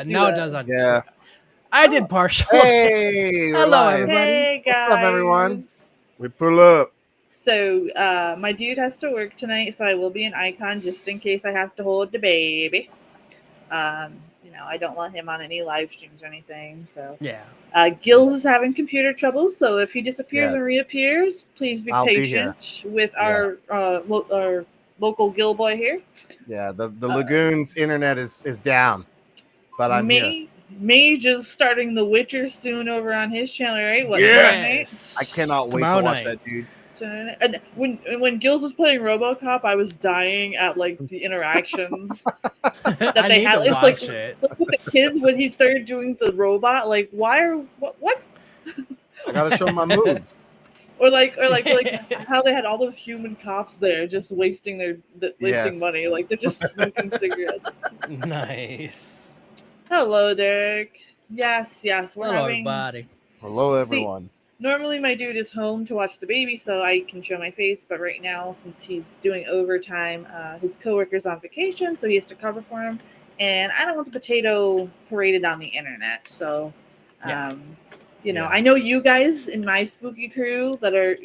Yeah, now it does on Yeah. I did partial. Hey, we're Hello, live. everybody. Hey guys. What's up, everyone? We pull up. So my dude has to work tonight, so I will be an icon just in case I have to hold the baby. I don't want him on any live streams or anything. So Yeah. Gills is having computer troubles, so if he disappears and Yes. reappears, please be I'll be here. patient with our local Gill-boy here. Yeah, the Lagoon's internet is down, but I'm here. Mage is starting The Witcher soon over on his channel, right? What, Yes! I cannot wait Tomorrow to watch night. that, dude. And when Gills was playing RoboCop, I was dying at like the interactions that I they need had. to It's watch like it. with the kids when he started doing the robot. Like, why are what? I gotta show my moves. Or like how they had all those human cops there just wasting Yes. money. Like they're just smoking cigarettes. Nice. Hello, Derek. Yes, we're Hello, having. everybody. Hello, everyone. Normally my dude is home to watch the baby so I can show my face, but right now since he's doing overtime, his coworker's on vacation, so he has to cover for him, and I don't want the potato paraded on the internet. So Yeah. I know you guys in my spooky crew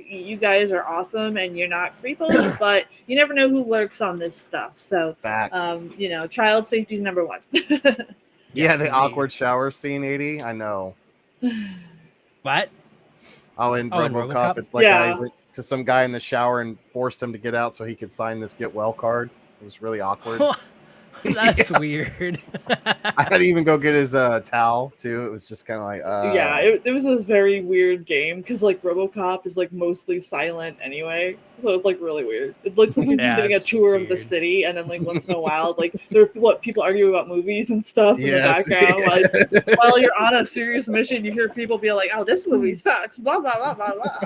you guys are awesome and you're not creepos, but you never know who lurks on this stuff. So Facts. child safety is number one. Yeah, Yes, the indeed. awkward shower scene, 80. I know. What? Oh, in Oh, in RoboCop, RoboCop? it's like Yeah. I went to some guy in the shower and forced him to get out so he could sign this get well card. It was really awkward. That's weird. I had to even go get his towel too. It was just kind of like, it was a very weird game because like RoboCop is like mostly silent anyway, so it's like really weird. It looks like you're just Yeah, getting a it's tour of the weird. city, and then like once in a while, like people argue about movies and stuff in the Yes. background. Like while you're on a serious mission, you hear people be like, "Oh, this movie sucks," blah blah blah blah blah.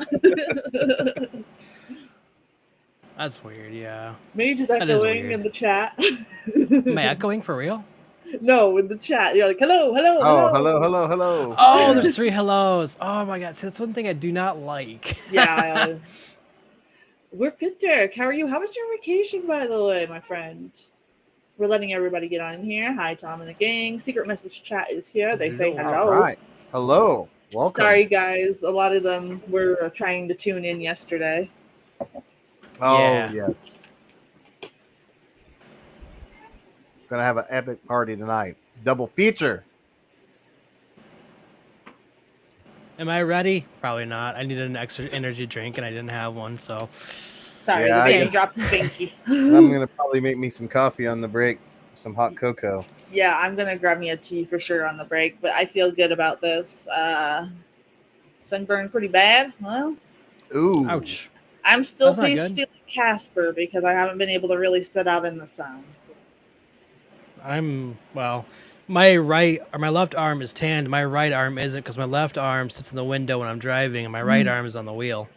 That's weird, yeah. Mage is That is echoing weird. in the chat. Am I echoing for real? No, in the chat, you're like, "Hello, hello, oh, hello. Oh, there's 3 hellos. Oh my god, see, that's one thing I do not like. Yeah. We're good, Derek. How are you? How was your vacation, by the way, my friend? We're letting everybody get on in here. Hi, Tom and the gang. Secret message chat is here. They say Hello. hello. All right. Hello. Welcome. Sorry, guys. A lot of them were trying to tune in yesterday. Oh, Yeah. yes. Gonna have an epic party tonight. Double feature. Am I ready? Probably not. I needed an extra energy drink and I didn't have one, so. Sorry, Yeah, the baby I- dropped his binky. I'm gonna probably make me some coffee on the break, some hot cocoa. Yeah, I'm gonna grab me a tea for sure on the break, but I feel good about this. Sunburn pretty bad. Well, Ooh. Ouch. I'm still That's not good. pasty like Casper because I haven't been able to really sit out in the sun. My left arm is tanned. My right arm isn't because my left arm sits in the window when I'm driving and my right arm is on the wheel.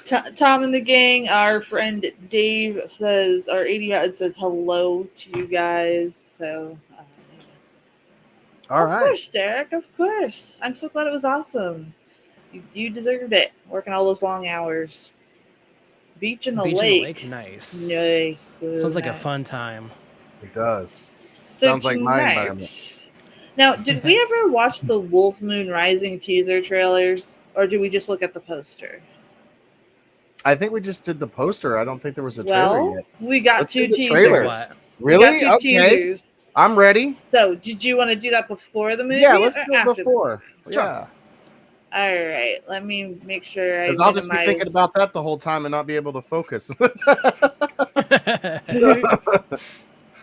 Tom and the gang, our friend Dave says, our 80 says hello to you guys. So, All of right. course, Derek, of course. I'm so glad it was awesome. You deserved it, working all those long hours. Beach in the lake. Nice. Nice. Sounds like a nice. fun time. It does. So Sounds like my tonight- environment. Now, did we ever watch the Wolf Moon Rising teaser trailers, or did we just look at the poster? I think we just did the poster. I don't think there was a trailer Well, yet. we got Let's 2 do the teasers. trailers. What? Really? We got 2 Okay. teasers. I'm ready. So, did you want to do that before the movie? Yeah, let's or do it after before. the movie? Yeah. All right. Let me make sure I Because I'll just be minimize- thinking about that the whole time and not be able to focus.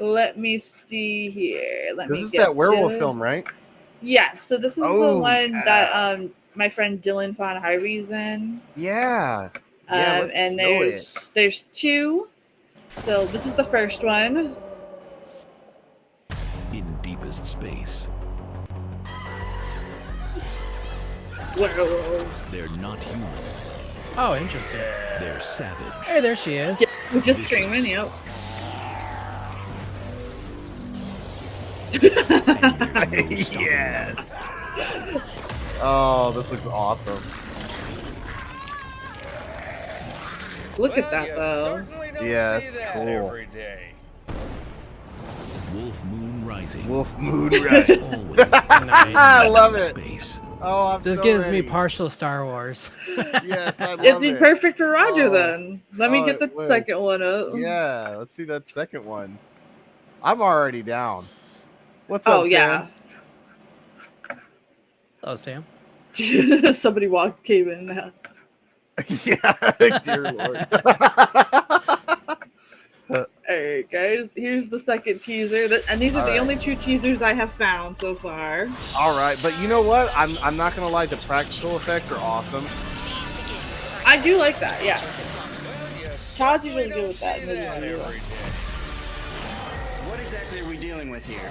Let me see here. This is that werewolf film, right? Yes. So this is the Oh, one yeah. that my friend Dylan von Harvey's in. Yeah. Yeah, let's And do there's 2. So this is the first one. In deepest space, Werewolves. they're not human, Oh, interesting. they're savage. Hey, there she is. Yeah, we're just Vicious. screaming. Yep. And there's no stopping Yes. Oh, this looks awesome. Look at that though. Yeah, it's cool. Every day. Wolf Moon Rising. Wolf Moon Rising. Always I love it. space. Oh, I'm This so gives ready. me partial Star Wars. Yes, I It'd love be it. perfect for Roger Oh. then. Let me Oh, get it the would. second one up. Yeah, let's see that second one. I'm already down. What's Oh up, Sam? Oh, Sam. Somebody came in now. Yeah, dear Lord. Alright, guys, here's the second teaser. And these are All the right. only two teasers I have found so far. All right, but you know what? I'm not gonna lie. The practical effects are awesome. I do like that, yeah. Todd's usually good with that movie review. What exactly are we dealing with here?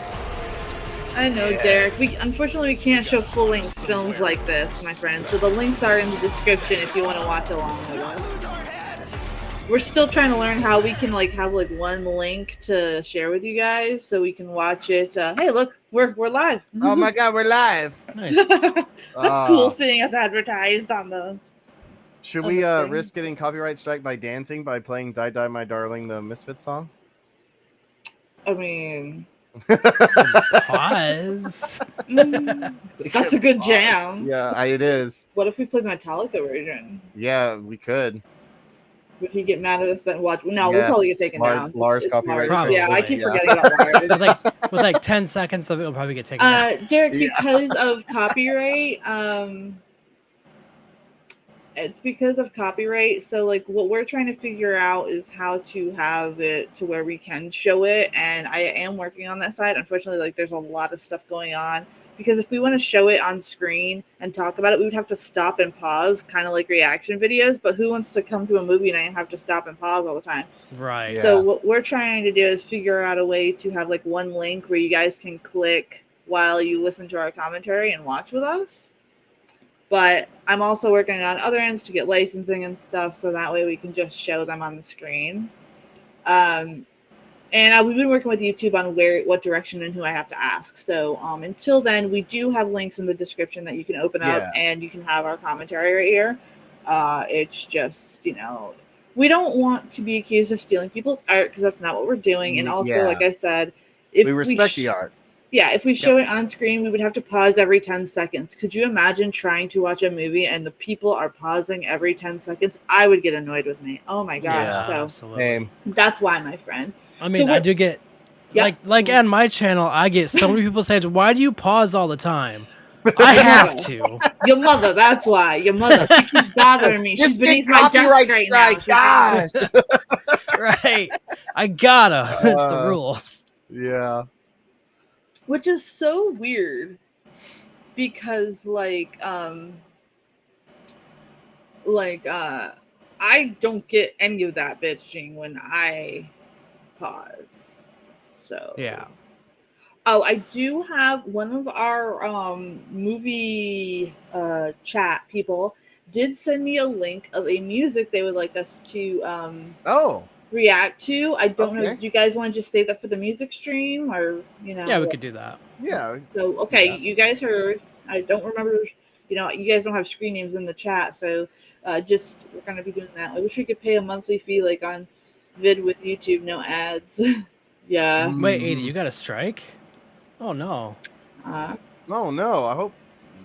I know, Derek. Unfortunately we can't show full-length films like this, my friend. So the links are in the description if you want to watch along with us. We're still trying to learn how we can have one link to share with you guys so we can watch it. Hey, look, we're live. Oh my God, we're live. Nice. That's cool seeing us advertised on the. Should on we the thing. risk getting copyright strike by dancing by playing "Die Die My Darling" the Misfits song? I mean, Pause. that's a good jam. Yeah, it is. What if we played the Metallica version? Yeah, we could. Would he get mad at us then? Watch. No, Yeah. we'll probably get taken down. Lars It's copyright Lars. strike. Yeah, I Probably, keep yeah. forgetting about Lars. with like 10 seconds of it will probably get taken out. Derek, Yeah. because of copyright, it's because of copyright. So what we're trying to figure out is how to have it to where we can show it. And I am working on that side. Unfortunately, there's a lot of stuff going on because if we want to show it on screen and talk about it, we would have to stop and pause, kind of like reaction videos. But who wants to come to a movie and have to stop and pause all the time? Right. Yeah. So what we're trying to do is figure out a way to have one link where you guys can click while you listen to our commentary and watch with us. But I'm also working on other ends to get licensing and stuff, so that way we can just show them on the screen. And we've been working with YouTube on what direction and who I have to ask. So until then, we do have links in the description that you can open up and you can have our commentary right here. It's just, we don't want to be accused of stealing people's art because that's not what we're doing. And also, like I said, if we respect the art. Yeah, if we show it on screen, we would have to pause every 10 seconds. Could you imagine trying to watch a movie and the people are pausing every 10 seconds? I would get annoyed with me. Oh my gosh. Yeah, So absolutely. Same. that's why, my friend. I mean, I do get Yep. like on my channel, I get so many people saying, "Why do you pause all the time?" I have to. Your mother, that's why. Your mother. She keeps bothering me. She's beneath my desk right now. Gosh. Right. I gotta. It's the rules. Yeah. Which is so weird because I don't get any of that bitching when I pause. So Yeah. Oh, I do have one of our movie chat people did send me a link of a music they would like us to react to. I don't know. Do you guys want to just save that for the music stream or Yeah, we could do that. Yeah. So okay, you guys heard. I don't remember. You guys don't have screen names in the chat, so we're gonna be doing that. I wish we could pay a monthly fee like on vid with YouTube, no ads. Yeah. Wait, 80, you got a strike? Oh no. No. I hope.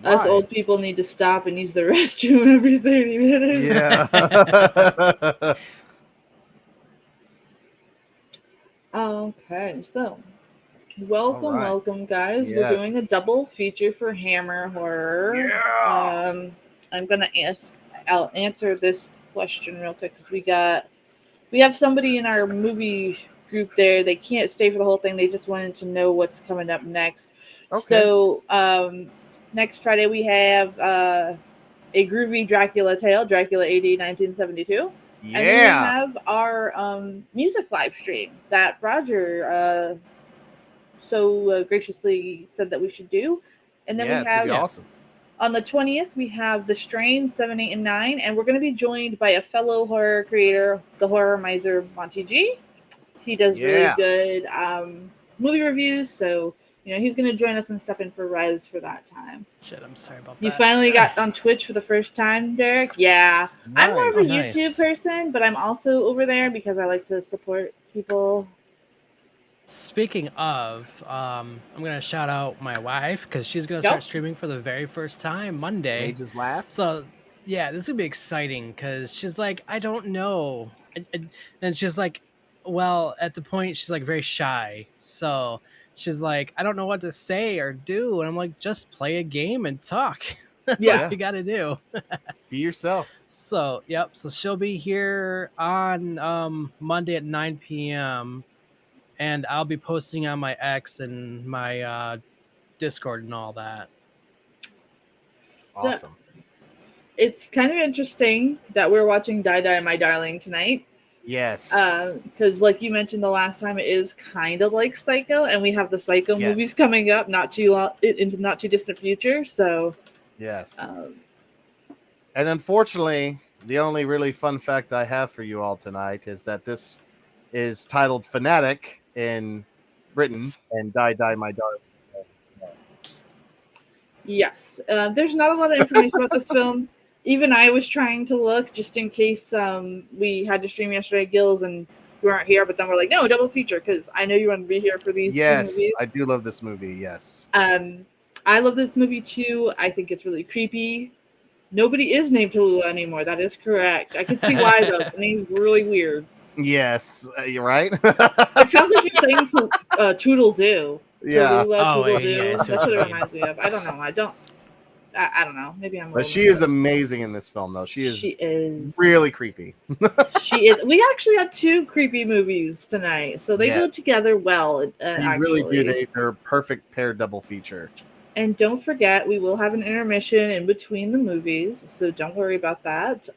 Us Why? old people need to stop and use the restroom every 30 minutes. Yeah. Okay, so welcome, guys. Yes. We're doing a double feature for Hammer Horror. Yeah. I'll answer this question real quick because we have somebody in our movie group there. They can't stay for the whole thing. They just wanted to know what's coming up next. Okay. So next Friday we have a groovy Dracula tale, Dracula AD 1972. Yeah. And then we have our music live stream that Roger so graciously said that we should do. And then we it's have gonna be awesome. on the 20th, we have The Strain 7, 8, and 9. And we're going to be joined by a fellow horror creator, the horror miser Monty G. He does really good movie reviews. So, he's going to join us and step in for Rez for that time. Shit, I'm sorry about that. You finally got on Twitch for the first time, Derek? Yeah. I'm more of a Nice. YouTube person, but I'm also over there because I like to support people Speaking of, I'm gonna shout out my wife because she's gonna Yep. start streaming for the very first time Monday. Mage's Laugh. So yeah, this would be exciting because she's like, I don't know, and she's like, well, at the point she's like very shy, so she's like, I don't know what to say or do, and I'm like, just play a game and talk. That's Yeah. all you got to do. Be yourself. So yep, so she'll be here on Monday at 9 p.m. and I'll be posting on my X and my Discord and all that. So, Awesome. it's kind of interesting that we're watching Die Die My Darling tonight. Yes. Because like you mentioned the last time, it is kind of like Psycho, and we have the Psycho Yes. movies coming up not too long into not too distant future. So yes. And unfortunately, the only really fun fact I have for you all tonight is that this is titled Fanatic in Britain and Die Die My Darling. yes, there's not a lot of information about this film. Even I was trying to look just in case we had to stream yesterday, Gills, and you weren't here. But then we're like, no, double feature because I know you want to be here for these two Yes, movies. I do love this movie. Yes. I love this movie too. I think it's really creepy. Nobody is named Tallulah anymore. That is correct. I can see why though. The name's really weird. Yes, you're right. It sounds like you're saying Toodle-doo. Yeah. Tallulah, Oh, Toodle-doo. yeah, I see what That's what you it mean. reminds me of. I don't know. I don't know. Maybe I'm. But she is amazing in this film, though. She is really creepy. She is. We actually had two creepy movies tonight, so they go Yes. together well. You Actually. really do. They're perfect pair double feature. And don't forget, we will have an intermission in between the movies, so don't worry about that.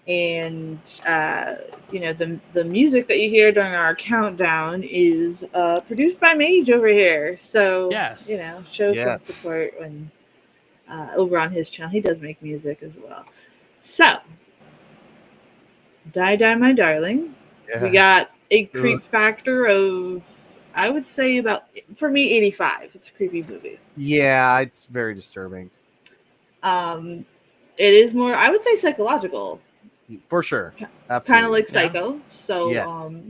And the music that you hear during our countdown is produced by Mage over here. So Yes. show some Yes. support when over on his channel. He does make music as well. So, Die Die My Darling. We Yes. got a creep factor of, I would say about, for me, 85. It's a creepy movie. Yeah, it's very disturbing. It is more, I would say, psychological. For sure. Absolutely. Kind of like Yeah. Psycho. So, Yes.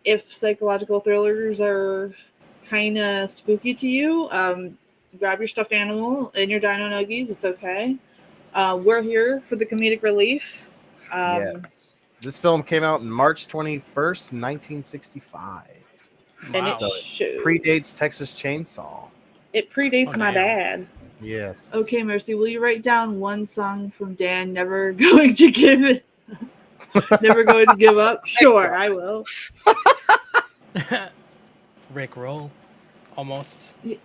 if psychological thrillers are kind of spooky to you, grab your stuffed animal and your Dino Nuggies. It's okay. We're here for the comedic relief. Yes. This film came out on March 21st, 1965. And Wow. it shows. Predates Texas Chainsaw. It predates Oh, my damn. dad. Yes. Okay, Mercy, will you write down one song from Dan, Never Going to Give It? Never Going to Give Up? Sure, I will. Rick Roll, almost. I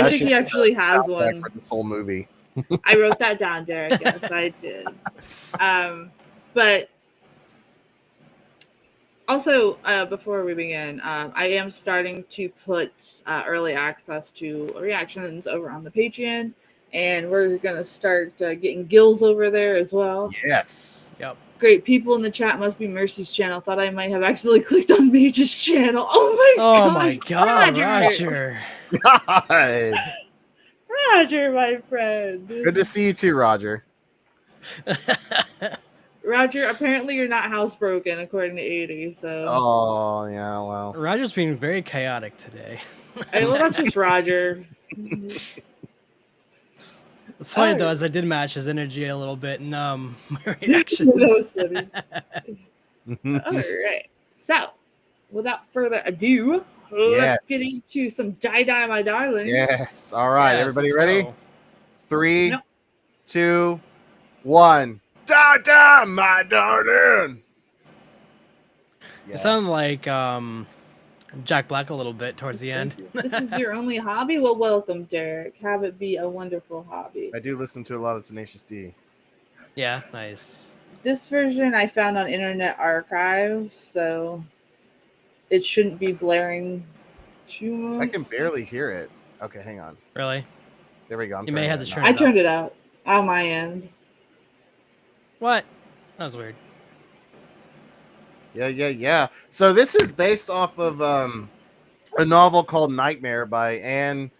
That think should he be actually the has soundtrack one. for this whole movie. I wrote that down, Derek. Yes, I did. But also, before we begin, I am starting to put early access to reactions over on the Patreon, and we're gonna start getting Gills over there as well. Yes. Yep. Great people in the chat must be Mercy's channel. Thought I might have accidentally clicked on Mage's channel. Oh gosh, my God, Roger. Roger. God. Roger, my friend. Good to see you too, Roger. Roger, apparently you're not housebroken according to 80. So Oh, yeah, well. Roger's being very chaotic today. well, that's just Roger. It's funny Oh. though, as I did match his energy a little bit in my reactions. That was funny. All right. So, without further ado, let's get into some Die Die My Darling. Yes. All right. Yes, Everybody let's ready? go. 3, Nope. 2, 1. Die, die, my darling. It sounded like Jack Black a little bit towards the end. This is your only hobby? Well, welcome, Derek. Have it be a wonderful hobby. I do listen to a lot of Tenacious D. Yeah, nice. This version I found on Internet Archive, so it shouldn't be blaring too much. I can barely hear it. Okay, hang on. Really? There we go. You may have to turn I it up. turned it out on my end. What? That was weird. Yeah. So this is based off of a novel called Nightmare by Anne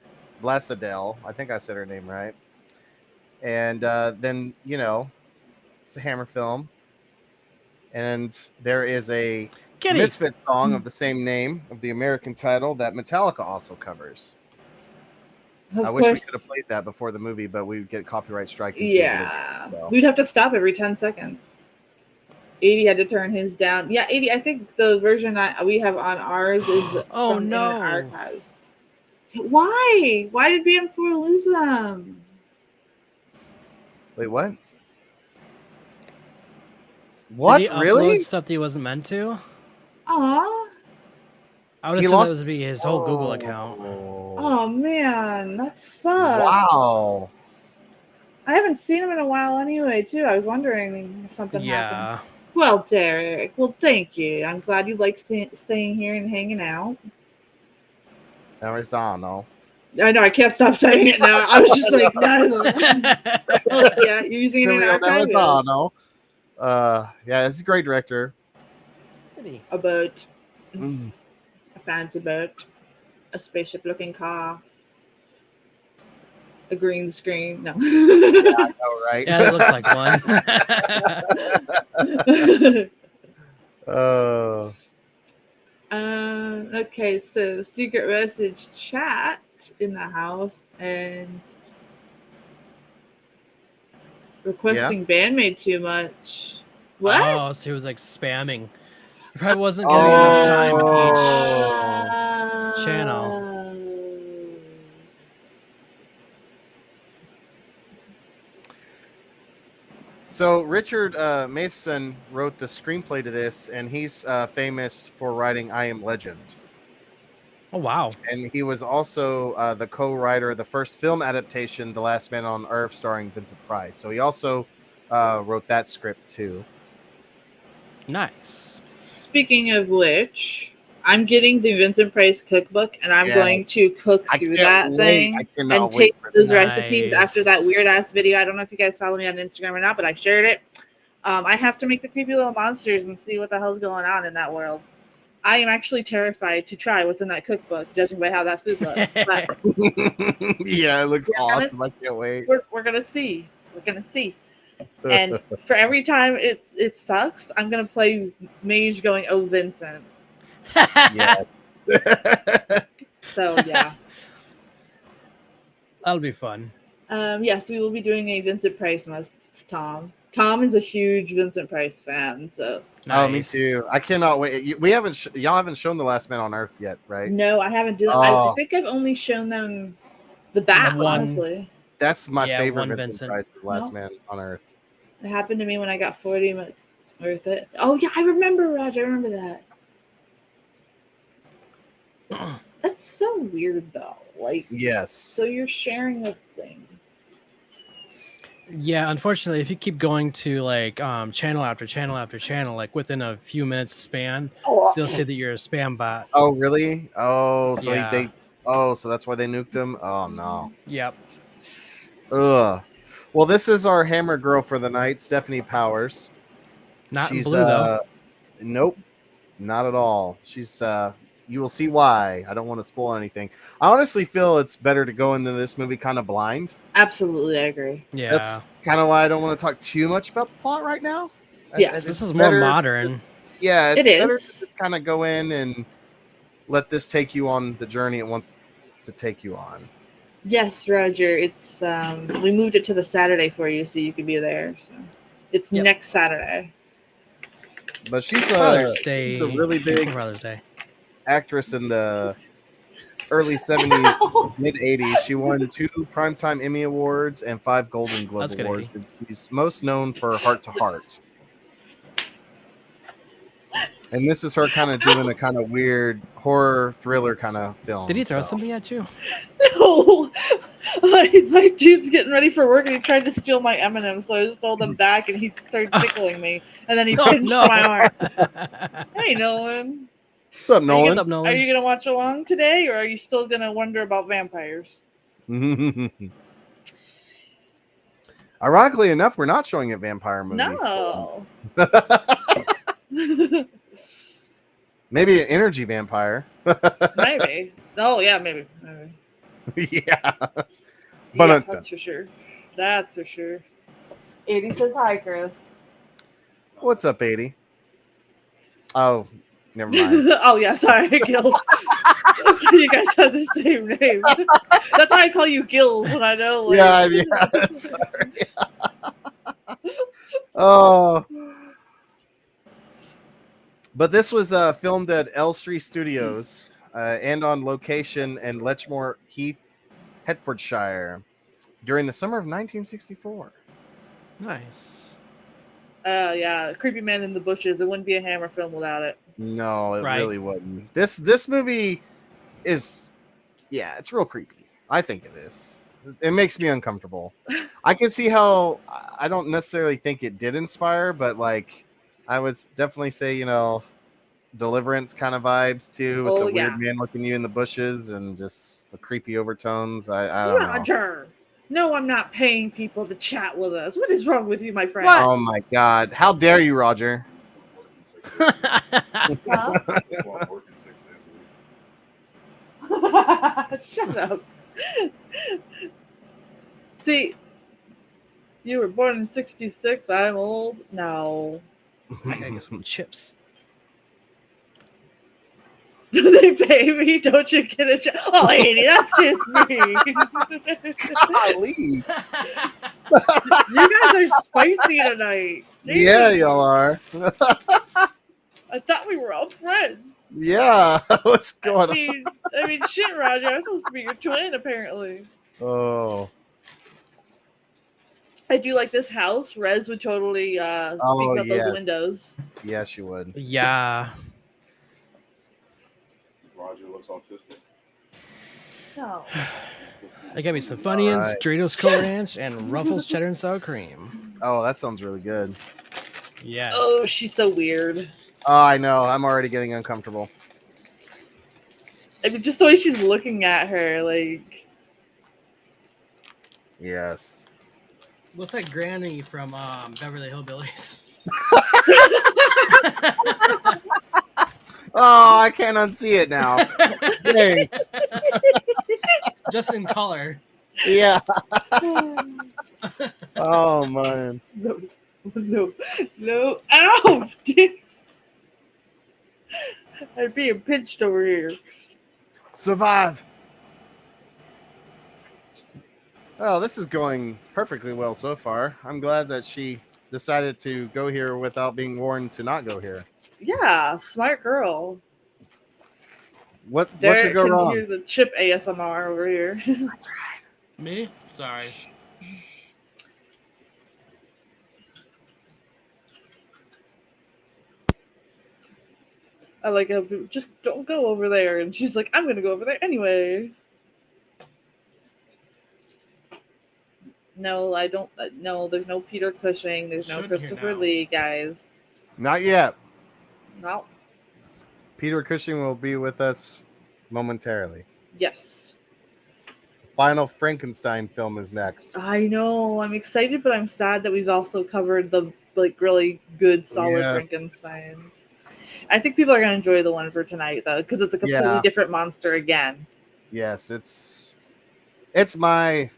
Blassadell. I think I said her name right. And then, it's a Hammer film. And there is a Kitty. Misfit song of the same name of the American title that Metallica also covers. Of I wish we course. could have played that before the movie, but we'd get copyright strike. Yeah. So. We'd have to stop every 10 seconds. 80 had to turn his down. Yeah, 80. I think the version that we have on ours is Oh, from no. Internet Archives. Why? Why did BM4 lose them? Wait, what? Did What? he upload Really? stuff that he wasn't meant to? Aw. I would He assume lost- that would be his whole Google account. Oh, man. That sucks. Wow. I haven't seen him in a while anyway, too. I was wondering if something happened. Yeah. Well, Derek, well, thank you. I'm glad you like staying here and hanging out. Arizona. I know, I can't stop saying it now. I was just like, yeah, you're using it in archive. Arizona. Yeah, this is a great director. A boat, Mm. a fancy boat, a spaceship-looking car, a green screen. No. All right. Yeah, that looks like one. Okay, so secret message chat in the house and requesting bandmate too much. What? Oh, so he was like spamming. He probably wasn't giving enough time each channel. So Richard Matheson wrote the screenplay to this, and he's famous for writing "I Am Legend." Oh, wow. And he was also the co-writer of the first film adaptation, "The Last Man on Earth," starring Vincent Price. So he also wrote that script too. Nice. Speaking of which, I'm getting the Vincent Price cookbook, and I'm going to cook I through can't that wait. thing I cannot and wait take for those that. recipes after that Nice. weird ass video. I don't know if you guys follow me on Instagram or not, but I shared it. I have to make the creepy little monsters and see what the hell's going on in that world. I am actually terrified to try what's in that cookbook, judging by how that food looks. But Yeah, it looks Yeah, awesome. I can't wait. we're gonna see. We're gonna see. And for every time it sucks, I'm gonna play Mage going, "Oh, Vincent." Yeah. So yeah. That'll be fun. Yes, we will be doing a Vincent Price must. Tom. Tom is a huge Vincent Price fan, so. Nice. Oh, me too. I cannot wait. We haven't. Y'all haven't shown The Last Man on Earth yet, right? No, I haven't done. Oh. I think I've only shown them the bat. One. Honestly, That's my Yeah, favorite one Vincent Vincent. Price's Last No. Man on Earth. it happened to me when I got 40 minutes worth it. Oh yeah, I remember, Raj. I remember that. That's so weird, though. Like, Yes. so you're sharing a thing. Yeah, unfortunately, if you keep going to like channel after channel after channel, like within a few minutes span, they'll say that you're a spam bot. Oh, really? Oh, so Yeah. they. Oh, so that's why they nuked him. Oh no. Yep. Ugh. Well, this is our hammer girl for the night, Stephanie Powers. Not in She's blue though. Nope, not at all. She's you will see why. I don't want to spoil anything. I honestly feel it's better to go into this movie kind of blind. Absolutely, I agree. Yeah. That's kind of why I don't want to talk too much about the plot right now. Yes. This It's is more better modern. just- yeah, it's It better is. to just kind of go in and let this take you on the journey it wants to take you on. Yes, Roger. It's we moved it to the Saturday for you so you could be there. So it's Yep. next Saturday. But she's Father's she's Day. a really big Father's Day. actress in the early 70s, mid 80s. She won 2 Primetime Emmy Awards and 5 Golden Globe That's good, Awards. And she's most known for Heart to Heart. And this is her kind of doing a kind of weird horror thriller kind of film. Did he throw so. something at you? No, my dude's getting ready for work and he tried to steal my M&Ms, so I just told him back and he started tickling me, and then he Oh, pinched no. my arm. Hey, Nolan. What's up, Are you Nolan? What's up, Are Nolan? you gonna watch along today, or are you still gonna wonder about vampires? Ironically enough, we're not showing a vampire movie. No. Maybe an energy vampire. Maybe. Oh yeah, maybe. Yeah. But Yeah, that's for sure. That's for sure. 80 says hi, Chris. what's up, 80? Oh, Never mind. Oh yeah, sorry, Gills. You guys have the same name. That's why I call you Gills when I know. Like... Yeah. Sorry. Oh. But this was filmed at Elstree Studios and on location in Letchmore Heath, Hertfordshire, during the summer of 1964. Nice. Yeah, Creepy Man in the Bushes. It wouldn't be a Hammer film without it. No, it Right. really wouldn't. This movie is, yeah, it's real creepy. I think it is. It makes me uncomfortable. I can see how I don't necessarily think it did inspire, but like I would definitely say, you know, Deliverance kind of vibes too, with the weird man looking you in the bushes and just the creepy overtones. I don't know. Roger. No, I'm not paying people to chat with us. What is wrong with you, my friend? Oh my God! How dare you, Roger? Huh? Shut up. See, you were born in '66. I'm old. No. I gotta get some chips. Do they pay me? Don't you get a job? Oh, lady, that's just me. Golly. You guys are spicy tonight. Yeah, y'all are. I thought we were all friends. Yeah, what's going on? I mean, shit, Roger. I'm supposed to be your twin, apparently. Oh. I do like this house. Rez would totally speak about those windows. Yes, she would. Yeah. Roger looks autistic. No. I got me some Funyuns, Right. Doritos Cool Ranch, and Ruffles Cheddar and Sour Cream. Oh, that sounds really good. Yeah. Oh, she's so weird. Oh, I know. I'm already getting uncomfortable. I mean, just the way she's looking at her, like. Yes. What's that granny from Beverly Hillbillies? Oh, I can't unsee it now. Dang. Just in color. Yeah. Oh, man. No. Ow! Dude. I'm being pinched over here. Survive. Oh, this is going perfectly well so far. I'm glad that she decided to go here without being warned to not go here. Yeah, smart girl. What Derek could go can wrong? hear the chip ASMR over here. Me? Sorry. I like how people just don't go over there, and she's like, "I'm gonna go over there anyway." No, I don't. No, there's no Peter Cushing. There's no Shouldn't hear Christopher now. Lee, guys. Not yet. No. Peter Cushing will be with us momentarily. Yes. Final Frankenstein film is next. I know. I'm excited, but I'm sad that we've also covered the really good, solid Yes. Frankensteins. I think people are gonna enjoy the one for tonight, though, because it's a completely different monster again. Yes, it's my,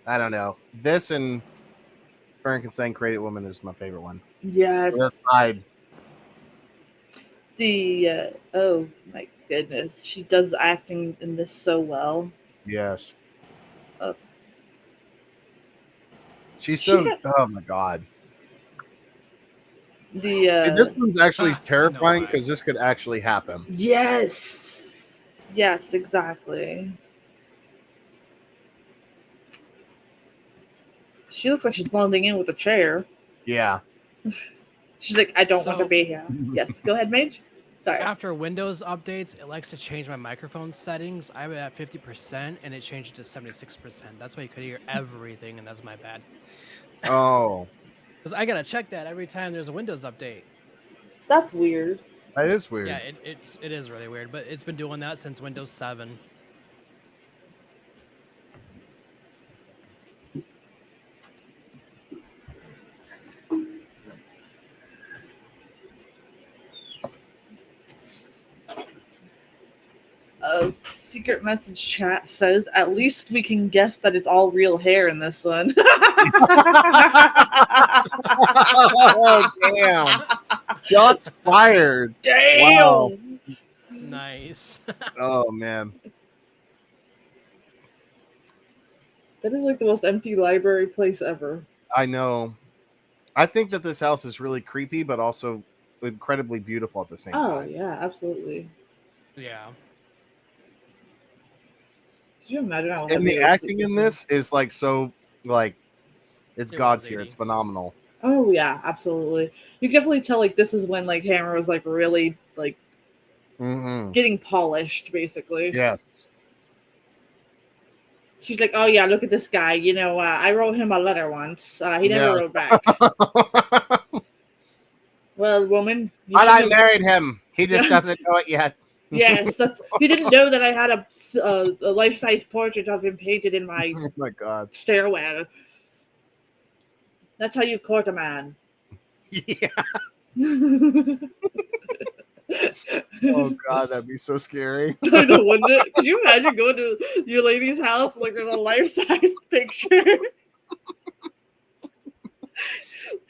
I don't know. This and Frankenstein Created Woman is my favorite one. Yes. Oh my goodness, she does acting in this so well. Yes. Ugh. She's so. Oh my God. See, This one's actually I know terrifying why. because this could actually happen. yes, exactly. She looks like she's blending in with the chair. Yeah. She's like, I don't want to So- be here. Yes, go ahead, Mage. Sorry. After Windows updates, it likes to change my microphone settings. I have it at 50% and it changed to 76%. That's why you could hear everything, and that's my bad. Oh, Because I gotta check that every time there's a Windows update. That's weird. that is weird. Yeah, it is really weird, but it's been doing that since Windows 7. Secret message chat says, at least we can guess that it's all real hair in this one. Oh, damn. Shots fired. Damn. Wow. Nice. Oh man. That is like the most empty library place ever. I know. I think that this house is really creepy, but also incredibly beautiful at the same Oh time. yeah, absolutely. Yeah. Could you imagine how And heavy the those acting in suitcases this is like so like it's It God was tier. 80. It's phenomenal. Oh yeah, absolutely. You can definitely tell like this is when like Hammer was like really like Mm-hmm. getting polished, basically. Yes. She's like, oh yeah, look at this guy. You know, I wrote him a letter once. He never Yeah. wrote back. Well, woman, you But I shouldn't have. married him. He just doesn't know it yet. Yes, that's. You didn't know that I had a life-size portrait of him painted in my Oh my God. stairwell. That's how you court a man. Yeah. I Oh God, that'd be so scary. know, wouldn't it? Could you imagine going to your lady's house like there's a life-size picture?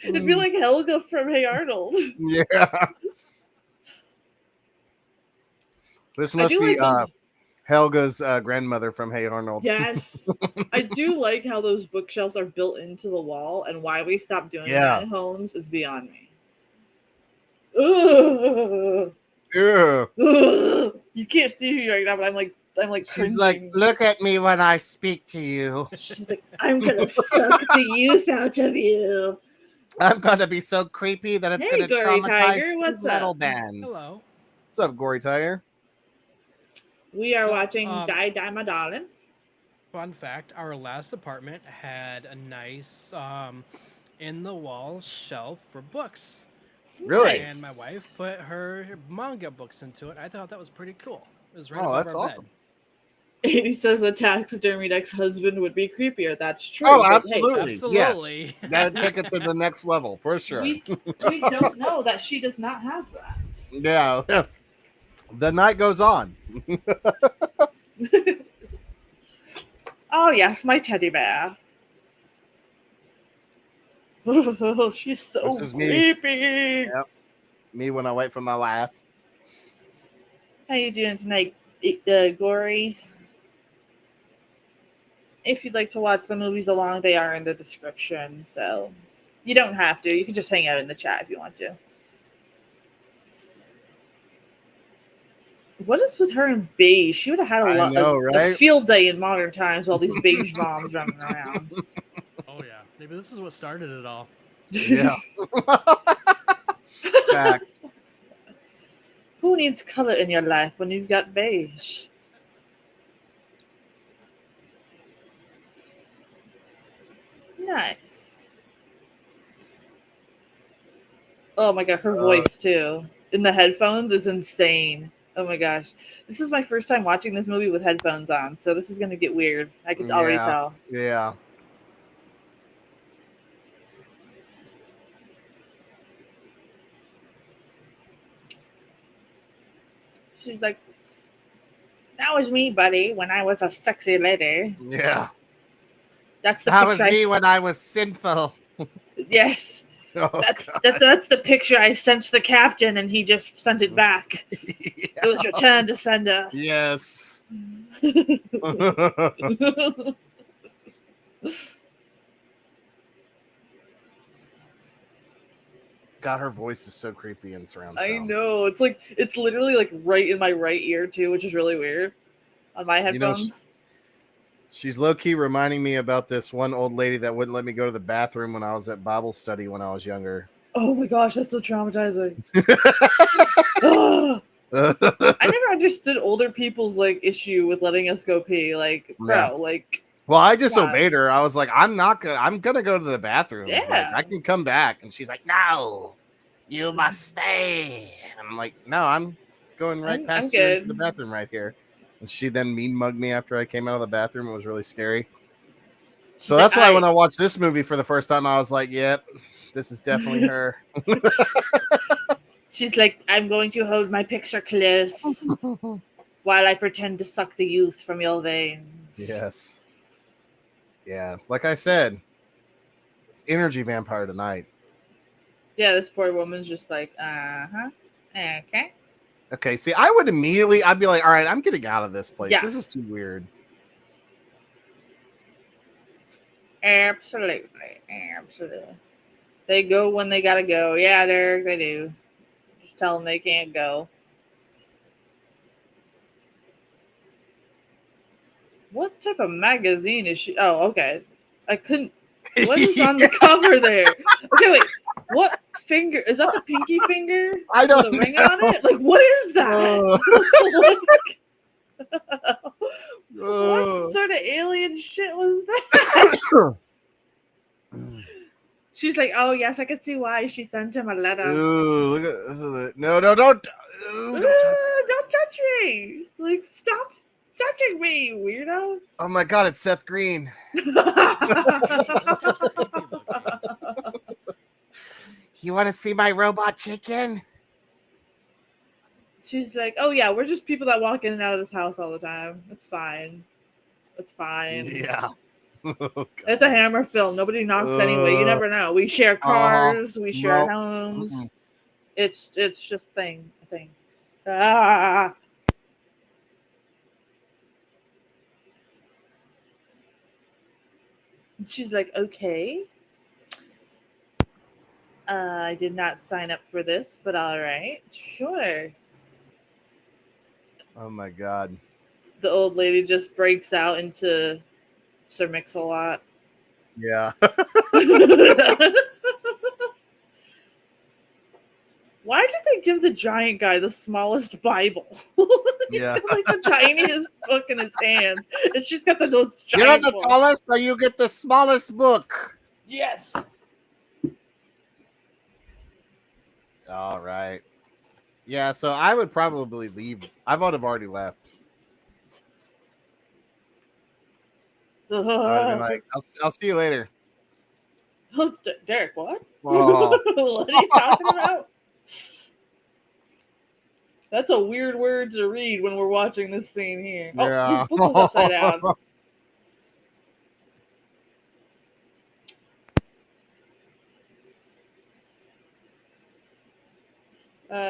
It'd be like Helga from Hey Arnold. Yeah. This I must do be like those. Helga's grandmother from Hey Arnold. Yes, I do like how those bookshelves are built into the wall, and why we stopped doing Yeah. that in homes is beyond me. Ugh. Yeah. Ugh. You can't see me right now, but I'm like She's cringing. like, look at me when I speak to you. She's like, I'm gonna suck the youth out of you. I'm gonna be so creepy that it's Hey, gonna Gory traumatize Tiger, what's metal up? bands. Hello. What's up, Gory Tiger? We are So, watching Die Die My Darling. Fun fact: our last apartment had a nice in the wall shelf for books. Really? And my wife put her manga books into it. I thought that was pretty cool. It was right Oh, above that's our awesome. bed. He says a taxidermied ex-husband would be creepier. That's true. Oh, but hey, absolutely. Absolutely. Yes. That'd take it to the next level for sure. we don't know that she does not have that. Yeah. The night goes on. Oh yes, my teddy bear. She's so This is me. creepy. Yep. Me when I wait for my laugh. How you doing tonight, Gory? If you'd like to watch the movies along, they are in the description. So you don't have to. You can just hang out in the chat if you want to. What is with her and beige? She would have had I know, a right? field day in modern times with all these beige moms running around. Oh yeah. Maybe this is what started it all. Yeah. Facts. Who needs color in your life when you've got beige? Nice. Oh my god, her voice too. In the headphones is insane. Oh my gosh. This is my first time watching this movie with headphones on, so this is gonna get weird. I can already Yeah. tell. Yeah. She's like, that was me, buddy, when I was a sexy lady. Yeah. That's the That picture was me when I was sinful. Yes. Oh, That's the picture I sent the captain, and he just sent it back. yeah. It was returned to sender. Yes. God, her voice is so creepy in surround sound. I know. It's literally like right in my right ear too, which is really weird. On my headphones. She's low key reminding me about this one old lady that wouldn't let me go to the bathroom when I was at Bible study when I was younger. Oh my gosh, that's so traumatizing. Ugh. I never understood older people's like issue with letting us go pee. Like, bro, Yeah. like Well, I just God. obeyed her. I was like, I'm gonna go to the bathroom. Yeah. Like, I can come back. And she's like, no, you must stay. And I'm like, no, I'm going right past you into good. the bathroom right here. And she then mean mugged me after I came out of the bathroom. It was really scary. So that's why when I watched this movie for the first time, I was like, yep, this is definitely her. She's like, I'm going to hold my picture close while I pretend to suck the youth from your veins. Yes. Yeah. Like I said, it's energy vampire tonight. Yeah, this poor woman's just like, uh-huh. Okay. Okay, see, I'd be like, all right, I'm getting out of this place. Yeah. This is too weird. Absolutely. Absolutely. They go when they gotta go. Yeah, Derek, they do. Just tell them they can't go. What type of magazine is she? Oh, okay. I couldn't. What is on the cover there? Okay, wait. What finger? Is that the pinky finger I with a don't ring know. on it? Like, what is that? What sort of alien shit was that? She's like, oh, yes, I can see why she sent him a letter. Ooh, look at no, don't. Ooh, don't touch. Don't touch me. Like, stop touching me, weirdo. Oh my god, it's Seth Green. You want to see my robot chicken? She's like, oh, yeah, we're just people that walk in and out of this house all the time. It's fine. It's fine. Yeah. It's a Hammer film. Nobody knocks anyway. You never know. We share cars. We share homes. Mm-mm. It's just a thing. Ah. She's like, okay. I did not sign up for this, but all right. Sure. Oh my god. The old lady just breaks out into Sir Mix-a-Lot. Yeah. Why did they give the giant guy the smallest Bible? He's Yeah. got like the tiniest book in his hand. It's just got the most You're giant the book. tallest, or you get the smallest book. Yes. All right. Yeah, so I would probably leave. I would have already left. I would have been like, I'll see you later. Derek, what? Oh. What are you talking about? That's a weird word to read when we're watching this scene here. Oh, Yeah. his book was upside down.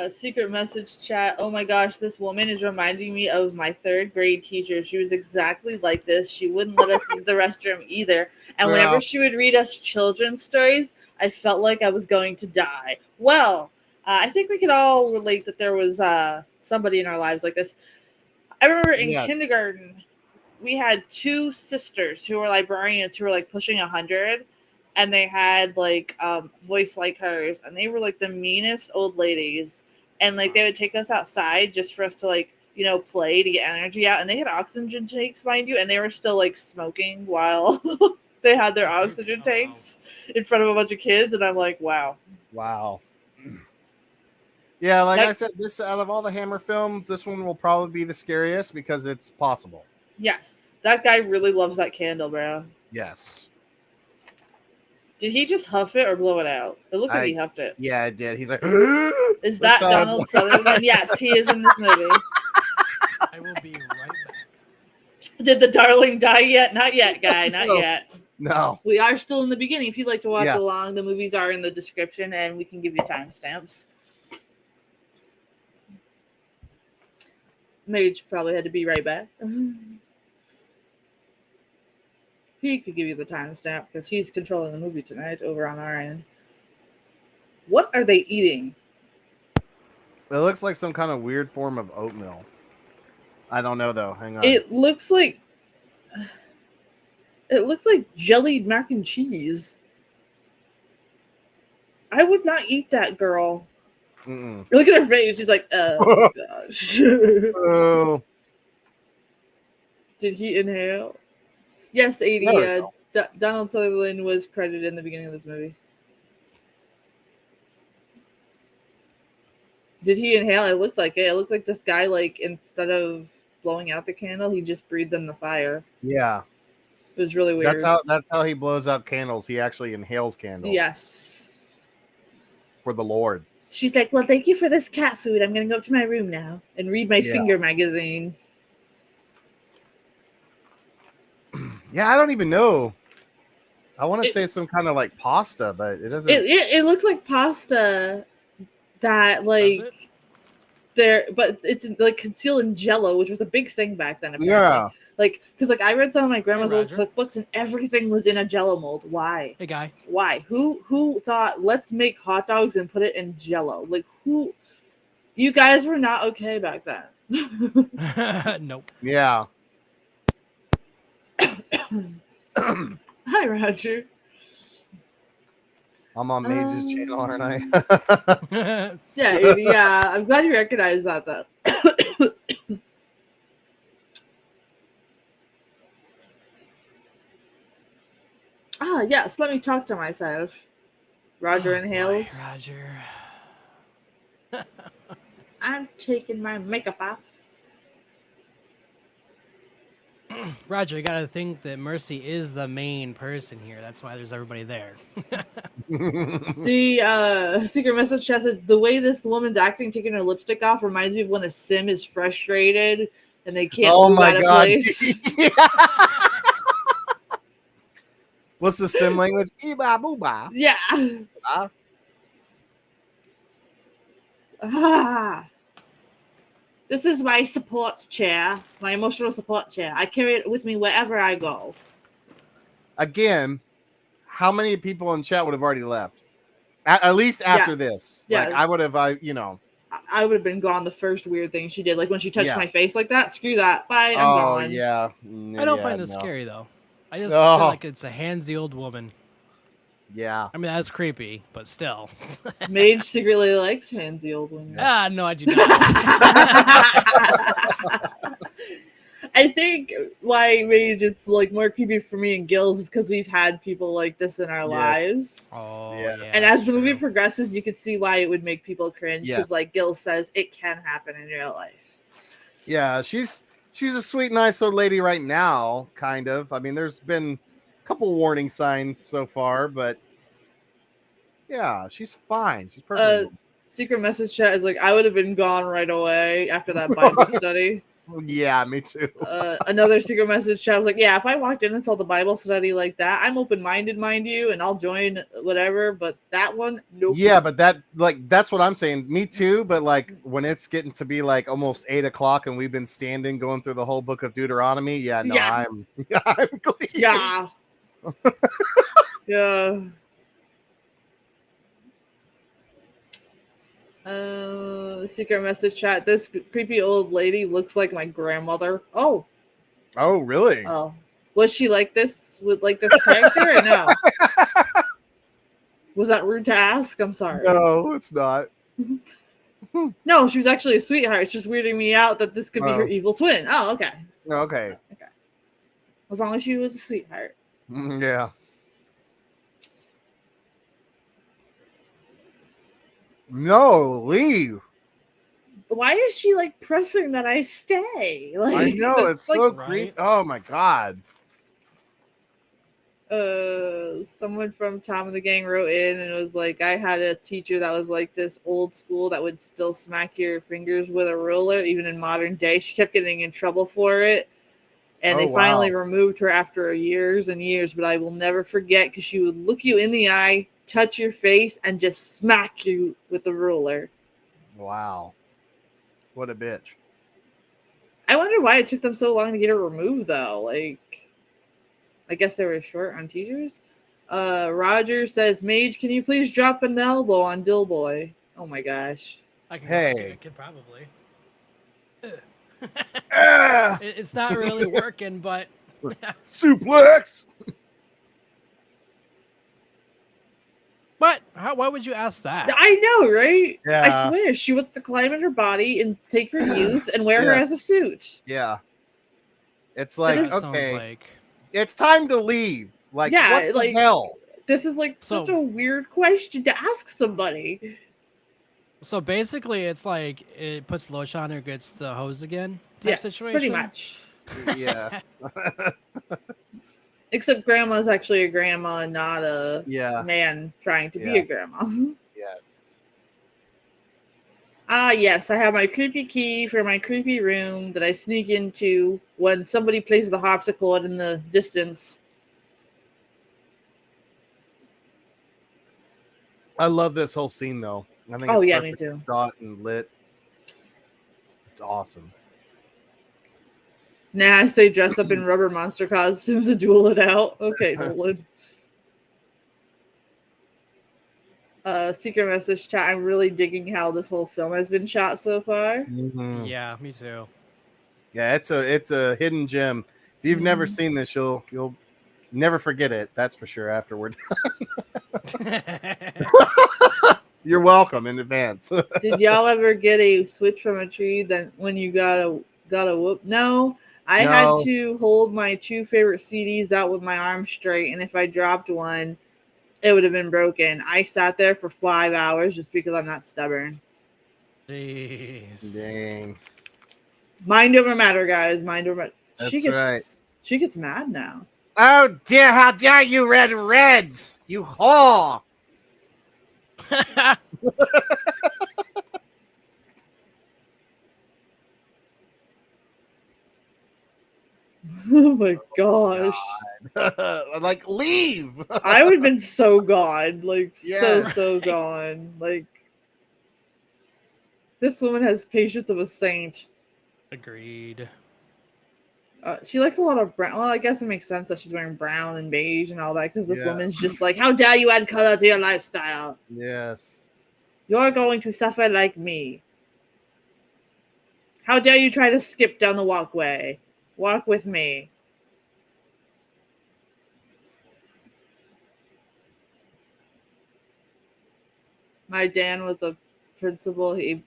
Secret message chat. Oh my gosh, this woman is reminding me of my third grade teacher. She was exactly like this. She wouldn't let us use the restroom either. And whenever Yeah. she would read us children's stories, I felt like I was going to die. Well, I think we could all relate that there was somebody in our lives like this. I remember in Yeah. kindergarten, we had two sisters who were librarians who were like pushing 100, and they had like voice like hers, and they were like the meanest old ladies, and like they would take us outside just for us to like play to get energy out, and they had oxygen tanks, mind you, and they were still like smoking while they had their oxygen tanks in front of a bunch of kids, and I'm like, wow. Yeah, like I said, this out of all the Hammer films, this one will probably be the scariest because it's possible. Yes, that guy really loves that candle, bro. Yes. Did he just huff it or blow it out? It looked like he huffed it. Yeah, it did. He's like, is that Donald Sutherland? Yes, he is in this movie. I will be right back. Did the darling die yet? Not yet, guy. Not No. yet. No. We are still in the beginning. If you'd like to watch Yeah. along, the movies are in the description, and we can give you timestamps. Mage probably had to be right back. He could give you the timestamp because he's controlling the movie tonight over on our end. What are they eating? It looks like some kind of weird form of oatmeal. I don't know though. Hang on. It looks like jellied mac and cheese. I would not eat that, girl. Mm-mm. Look at her face. She's like, oh gosh. Oh. Did he inhale? Yes, 80. Donald Sutherland was credited in the beginning of this movie. Did he inhale? It looked like it. It looked like this guy, like, instead of blowing out the candle, he just breathed in the fire. Yeah. It was really weird. That's how he blows out candles. He actually inhales candles. Yes. For the Lord. She's like, well, thank you for this cat food. I'm going to go up to my room now and read my finger magazine. Yeah, I don't even know. I want to say it's some kind of like pasta, but it doesn't. It looks like pasta that Does like it? there, but it's like concealed in Jello, which was a big thing back then. Apparently. Yeah. Like, because like I read some of my grandma's old Roger. cookbooks, and everything was in a Jello mold. Why? Hey, guy. Why? Who thought let's make hot dogs and put it in Jello? Like who? You guys were not okay back then. Nope. Yeah. Hi, Roger. I'm on Mage's channel, aren't I? Yeah. I'm glad you recognize that, though. Yes. Let me talk to myself. Roger inhales. Boy, Roger. I'm taking my makeup off. Roger, you gotta think that Mercy is the main person here. That's why there's everybody there. The secret message chat said the way this woman's acting, taking her lipstick off, reminds me of when a sim is frustrated and they can't Oh move my out of god. place. What's the sim language? Eba booba. Yeah. Huh? This is my support chair, my emotional support chair. I carry it with me wherever I go. Again, how many people in chat would have already left? At least after Yes. this. Yes. Like I would have I would have been gone the first weird thing she did. Like when she touched Yeah. my face like that. Screw that. Bye. I'm Oh gone. yeah. I don't Yeah, find this no. scary though. I just Oh. feel like it's a handsy old woman. Yeah. I mean, that's creepy, but still. Mage secretly likes handsy old women. No, I do not. I think why Mage it's like more creepy for me and Gills is because we've had people like this in our Yes. lives. Oh, Yes. yeah, And as the true. movie progresses, you can see why it would make people cringe because, Yes. like Gil says, it can happen in real life. Yeah, she's a sweet, nice old lady right now, kind of. I mean, there's been a couple warning signs so far, but yeah, she's fine. She's perfect. Secret message chat is like, I would have been gone right away after that Bible study. Yeah, me too. Another secret message chat was like, yeah, if I walked in and saw the Bible study like that, I'm open-minded, mind you, and I'll join whatever. But that one, nope. Yeah, but that's what I'm saying. Me too. But like when it's getting to be like almost 8:00 and we've been standing going through the whole book of Deuteronomy. Yeah, no, Yeah. I'm clean. Yeah. Yeah. Secret message chat. This creepy old lady looks like my grandmother. Oh. Oh, really? Oh. Was she like this with like this character or no? Was that rude to ask? I'm sorry. No, it's not. No, she was actually a sweetheart. It's just weirding me out that this could be her Oh. evil twin. Oh, okay. Okay. As long as she was a sweetheart. Yeah. No, leave. Why is she like pressing that I stay? Like I know it's like, so Right? creepy. Oh my god. someone from Tom and the Gang wrote in and it was like, I had a teacher that was like this old school that would still smack your fingers with a ruler even in modern day. She kept getting in trouble for it, and Oh, they finally wow. removed her after years and years. But I will never forget because she would look you in the eye, touch your face, and just smack you with the ruler. Wow. What a bitch. I wonder why it took them so long to get her removed though. Like, I guess they were short on teachers. Roger says, Mage, can you please drop an elbow on Gill-boy? Oh my gosh. I can, Hey. I could probably. Ah! It's not really working, but Suplex. but why would you ask that? I know, right? Yeah. I swear, she wants to climb in her body and take her youth and wear her Yeah. as a suit. Yeah. It's like, is- Sounds okay, like it's time to leave. Like, Yeah, what the like- hell? This is like such So- a weird question to ask somebody. so. Basically, it's like it puts lotion on her, gets the hose again. Type Yes, situation. pretty much. Yeah. Except grandma's actually a grandma and not a Yeah. man trying to be Yeah. a grandma. Yes. Yes, I have my creepy key for my creepy room that I sneak into when somebody plays the harpsichord in the distance. I love this whole scene though. I think Oh it's yeah, me perfect too. shot and lit. It's awesome. Nah, I say dress up in rubber monster costumes and duel it out. Okay, Nolan. Secret message chat. I'm really digging how this whole film has been shot so far. Mhm. Yeah, me too. Yeah, it's a hidden gem. If you've never Mhm. seen this, you'll never forget it. That's for sure. Afterward, you're welcome in advance. Did y'all ever get a switch from a tree that when you got a whoop? No. I had No, to hold my two favorite CDs out with my arm straight, and if I dropped one, it would have been broken. I sat there for 5 hours just because I'm not stubborn. Jeez. dang, Mind over matter, guys. Mind over matter. that's right. She gets mad now. Oh dear, how dare you, Red Reds, you whore! Oh my gosh. Like, leave. I would have been so gone. Like, Yeah. so gone. Like, this woman has patience of a saint. Agreed. She likes a lot of brown. Well, I guess it makes sense that she's wearing brown and beige and all that because this Yeah. woman's just like, how dare you add color to your lifestyle? Yes. You're going to suffer like me. How dare you try to skip down the walkway? Walk with me. My Dan was a principal. He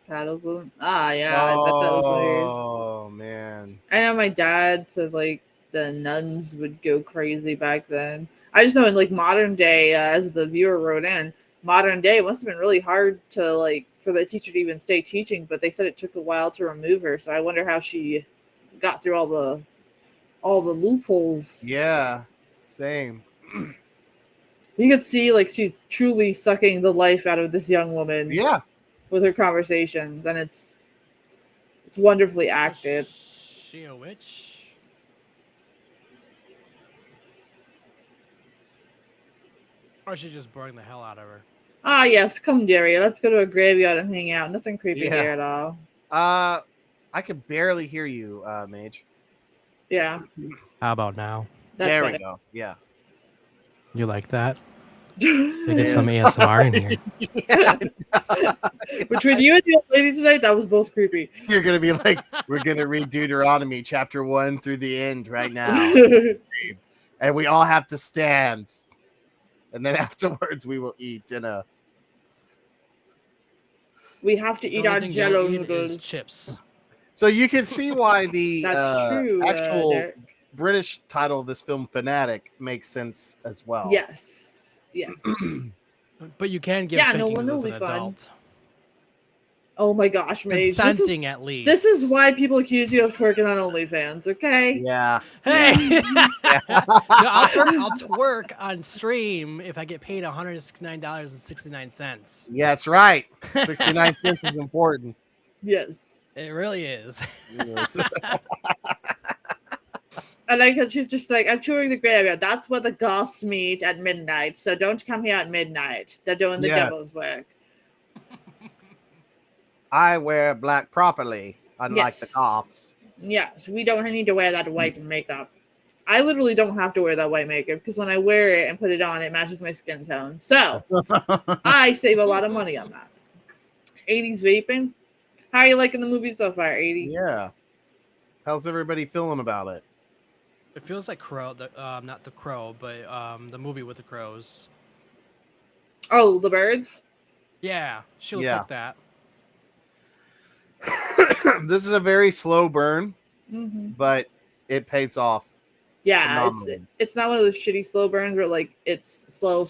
paddles with him. Ah, yeah, I bet that was weird. Oh man. I know my dad said like the nuns would go crazy back then. I just know in like modern day, as the viewer wrote in, modern day it must have been really hard to like for the teacher to even stay teaching. But they said it took a while to remove her. So I wonder how she got through all the loopholes. Yeah. Same. You could see like she's truly sucking the life out of this young woman Yeah. with her conversations, and it's wonderfully acted. Is she a witch? Or is she just boring the hell out of her? Ah, yes, come, dearie. Let's go to a graveyard and hang out. Nothing creepy Yeah. here at all. I could barely hear you, Mage. Yeah, How about now? that's There better. we go. Yeah. You like that? We get Yeah. some ASMR in here. Yeah. Between you and the old lady tonight, that was both creepy. You're gonna be like, we're gonna read Deuteronomy chapter 1 through the end right now, and we all have to stand, and then afterwards we will eat dinner. We have to The eat only our thing Jello you'll eat is noodles. chips. So you can see why the That's true. actual Derek. British title of this film, Fanatic, makes sense as well. Yes, yes. But you can give Yeah, spankings Nolan, it'll as an be fun. adult. Oh my gosh, Mage. Consenting at least. This is why people accuse you of twerking on OnlyFans, okay? Yeah. Hey! Yeah. No, I'll twerk on stream if I get paid $169.69. Yeah, that's right. 69 cents is important. Yes. It really is. Yes. I like that she's just like, I'm touring the graveyard. That's where the goths meet at midnight. So don't come here at midnight. They're doing the Yes. devil's work. I wear black properly, unlike the Yes. cops. Yes, we don't need to wear that white makeup. I literally don't have to wear that white makeup because when I wear it and put it on, it matches my skin tone. So I save a lot of money on that. 80s vaping. How are you liking the movie so far, 80? Yeah. How's everybody feeling about it? It feels like Crow, not the Crow, but the movie with the crows. Oh, the birds? Yeah, she looks Yeah. like that. This is a very slow burn, Mm-hmm. but it pays off. Yeah, Phenomenally. it's not one of those shitty slow burns where like it's slow,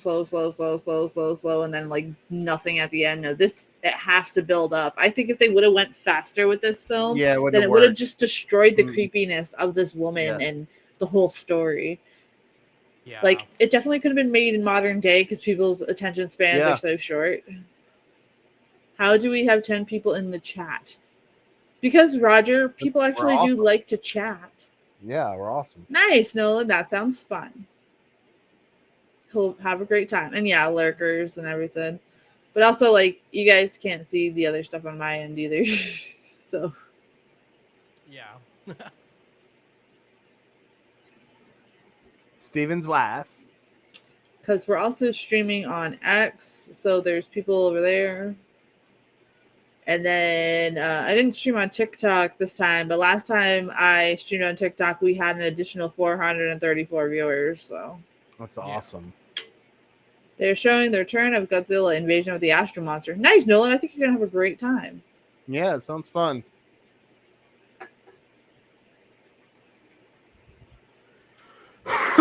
and then like nothing at the end. No, it has to build up. I think if they would have went faster with this film, Yeah, then it would have worked. just destroyed the Mm. creepiness of this woman Yeah. and the whole story. Yeah. Like it definitely could have been made in modern day because people's attention spans Yeah. are so short. How do we have 10 people in the chat? Because Roger, people actually do awesome. like to chat. Yeah, we're awesome. Nice, Nolan. That sounds fun. he'll have a great time. And yeah, lurkers and everything. But also, like, you guys can't see the other stuff on my end either. So Yeah. Steven's wife. because we're also streaming on X, so there's people over there. And then I didn't stream on TikTok this time, but last time I streamed on TikTok, we had an additional 434 viewers. So That's Yeah. awesome. they're showing the return of Godzilla Invasion of the Astro Monster. Nice, Nolan. I think you're gonna have a great time. Yeah, it sounds fun.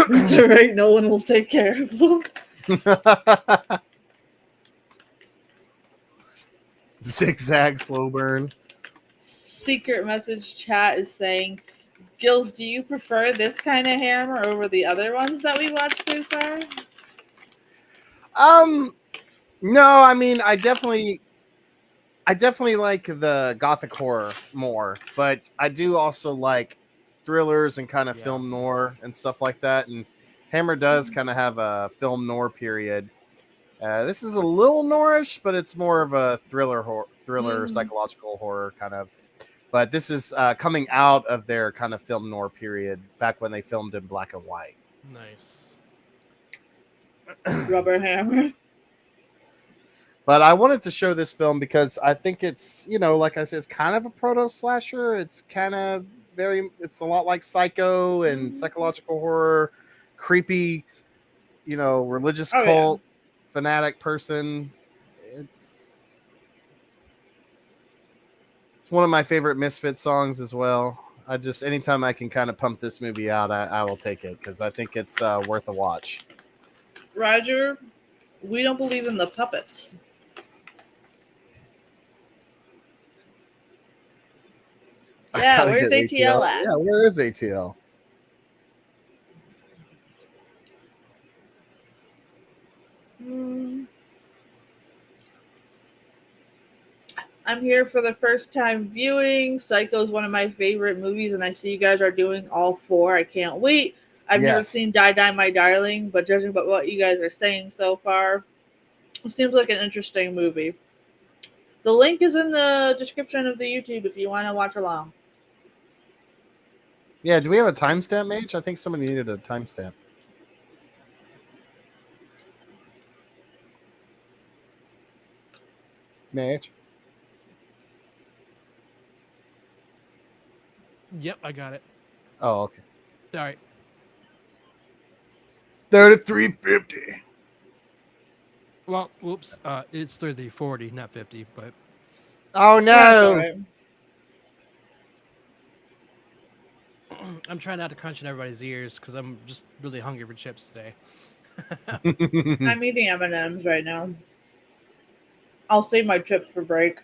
That's all right. Nolan will take care of them. Zigzag slow burn. Secret message chat is saying, Gills, do you prefer this kind of hammer over the other ones that we watched so far? No, I mean, I definitely like the gothic horror more, but I do also like thrillers and kind of Yeah. film noir and stuff like that. And Hammer does kind of have a film noir period. This is a little noirish, but it's more of a thriller, psychological horror kind of. But this is coming out of their kind of film noir period, back when they filmed in black and white. Nice. Rubber hammer. But I wanted to show this film because I think it's, like I said, it's kind of a proto slasher. It's kind of it's a lot like Psycho and psychological horror, creepy, religious cult, fanatic person. It's one of my favorite Misfit songs as well. Anytime I can kind of pump this movie out, I will take it because I think it's worth a watch. Roger, we don't believe in the puppets. Yeah, where's ATL at? Yeah, where is ATL? I'm here for the first time viewing. Psycho is one of my favorite movies, and I see you guys are doing all 4. I can't wait. I've never seen Die Die My Darling, but judging by what you guys are saying so far, it seems like an interesting movie. The link is in the description of the YouTube if you want to watch along. Yeah, do we have a timestamp, Mage? I think somebody needed a timestamp. Mage? Yep, I got it. Oh, okay. All right. 3350. Well, whoops. It's 30-40, not 50, but Oh no! Right. I'm trying not to crunch in everybody's ears because I'm just really hungry for chips today. I'm eating M&Ms right now. I'll save my chips for break.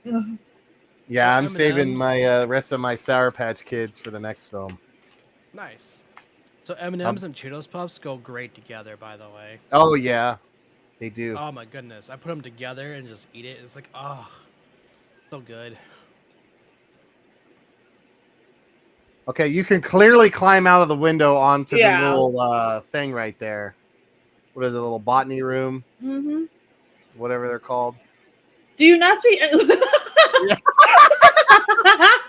Yeah, I'm M&Ms. saving my rest of my Sour Patch Kids for the next film. Nice. So M&Ms and Cheetos Puffs go great together, by the way. Oh yeah, they do. Oh my goodness. I put them together and just eat it. It's like, oh, so good. Okay, you can clearly climb out of the window onto the Yeah. little thing right there. What is it, a little botany room? Mm-hmm. Whatever they're called. Do you not see?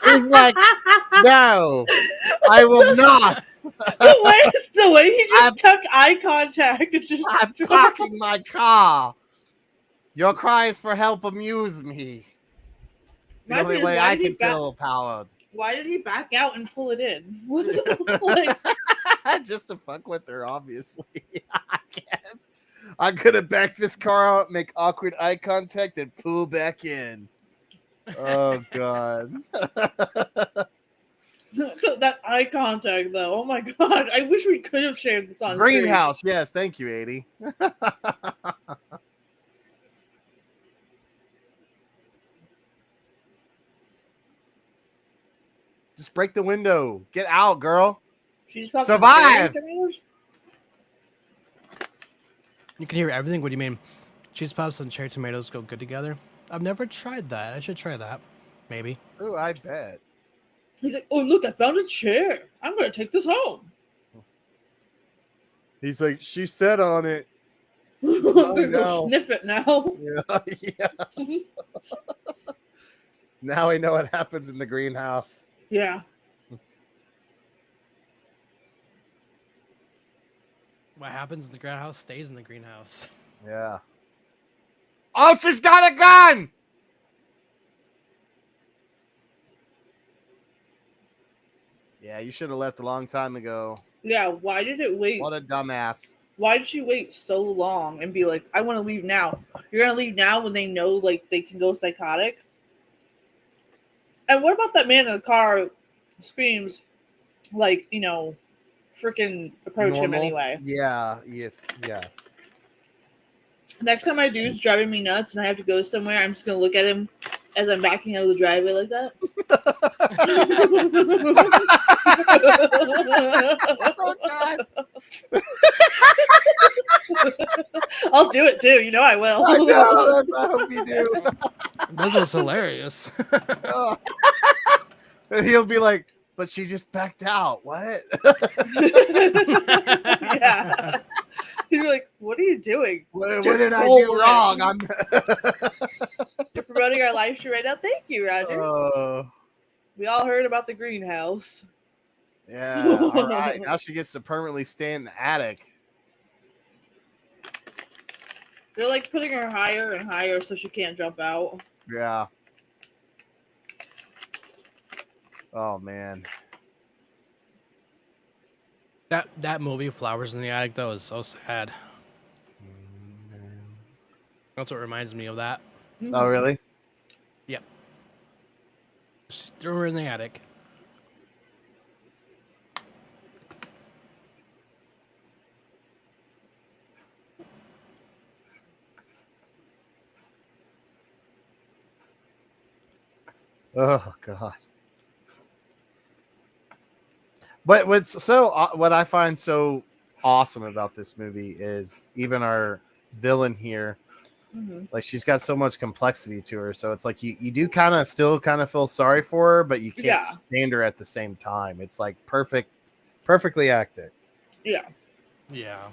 He's like, no, I will not. the way he just kept eye contact. It's just I'm parking my car. Your cries for help amuse me. It's the My only thing is, way why I did he can feel powered. Why did he back out and pull it in? Just to fuck with her, obviously. I guess I could have backed this car out, make awkward eye contact, and pull back in. Oh god. That eye contact, though. Oh my god! I wish we could have shared this on Greenhouse, yes, thank you, 80. Just break the window. Get out, girl. Survive. You can hear everything. What do you mean? Cheese puffs and cherry tomatoes go good together? I've never tried that. I should try that. Maybe. Oh, I bet. He's like, oh look, I found a chair. I'm gonna take this home. He's like, she sat on it. I'm gonna go no. sniff it now. Yeah. Now we know what happens in the greenhouse. Yeah. What happens in the greenhouse stays in the greenhouse. Yeah. Oh, she's got a gun! Yeah, you should have left a long time ago. Yeah. Why did it wait? What a dumbass. Why did she wait so long and be like, I want to leave now? You're gonna leave now when they know like they can go psychotic? And what about that man in the car screams like, freaking approach him Normal? anyway? Yeah, yes, yeah. Next time my dude's driving me nuts and I have to go somewhere, I'm just gonna look at him as I'm backing out of the driveway like that. Oh, God. I'll do it too. You know I will. I know. I hope you do. This was hilarious. Oh. And he'll be like, but she just backed out. What? Yeah. He'd be like, what are you doing? What Just did I roll do it. wrong? You're promoting our live show right now. Thank you, Roger. We all heard about the greenhouse. Yeah. All right. Now she gets to permanently stay in the attic. They're like putting her higher and higher so she can't jump out. Yeah. Oh man. That movie, Flowers in the Attic, though, is so sad. That's what reminds me of that. Oh really? Yep. Just threw her in the attic. Oh God. But what I find so awesome about this movie is even our villain here, like she's got so much complexity to her. So it's like you do still feel sorry for her, but you can't stand her at the same time. It's like perfectly acted. Yeah. Yeah.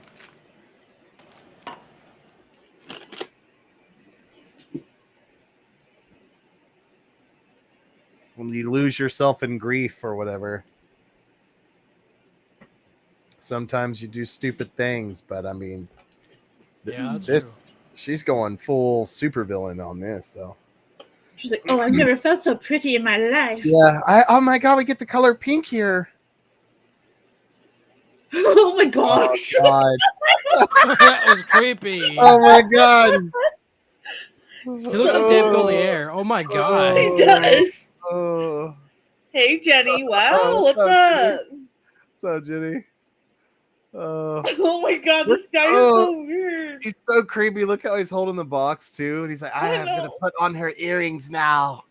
When you lose yourself in grief or whatever. Sometimes you do stupid things, but I mean, Yeah, that's true. she's going full supervillain on this, though. She's like, oh, I've never felt so pretty in my life. Yeah. Oh my God, we get the color pink here. Oh my gosh. Oh, God. That was creepy. Oh my God. He looks like Dave Goliair. Oh my God. He does. Oh. Hey, Jenny. Wow. Oh, What's up? What's up, Jenny? Oh my God, this guy is so weird. He's so creepy. Look how he's holding the box too, and he's like, "I am gonna put on her earrings now."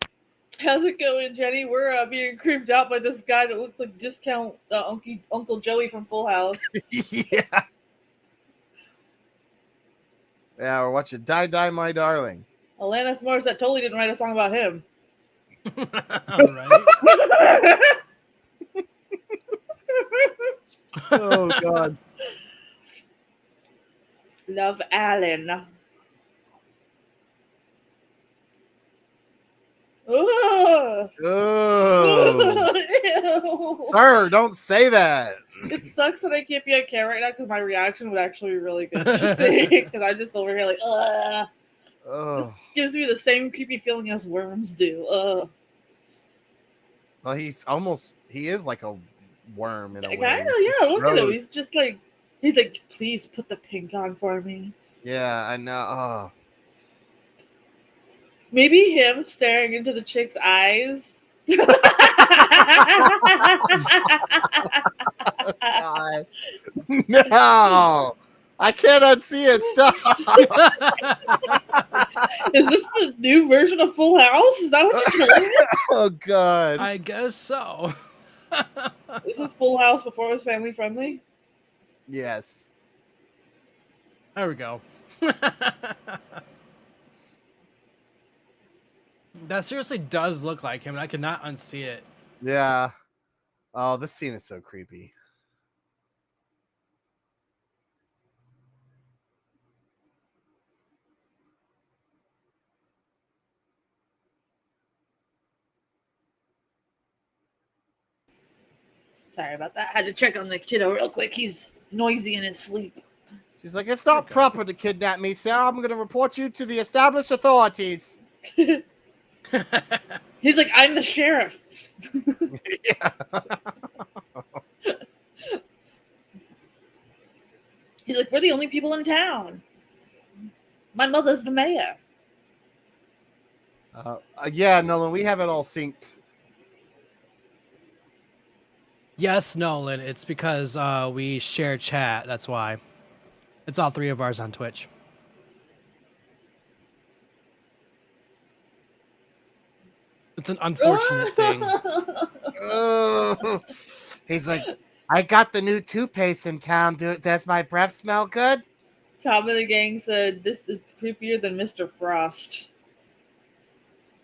How's it going, Jenny? We're being creeped out by this guy that looks like discount Uncle Joey from Full House. Yeah. Yeah, we're watching Die Die My Darling. Alanis Morissette totally didn't write a song about him. Right. Oh God. Love Alan. Ugh. Oh. Sir, don't say that. It sucks that I can't be on camera right now because my reaction would actually be really good to see. Because I'm just over here like, ugh. This gives me the same creepy feeling as worms do. Ugh. Well, he is like a worm in a way. Kind of, yeah. Look at him. He's just like, please put the pink on for me. Yeah, I know. Oh. Maybe him staring into the chick's eyes. God. No, I can't unsee it. Stop. Is this the new version of Full House? Is that what you're telling me? Oh God. I guess so. This is Full House before it was family friendly. Yes. There we go. That seriously does look like him, and I cannot unsee it. Yeah. Oh, this scene is so creepy. Sorry about that. I had to check on the kiddo real quick. He's noisy in his sleep. She's like, it's not proper to kidnap me, Sarah. I'm going to report you to the established authorities. He's like, I'm the sheriff. Yeah. He's like, we're the only people in town. My mother's the mayor. Yeah, Nolan, we have it all synced. Yes, Nolan. It's because we share chat. That's why. It's all three of ours on Twitch. It's an unfortunate thing. Oh, he's like, I got the new toothpaste in town. Does my breath smell good? Tom of the gang said, this is creepier than Mr. Frost.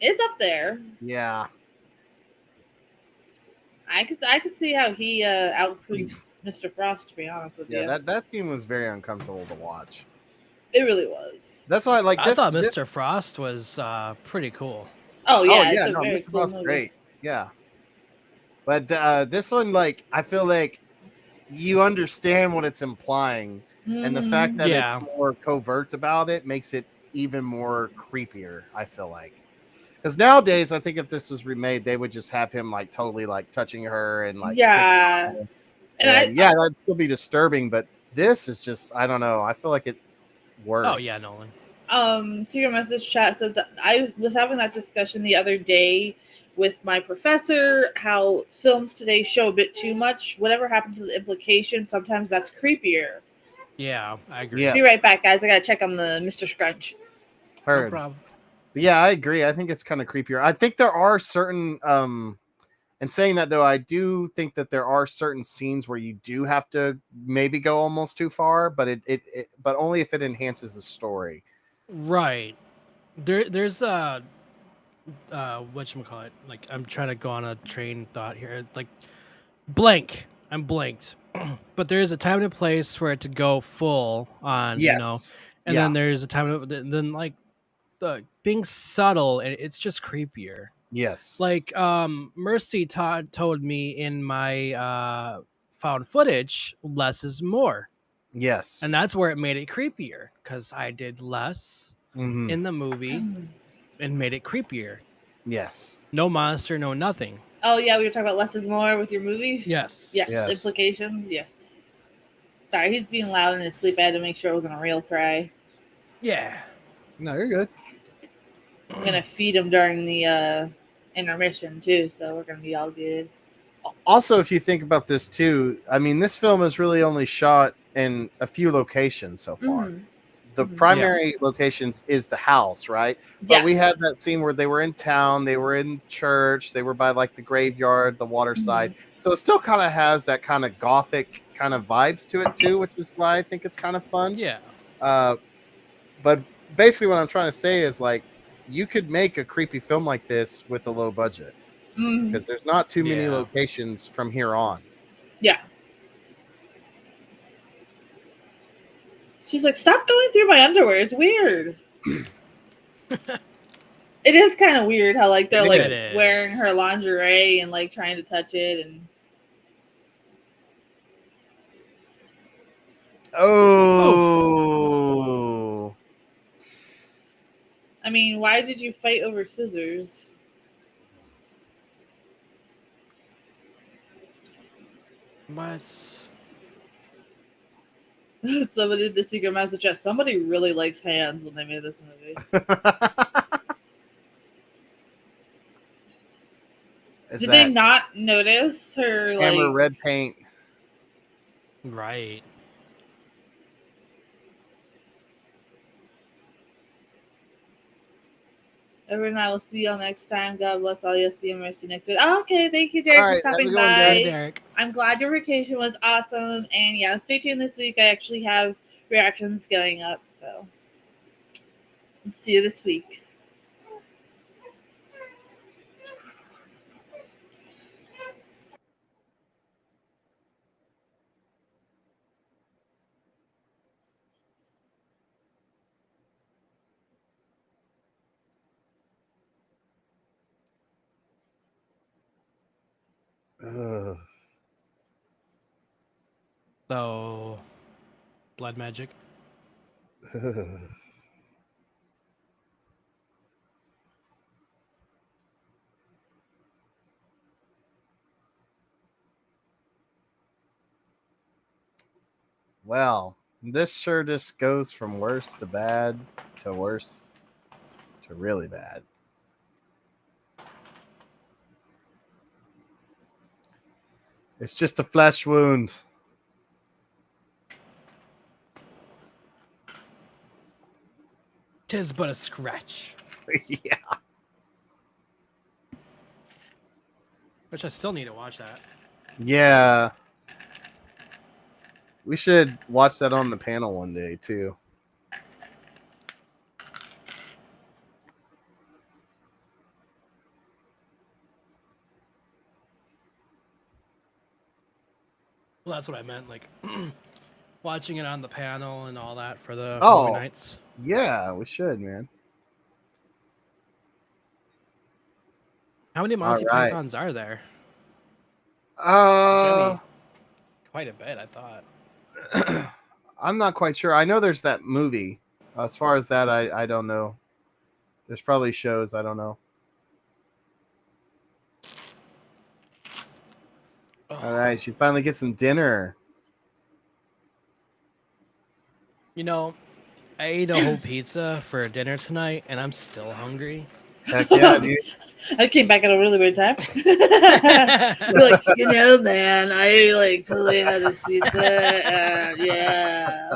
It's up there. Yeah. I could see how he out creeps Mr. Frost, to be honest with you. Yeah, that scene was very uncomfortable to watch. It really was. That's why I like I this. thought Mr. Frost was pretty cool. Oh yeah, Oh it's yeah, a no, very Mr. cool Frost's movie. great. Yeah. But this one, like, I feel like you understand what it's implying, and the fact that Yeah. it's more covert about it makes it even more creepier, I feel like. Because nowadays, I think if this was remade, they would just have him like totally like touching her and like Yeah. kissing her. And Yeah, that'd still be disturbing, but this is just, I don't know. I feel like it's worse. Oh yeah, Nolan. To your message chat said that I was having that discussion the other day with my professor, how films today show a bit too much. Whatever happened to the implication, sometimes that's creepier. Yeah, I agree. Yeah. Be right back, guys. I gotta check on the Mr. Scrunch. No Heard. problem. But yeah, I agree. I think it's kind of creepier. I think there are certain and saying that though, I do think that there are certain scenes where you do have to maybe go almost too far, but it but only if it enhances the story. Right. There's whatchamacallit, like I'm trying to go on a train thought here. Like blank. I'm blanked. But there is a time and a place for it to go full on, Yes. and Yeah. then there's a time then like being subtle, and it's just creepier. Yes. Like Mercy told me in my found footage, less is more. Yes. And that's where it made it creepier, because I did less Mhm. in the movie and made it creepier. Yes. No monster, no nothing. Oh yeah, we were talking about less is more with your movie. Yes. Yes. Yes. Implications. Yes. Sorry, he's being loud in his sleep. I had to make sure it wasn't a real cry. Yeah. No, you're good. I'm gonna feed him during the intermission too, so we're gonna be all good. Also, if you think about this too, I mean, this film is really only shot in a few locations so far. Mhm. The Mhm. primary locations is the house, right? But we Yes. had that scene where they were in town, they were in church, they were by like the graveyard, the waterside. So it still kind of has that kind of gothic kind of vibes to it too, which is why I think it's kind of fun. Yeah. But basically, what I'm trying to say is like you could make a creepy film like this with a low budget Mhm. because there's not too many Yeah. locations from here on. Yeah. She's like, stop going through my underwear. It's weird. It is kind of weird how like they're It like is. wearing her lingerie and like trying to touch it, and Oh. I mean, why did you fight over scissors? What? Somebody did the secret message chat. Somebody really likes hands when they made this movie. Is Did that they not notice her hammer like? red paint? Right. Everyone, I will see y'all next time. God bless all you. See you, mercy next week. Oh, okay, thank you, Derek, All right, for have a stopping good one, Hey, by. Derek. I'm glad your vacation was awesome. And yeah, stay tuned this week. I actually have reactions going up. So see you this week. Ugh. So, blood magic. Well, this sure just goes from worse to bad to worse to really bad. It's just a flesh wound. Tis but a scratch. Yeah. Which I still need to watch that. Yeah. We should watch that on the panel one day too. Well, that's what I meant. Like watching it on the panel and all that for the movie Oh, nights. yeah, we should, man. How many All Monty right. Pythons are there? There's gotta Uh, be quite a bit, I thought. I'm not quite sure. I know there's that movie. As far as that, I don't know. There's probably shows. I don't know. All right, you finally get some dinner. You know, I ate a whole pizza for dinner tonight, and I'm still hungry. Heck yeah, dude. I came back at a really weird time. You're like, man, I like totally had this pizza, and yeah.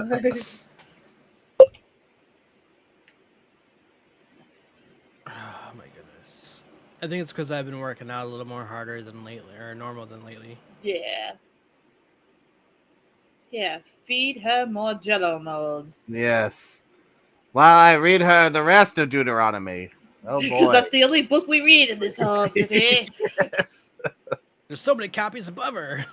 Oh my goodness. I think it's because I've been working out a little more harder than lately, or normal than lately. Yeah. Yeah, feed her more jello mold. Yes. While I read her the rest of Deuteronomy. Oh Because boy. that's the only book we read in this whole city. Yes. There's so many copies above her.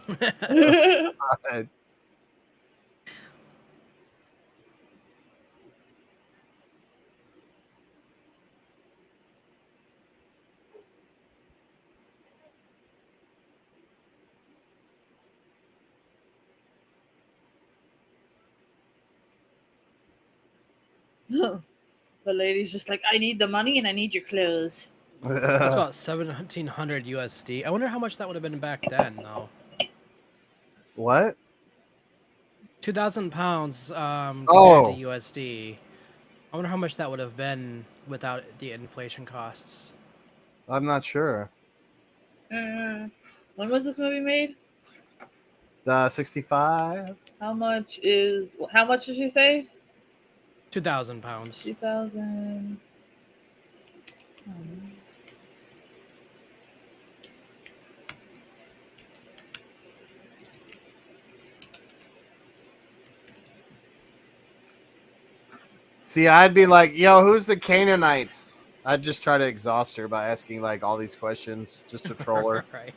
The lady's just like, I need the money and I need your clothes. That's about 1,700 USD. I wonder how much that would have been back then, though. What? 2,000 pounds compared Oh. to USD. I wonder how much that would have been without the inflation costs. I'm not sure. When was this movie made? The 65? How much did she say? 2,000 pounds. 2,000. See, I'd be like, yo, who's the Canaanites? I'd just try to exhaust her by asking like all these questions just to troll her. Right.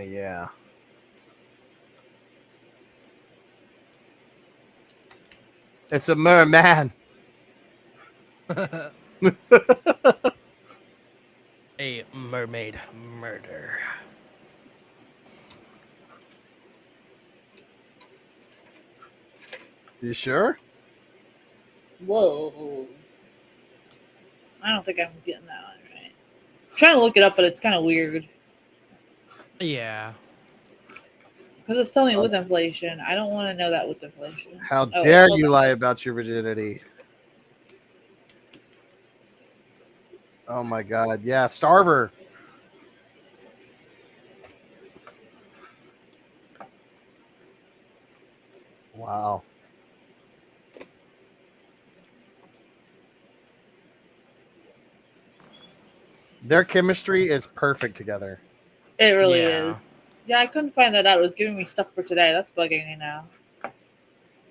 Yeah. It's a merman. A mermaid murder. You sure? Whoa. I don't think I'm getting that one right. I'm trying to look it up, but it's kind of weird. Yeah. Because it's telling me with inflation. I don't want to know that with inflation. How Oh, dare hold you on. lie about your virginity? Oh my god. Yeah, Starver. Wow. Their chemistry is perfect together. It really Yeah. is. Yeah, I couldn't find that out. It was giving me stuff for today. That's bugging me now.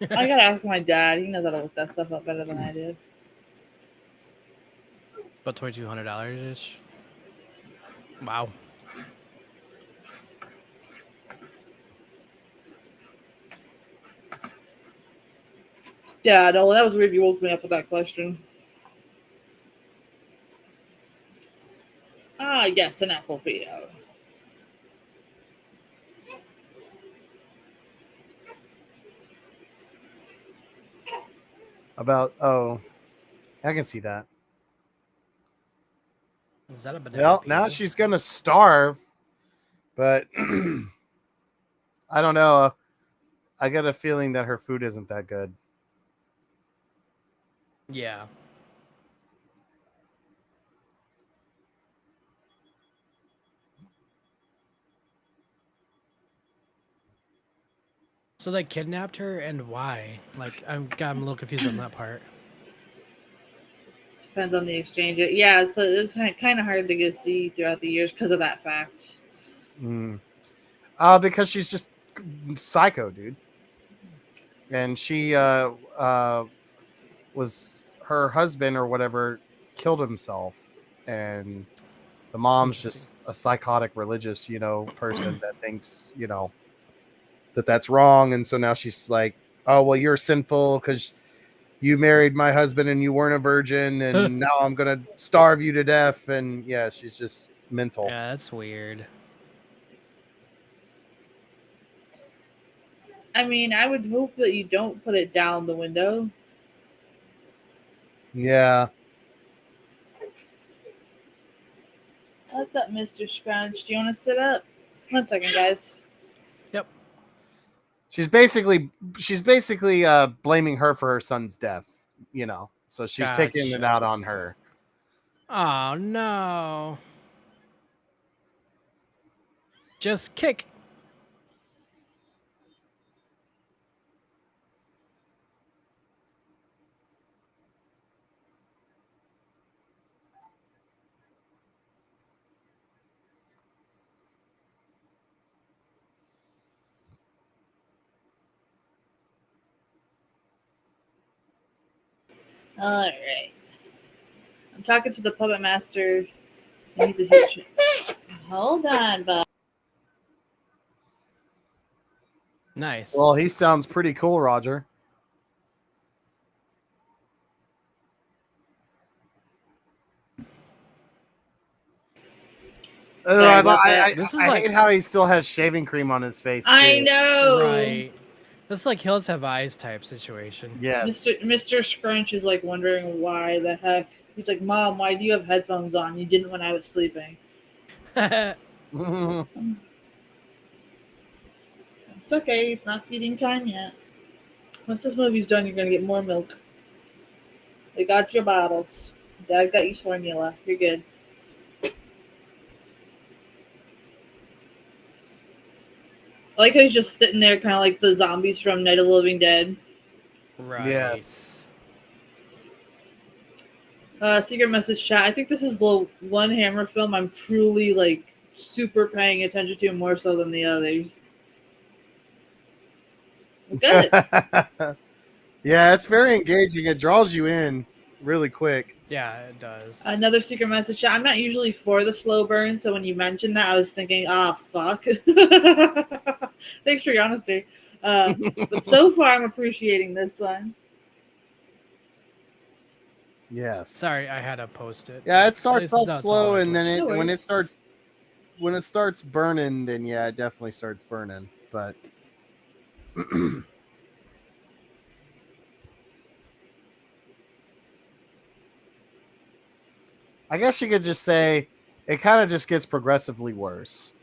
I gotta ask my dad. He knows how to look that stuff up better than I do. About $2,200 ish. Wow. Yeah, no, that was weird. You woke me up with that question. Ah, yes, an apple burrito. About I can see that. Is that a banana Well, now beetle? she's gonna starve, but I don't know. I get a feeling that her food isn't that good. Yeah. So they kidnapped her, and why? Like, I'm a little confused on that part. Depends on the exchange. Yeah, it's kind of hard to go see throughout the years because of that fact. Mm. Because she's just psycho, dude. And she was her husband or whatever killed himself, and the mom's Interesting. just a psychotic religious, person that thinks, that that's wrong, and so now she's like, oh well, you're sinful because you married my husband and you weren't a virgin, and now I'm gonna starve you to death. And yeah, she's just mental. Yeah, that's weird. I mean, I would hope that you don't put it down the window. Yeah. What's up, Mr. Scrunch? Do you want to sit up? 1 second, guys. Yep. She's basically blaming her for her son's death, so she's taking it Gotcha. out on her. Oh no. Just kick. All right. I'm talking to the puppet master. He's a huge. Hold on, bud. Nice. Well, he sounds pretty cool, Roger. Sorry about that. I hate how he still has shaving cream on his face, too. I know. Right. That's like Hills Have Eyes type situation. Yes. Mr. Scrunch is like wondering why the heck. He's like, Mom, why do you have headphones on? You didn't when I was sleeping. It's okay. It's not feeding time yet. Once this movie's done, you're gonna get more milk. They got your bottles. Dad got you formula. You're good. I like how he's just sitting there, kind of like the zombies from Night of the Living Dead. Right. Yes. Secret message chat. I think this is the one Hammer film I'm truly like super paying attention to more so than the others. Good. Yeah, it's very engaging. It draws you in really quick. Yeah, it does. Another secret message chat. I'm not usually for the slow burn, so when you mentioned that, I was thinking, fuck. Thanks for your honesty. But so far, I'm appreciating this one. Yes. Sorry, I had to post it. Yeah, it starts It's- off no, it's slow, all I and then posted. when it starts burning, then yeah, it definitely starts burning. But I guess you could just say it kind of just gets progressively worse.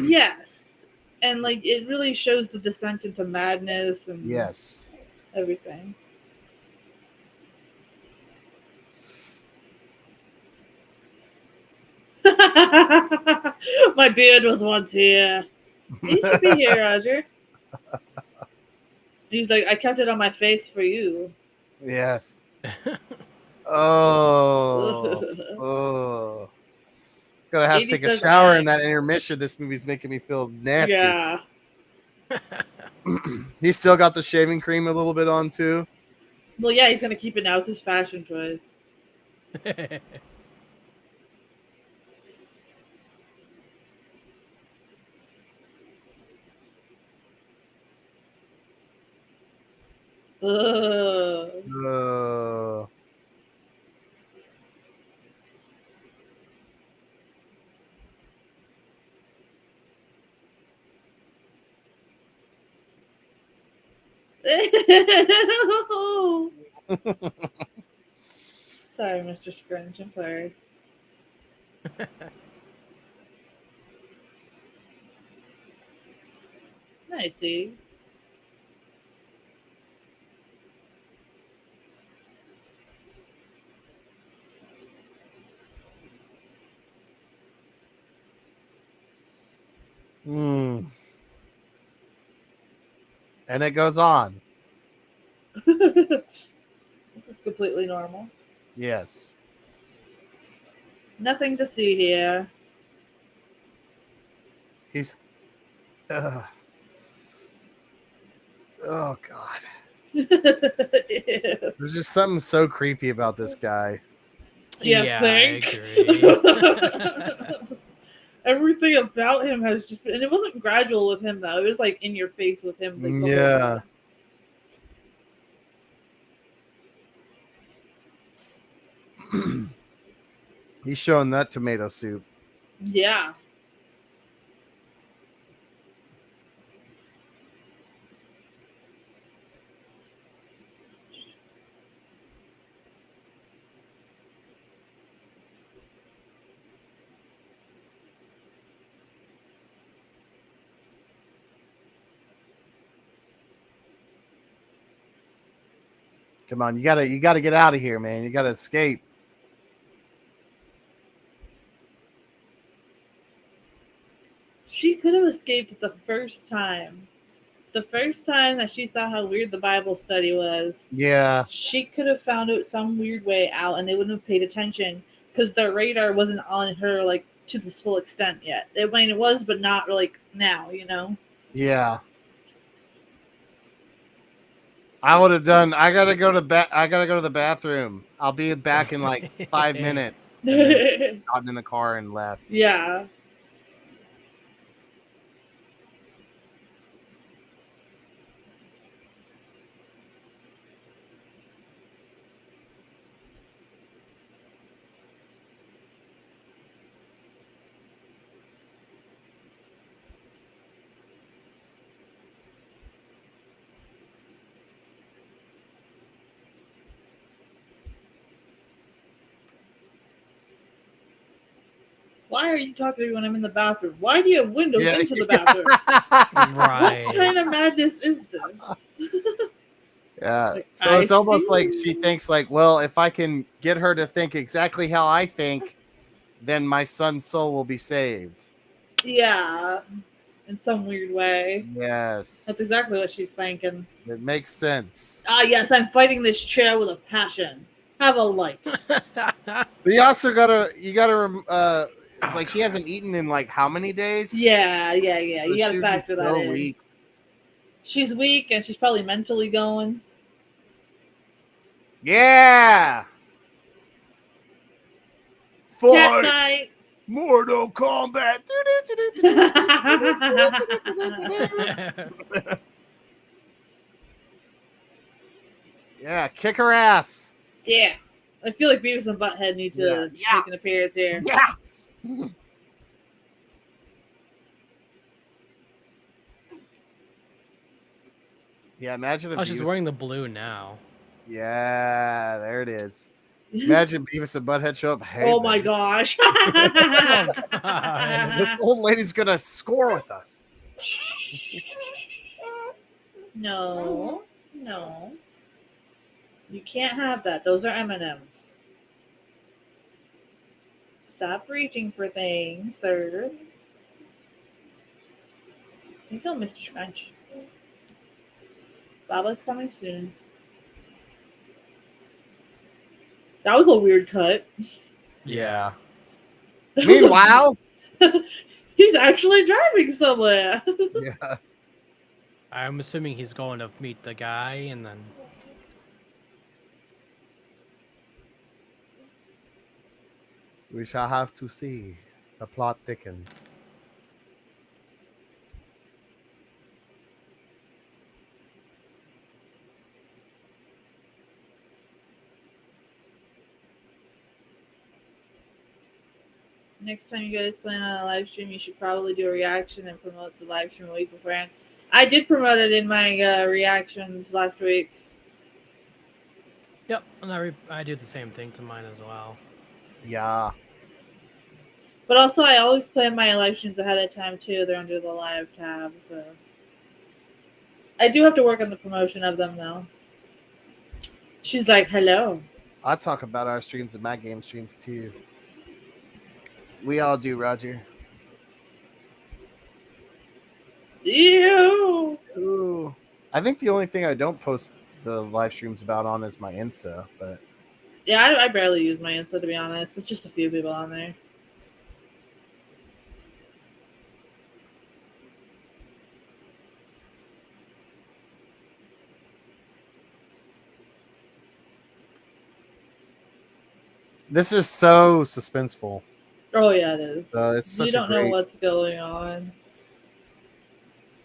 Yes. And like it really shows the descent into madness and Yes. everything. My beard was once here. It used to be here, Roger. He's like, I kept it on my face for you. Yes. Oh. Gonna have to take a says shower I. in that intermission. This movie's making me feel nasty. Yeah. He's still got the shaving cream a little bit on too. Well, yeah, he's gonna keep it now. It's his fashion choice. Ugh. Uh, Sorry, Mr. Scrunch. I'm sorry. I see. hmm. And it goes on. This is completely normal. Yes. Nothing to see here. He's. Oh God. Ew. There's just something so creepy about this guy. You Yeah, I think? agree. Everything about him has just been, and it wasn't gradual with him though. It was like in your face with him like the whole Yeah. time. He's showing that tomato soup. Yeah. Come on, you gotta get out of here, man. You gotta escape. She could have escaped the first time. The first time that she saw how weird the Bible study was, Yeah. she could have found out some weird way out and they wouldn't have paid attention because their radar wasn't on her like to this full extent yet. I mean, it was, but not like now, you know? Yeah. I would have done. I gotta go to the bathroom. I'll be back in like 5 minutes, and then gotten in the car and left. Yeah. Why are you talking to me when I'm in the bathroom? Why do you have windows Yeah. into the bathroom? Right. What kind of madness is this? Yeah. Like, So I it's almost like see. she thinks like, well, if I can get her to think exactly how I think, then my son's soul will be saved. Yeah, in some weird way. Yes. That's exactly what she's thinking. It makes sense. Ah, yes, I'm fighting this chair with a passion. Have a light. But you also gotta it's like she hasn't eaten in like how many days? Yeah. So You gotta she would be factor that so in. weak. She's weak and she's probably mentally going. Yeah. Cat Fight fight. Mortal Kombat. Yeah, kick her ass. Yeah. I feel like Beavis and Butthead need to Yeah. make an appearance here. Yeah. Yeah, imagine if Oh, she's Beavis. wearing the blue now. Yeah, there it is. Imagine Beavis and Butthead show up. Hey, Oh my baby. gosh. Oh, God. This old lady's gonna score with us. No. You can't have that. Those are M&Ms. Stop reaching for things, sir. Here you go, Mr. Scrunch. Baba's coming soon. That was a weird cut. Yeah. That was a- Meanwhile. he's actually driving somewhere. Yeah. I'm assuming he's going to meet the guy and then. We shall have to see. The plot thickens. Next time you guys plan on a live stream, you should probably do a reaction and promote the live stream a week beforehand. I did promote it in my reactions last week. Yep, and I do the same thing to mine as well. Yeah. But also, I always plan my live streams ahead of time too. They're under the live tab, so I do have to work on the promotion of them though. She's like, "Hello." I talk about our streams and my game streams too. We all do, Roger. Ew. Ooh. I think the only thing I don't post the live streams about on is my Insta, but Yeah, I barely use my Insta to be honest. It's just a few people on there. this is so suspenseful. Oh yeah, it is. It's such You don't a great, know what's going on.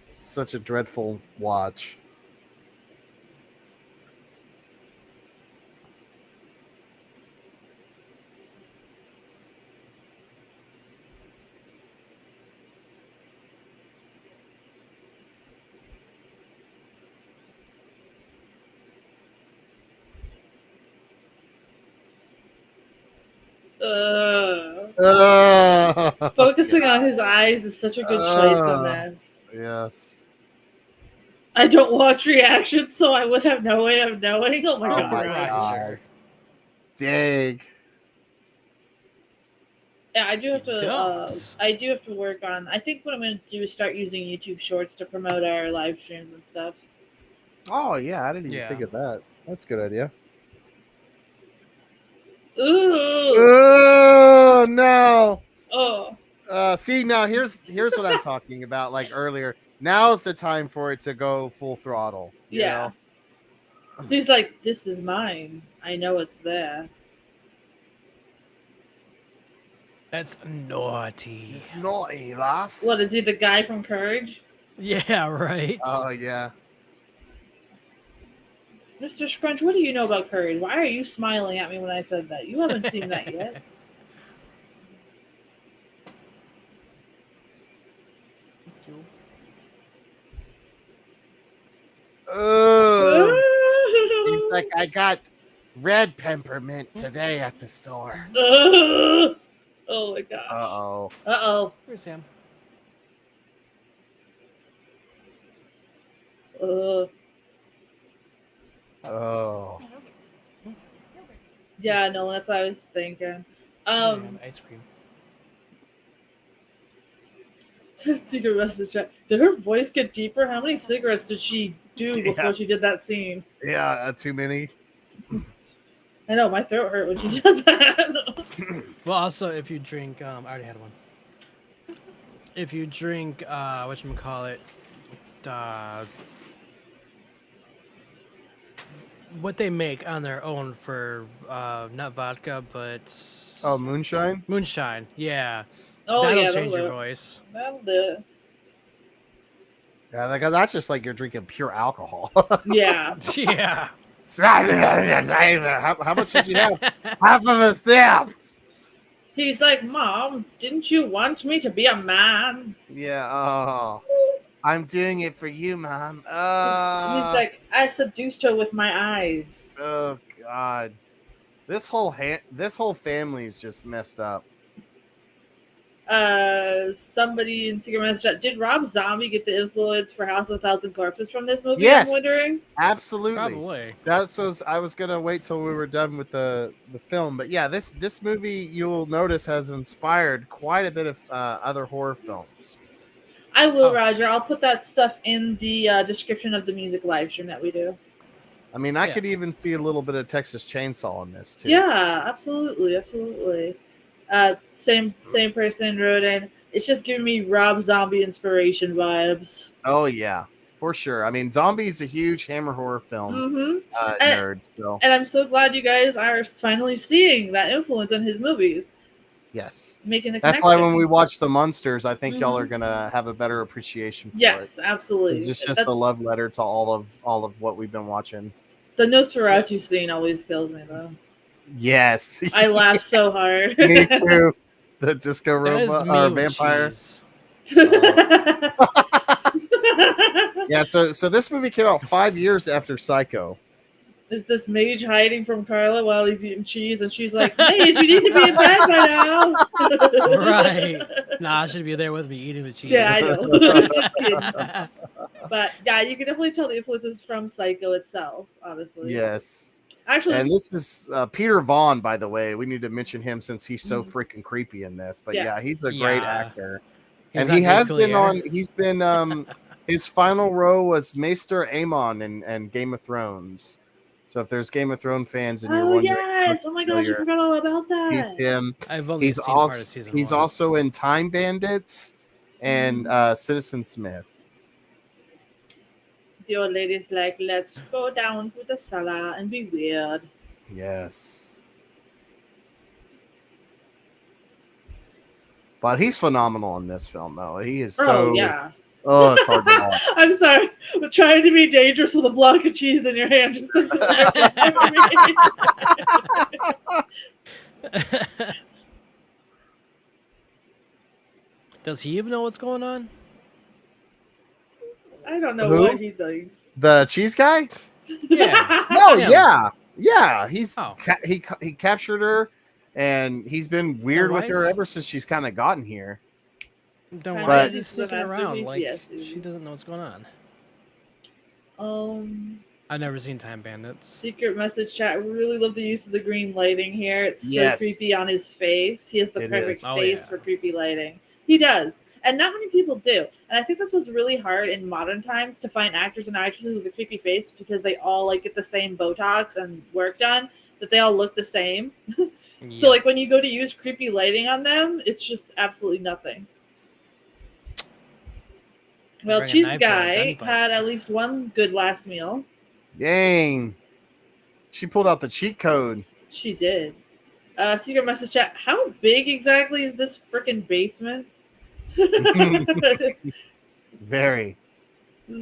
such a dreadful watch. Focusing on his eyes is such a good choice on this. Yes. I don't watch reactions, so I would have no way of knowing. Oh my Oh god. my Right, god. sure. Dang. Yeah, I do have to. Don't. I do have to work on. I think what I'm going to do is start using YouTube Shorts to promote our live streams and stuff. Oh yeah, I didn't even Yeah. think of that. That's a good idea. Ooh. Oh no. Oh. See now here's what I'm talking about. Like earlier, now's the time for it to go full throttle. You Yeah. know? He's like, this is mine. I know it's there. That's naughty. It's naughty, lass. What is he, the guy from Courage? Yeah, right. Oh yeah. Mr. Scrunch, what do you know about Courage? Why are you smiling at me when I said that? You haven't seen that yet. Oh. He's like, I got red peppermint today at the store. Oh my gosh. Uh-oh. Uh-oh. Where's Sam? Oh. Yeah, no, that's what I was thinking. Ice cream. Secret message chat. Did her voice get deeper? How many cigarettes did she do before Yeah. she did that scene? Yeah, too many. I know, my throat hurt when she does that. Well, also, if you drink, I already had one. If you drink, whatchamacallit, what they make on their own for, not vodka, but Oh, moonshine? moonshine. Yeah. Oh, That'll yeah, change that'll your do. voice. That'll do. Yeah, like that's just like you're drinking pure alcohol. Yeah. Yeah. how much did you have? Half of a sip. He's like, Mom, didn't you want me to be a man? Yeah. Oh, I'm doing it for you, Mom. He's like, I seduced her with my eyes. Oh God, this whole family is just messed up. Somebody in Secret Message chat, did Rob Zombie get the influence for House of a Thousand Corpses from this movie? Yes. I'm wondering. Absolutely. Probably. I was gonna wait till we were done with the film, but yeah, this movie you'll notice has inspired quite a bit of other horror films. I will, Oh. Roger. I'll put that stuff in the description of the music live stream that we do. I mean, I Yeah. could even see a little bit of Texas Chainsaw in this too. Yeah, absolutely, absolutely. Same person wrote in. It's just giving me Rob Zombie inspiration vibes. Oh yeah, for sure. I mean, Zombie's a huge Hammer horror film Mm-hmm. nerd. So And I'm so glad you guys are finally seeing that influence in his movies, yes, making the that's connection. why when we watch the Munsters, I think y'all Mhm. are gonna have a better appreciation for Yes, it. absolutely. It's just That's- a love letter to all of what we've been watching. the Nosferatu scene always kills me though. Yes, I laugh so hard. me too. The disco That is robot me or with vampire. cheese. Yeah, so this movie came out 5 years after Psycho. Is this mage hiding from Carla while he's eating cheese? And she's like, Mage, you need to be in bed by now. Right. Nah, I should be there with me eating the cheese. Yeah, I know. Just kidding. But yeah, you can definitely tell the influences from Psycho itself, honestly. Yes. Actually, And this is Peter Vaughn, by the way. We need to mention him since he's so Mhm. freaking creepy in this. But Yes. yeah, he's a great Yeah. actor. He was And on he David has been Coulier. he's been his final role was Maester Aemon in Game of Thrones. So if there's Game of Thrones fans and you're oh wondering, yes! Oh my gosh, I familiar, forgot all about he's that. him. I've only seen part of season He's 1. also in Time Bandits and Citizen Smith. The old lady's like, let's go down to the cellar and be weird. Yes. But he's phenomenal in this film, though. He is so. Oh yeah. Oh, it's hard to watch. I'm sorry, but trying to be dangerous with a block of cheese in your hand just doesn't work for me. Does he even know what's going on? I don't know Who? what he thinks. The cheese guy? Yeah. No, Him. yeah. He's Oh. he captured her, and he's been weird with her Otherwise- ever since she's kind of gotten here. Then Kinda why But- is he is the sneaking around masterpiece, like yes. she doesn't know what's going on? I've never seen Time Bandits. Secret message chat. Really love the use of the green lighting here. It's so Yes. creepy on his face. He has the It perfect is. Oh, face yeah. for creepy lighting. He does. And not many people do. And I think that's what's really hard in modern times to find actors and actresses with a creepy face because they all like get the same Botox and work done, that they all look the same. So like when you go to use creepy lighting on them, it's just absolutely nothing. Well, Bring a Cheese knife to a Guy gunfight. had at least one good last meal. Dang. She pulled out the cheat code. She did. Secret message chat. How big exactly is this freaking basement? Very.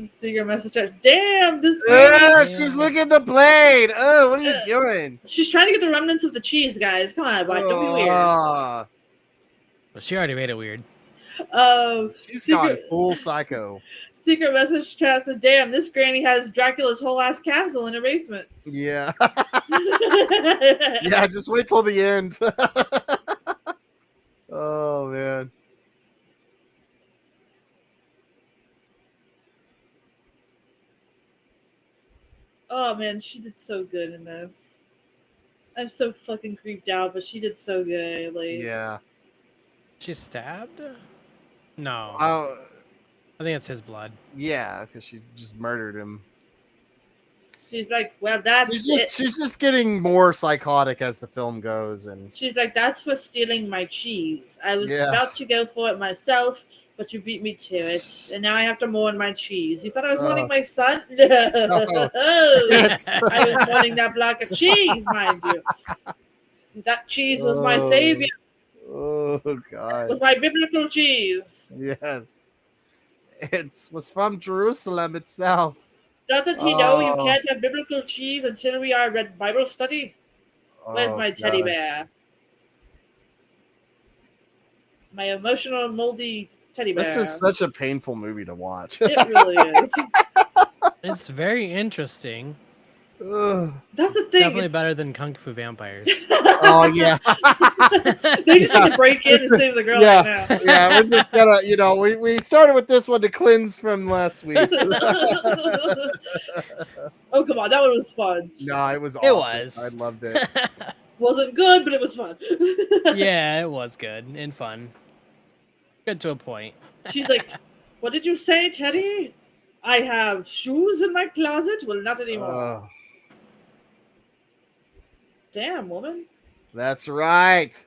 Secret message chat. Damn, this Ah, girl. she's licking the blade. Oh, what are you doing? She's trying to get the remnants of the cheese, guys. Come on, bud. Don't be weird. Ah, Well, she already made it weird. she's Secret- gone full psycho. Secret message chat said, damn, this granny has Dracula's whole ass castle in her basement. Yeah. Yeah, just wait till the end. Oh, man. Oh man, she did so good in this. I'm so fucking creeped out, but she did so good. Like, Yeah. She's stabbed? No. Oh, I think it's his blood. yeah, because she just murdered him. she's like, well, that's it. She's just getting more psychotic as the film goes, and She's like, that's for stealing my cheese. I was Yeah. about to go for it myself, but you beat me to it, and now I have to mourn my cheese. You thought I was mourning my son? No. I was mourning that block of cheese, mind you. That cheese was my Oh. savior. oh god, Was my biblical cheese. yes, it was from Jerusalem itself. Doesn't he know you Oh. can't have biblical cheese until we are at Bible study? Where's Oh, my teddy God. bear? My emotional, moldy teddy bear. This is such a painful movie to watch. It really is. It's very interesting. Ugh. That's the thing. Definitely it's- better than Kung Fu Vampires. Oh yeah, They just need to break in and save the girl Yeah. right yeah. We're just gonna, we started with this one to cleanse from last week's. now. Oh, come on. That one was fun. No, it was awesome. It was. I loved it. Wasn't good, but it was fun. Yeah, it was good and fun. Good to a point. She's like, what did you say, Teddy? I have shoes in my closet? Well, not anymore. Oh, Damn, woman. that's right.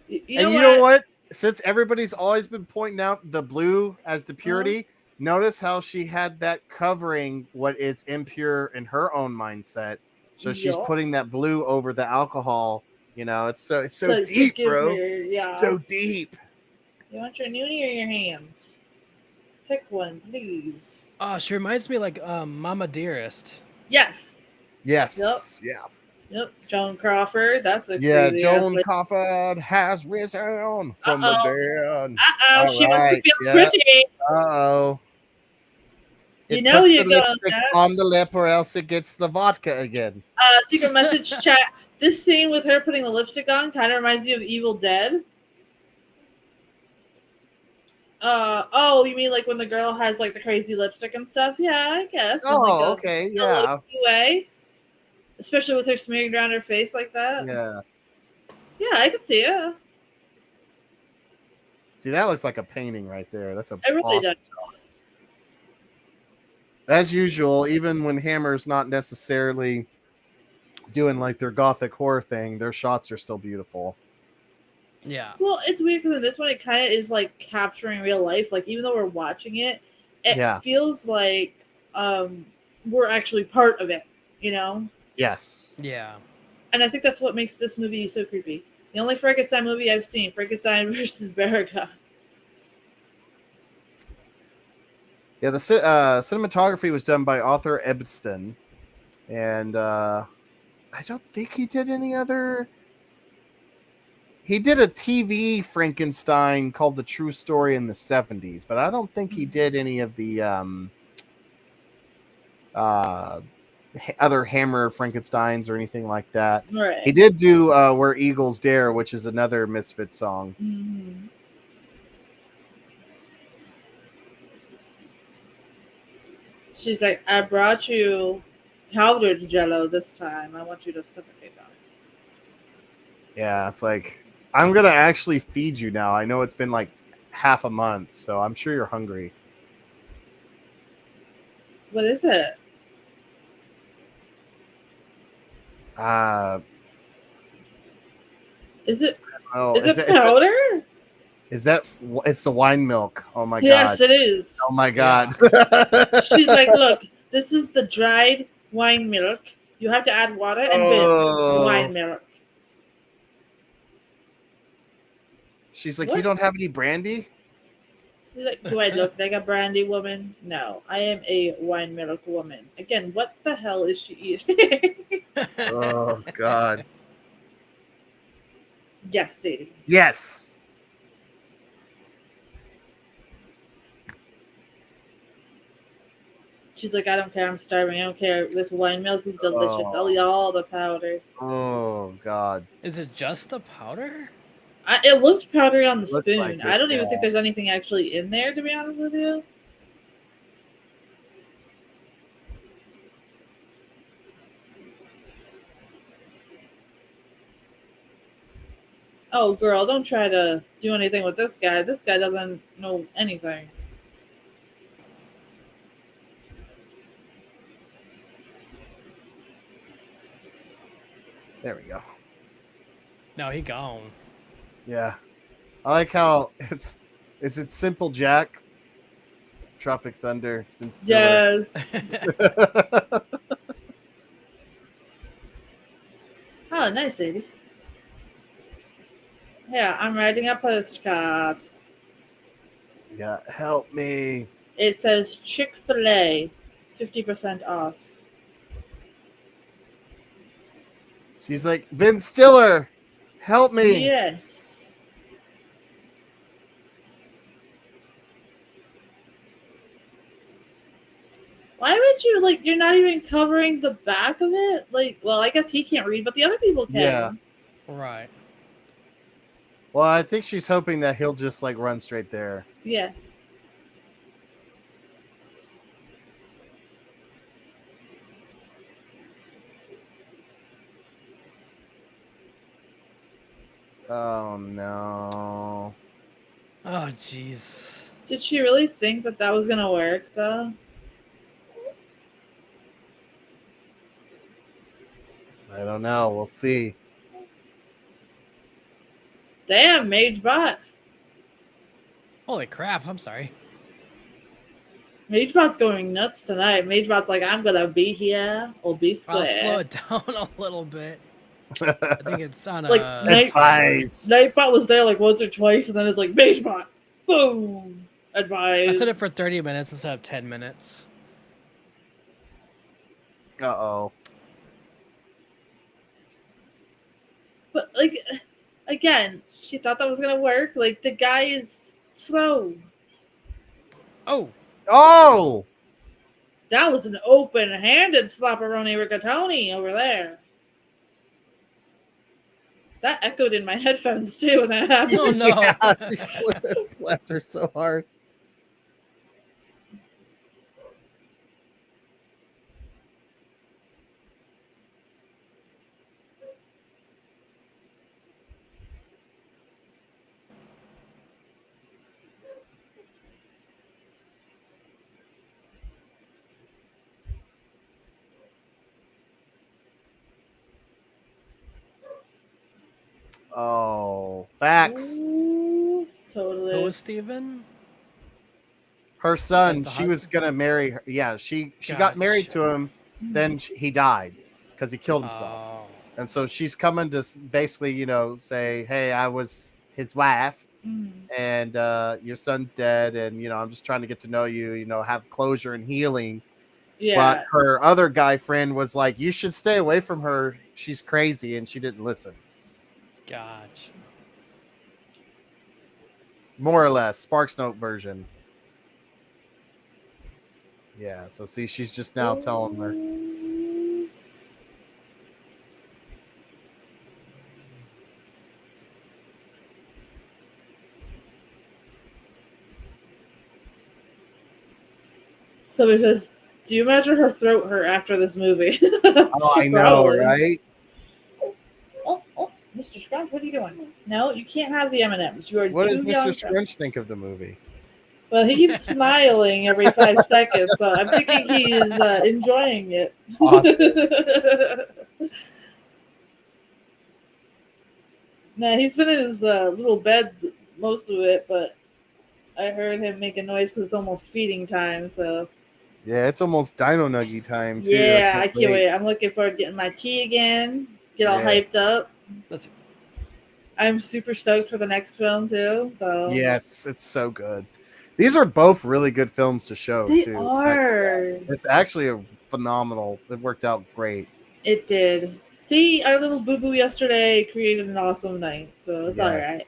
You And know you what? know what? Since everybody's always been pointing out the blue as the Uh-huh. purity, notice how she had that covering what is impure in her own mindset. So she's Yeah. putting that blue over the alcohol. It's so So deep, give bro. me- yeah. So deep. You want your noonie or your hands? Pick one, please. Oh, she reminds me like Mama Dearest. Yes. Yes. Yeah. Yep, Joan Crawford. That's a Yeah, crazy ass Joan lady. Crawford has risen from the Uh-oh. dead. Uh-oh, All she must be right. feeling Yeah. pretty. Uh-oh. You It know puts the you're going lipstick on the nuts. lip or else it gets the vodka again. Secret message chat. This scene with her putting the lipstick on kind of reminds you of Evil Dead. Oh, you mean like when the girl has like the crazy lipstick and stuff? Yeah, I guess in like Oh, okay. a low Yeah. key way, especially with her smearing around her face like that. Yeah. Yeah, I can see it. See, that looks like a painting right there. That's a It really awesome. does. As usual, even when Hammer's not necessarily doing like their gothic horror thing, their shots are still beautiful. Yeah. Well, it's weird because in this one it kind of is like capturing real life. Like even though we're watching it, it Yeah. feels like we're actually part of it. You know. Yes. Yeah. And I think that's what makes this movie so creepy. The only Frankenstein movie I've seen, Frankenstein versus Baraga. Yeah, the cinematography was done by Arthur Ebston, and I don't think he did any other. He did a TV Frankenstein called The True Story in the 70s, but I don't think he did any of the uh, other Hammer Frankensteins or anything like that. Right. He did do Where Eagles Dare, which is another Misfit song. Mm-hmm. She's like, I brought you powdered jello this time. I want you to suffocate on it. Yeah, it's like, I'm going to actually feed you now. I know it's been like half a month, so I'm sure you're hungry. What is it? Is it Oh, is it powder? It's the wine milk. Oh my Yes, God. it is. Oh my God. She's like, look, this is the dried wine milk. You have to add water and then Oh. wine milk. She's like, you What? don't have any brandy? She's like, do I look like a brandy woman? No, I am a wine milk woman. Again, what the hell is she eating? Oh God. Yes, Sadie. Yes. She's like, I don't care. I'm starving. I don't care. This wine milk is delicious. I'll eat all the powder. Oh God. Is it just the powder? It looked powdery on the Looks spoon. like it, I don't even yeah. think there's anything actually in there, to be honest with you. Oh, girl, don't try to do anything with this guy. This guy doesn't know anything. There we go. No, he gone. Yeah. I like how it's Simple Jack, Tropic Thunder. It's been Stiller. Yes. Oh, nice, lady. Yeah, I'm writing a postcard. Yeah, help me. It says Chick-fil-A, 50% off. She's like, Ben Stiller, help me. Yes. Why would you, like, you're not even covering the back of it? Like, well, I guess he can't read, but the other people can. Yeah. Right. Well, I think she's hoping that he'll just like run straight there. Yeah. Oh no. Oh, jeez. Did she really think that that was gonna work, though? I don't know. We'll see. Damn, Mage Bot. Holy crap! I'm sorry. MageBot's going nuts tonight. MageBot's like, I'm gonna be here or be I'll slow square. it down a little bit. I think it's on Like, Advice. Nightbot was there like once or twice, and then it's like MageBot. Boom. Advice. I set it for 30 minutes instead of 10 minutes. But like, again, she thought that was gonna work. Like the guy is slow. Oh, Oh, That was an open-handed slapperoni rigatoni over there. That echoed in my headphones too when that happened. oh no. yeah, she slapped her so hard. Oh, facts. Ooh, Who totally. was Steven? Her That's son, the she was husband? gonna marry her. Yeah, she got married to Gotcha. him. Then he died because he killed himself. Oh. And so she's coming to basically, say, "Hey, I was his wife, Mm. and your son's dead, and I'm just trying to get to know you. Have closure and healing." But Yeah. her other guy friend was like, "You should stay away from her. She's crazy," and she didn't listen. Gotcha. More or less, Sparks Note version. Yeah. So see, she's just now telling her. Ooh. So he says, "Do you imagine her throat hurt after this movie?" Oh, I know, Probably. right? Oh, Mr. Scrunch, what are you doing? No, you can't have the M&Ms. You are What does too young. Mr. Scrunch think of the movie? Well, he keeps smiling every 5 seconds, so I'm thinking he's enjoying it. Awesome. Nah, he's been in his little bed most of it, but I heard him make a noise because it's almost feeding time. So Yeah, it's almost Dino Nuggy time too. yeah, I can't wait. I'm looking forward to getting my tea again, get all Yeah. hyped up. That's I'm super stoked for the next film too. So Yes, it's so good. These are both really good films to show they too. back to are. back. It's actually a phenomenal. It worked out great. It did. See, our little boo boo yesterday created an awesome night, so it's all Yes. right.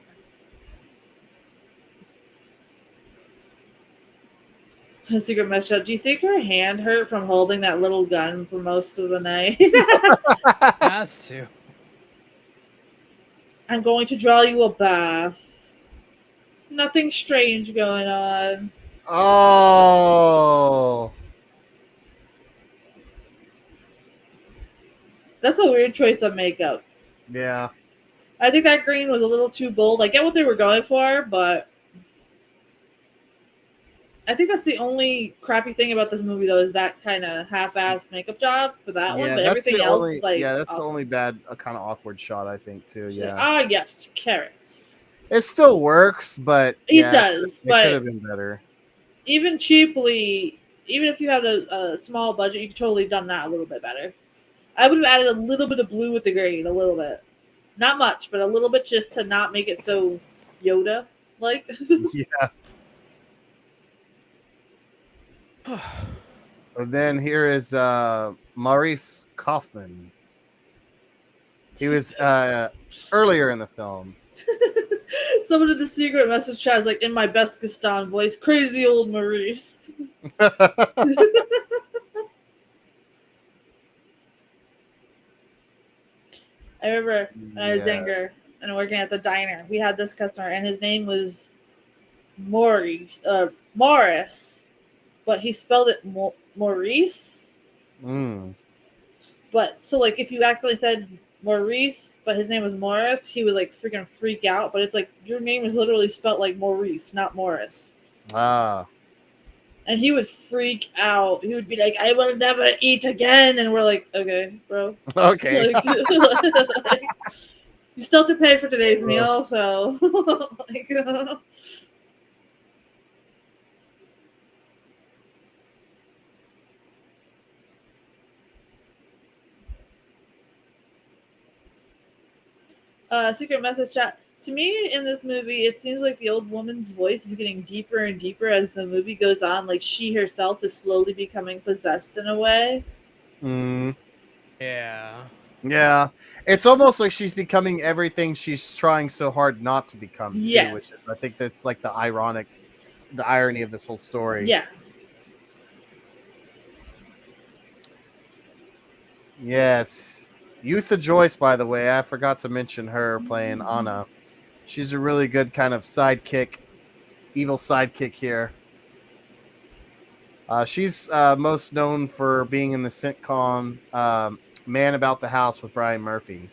A secret message. Do you think her hand hurt from holding that little gun for most of the night? has to. I'm going to draw you a bath. Nothing strange going on. Oh, That's a weird choice of makeup. yeah. I think that green was a little too bold. I get what they were going for, but I think that's the only crappy thing about this movie, though, is that kind of half-assed makeup job for that one. Yeah, But that's everything the else only. is like Yeah, that's the awesome. only bad, kind of awkward shot I think too. Yeah, Ah, yes, carrots. it still works, but It yeah, does, it could but have been better. even cheaply, even if you had a small budget, you could totally have done that a little bit better. I would have added a little bit of blue with the green, a little bit. Not much, but a little bit just to not make it so Yoda like. Yeah. And then here is Maurice Kaufman. He was earlier in the film. Someone in the secret message chat is like, in my best Gaston voice, crazy old Maurice. I remember when I was Yeah. younger and working at the diner, we had this customer, and his name was Morris, but he spelled it Maurice. Mm. But so like if you actually said Maurice, but his name was Morris, he would like freaking freak out. But it's like your name is literally spelled like Maurice, not Morris. Ah. And he would freak out. He would be like, "I will never eat again," and we're like, "Okay, bro." Okay. Like, like, you still have to pay for today's meal, so like. Secret message chat. To me, in this movie, it seems like the old woman's voice is getting deeper and deeper as the movie goes on. Like she herself is slowly becoming possessed in a way. Mm. Yeah. Yeah, it's almost like she's becoming everything she's trying so hard not to become too, which is, I Yes. think that's like the irony of this whole story. Yeah. Yes, Youtha Joyce, by the way, I forgot to mention her playing Anna. She's a really good kind of evil sidekick here. She's most known for being in the sitcom Man About the House with Brian Murphy.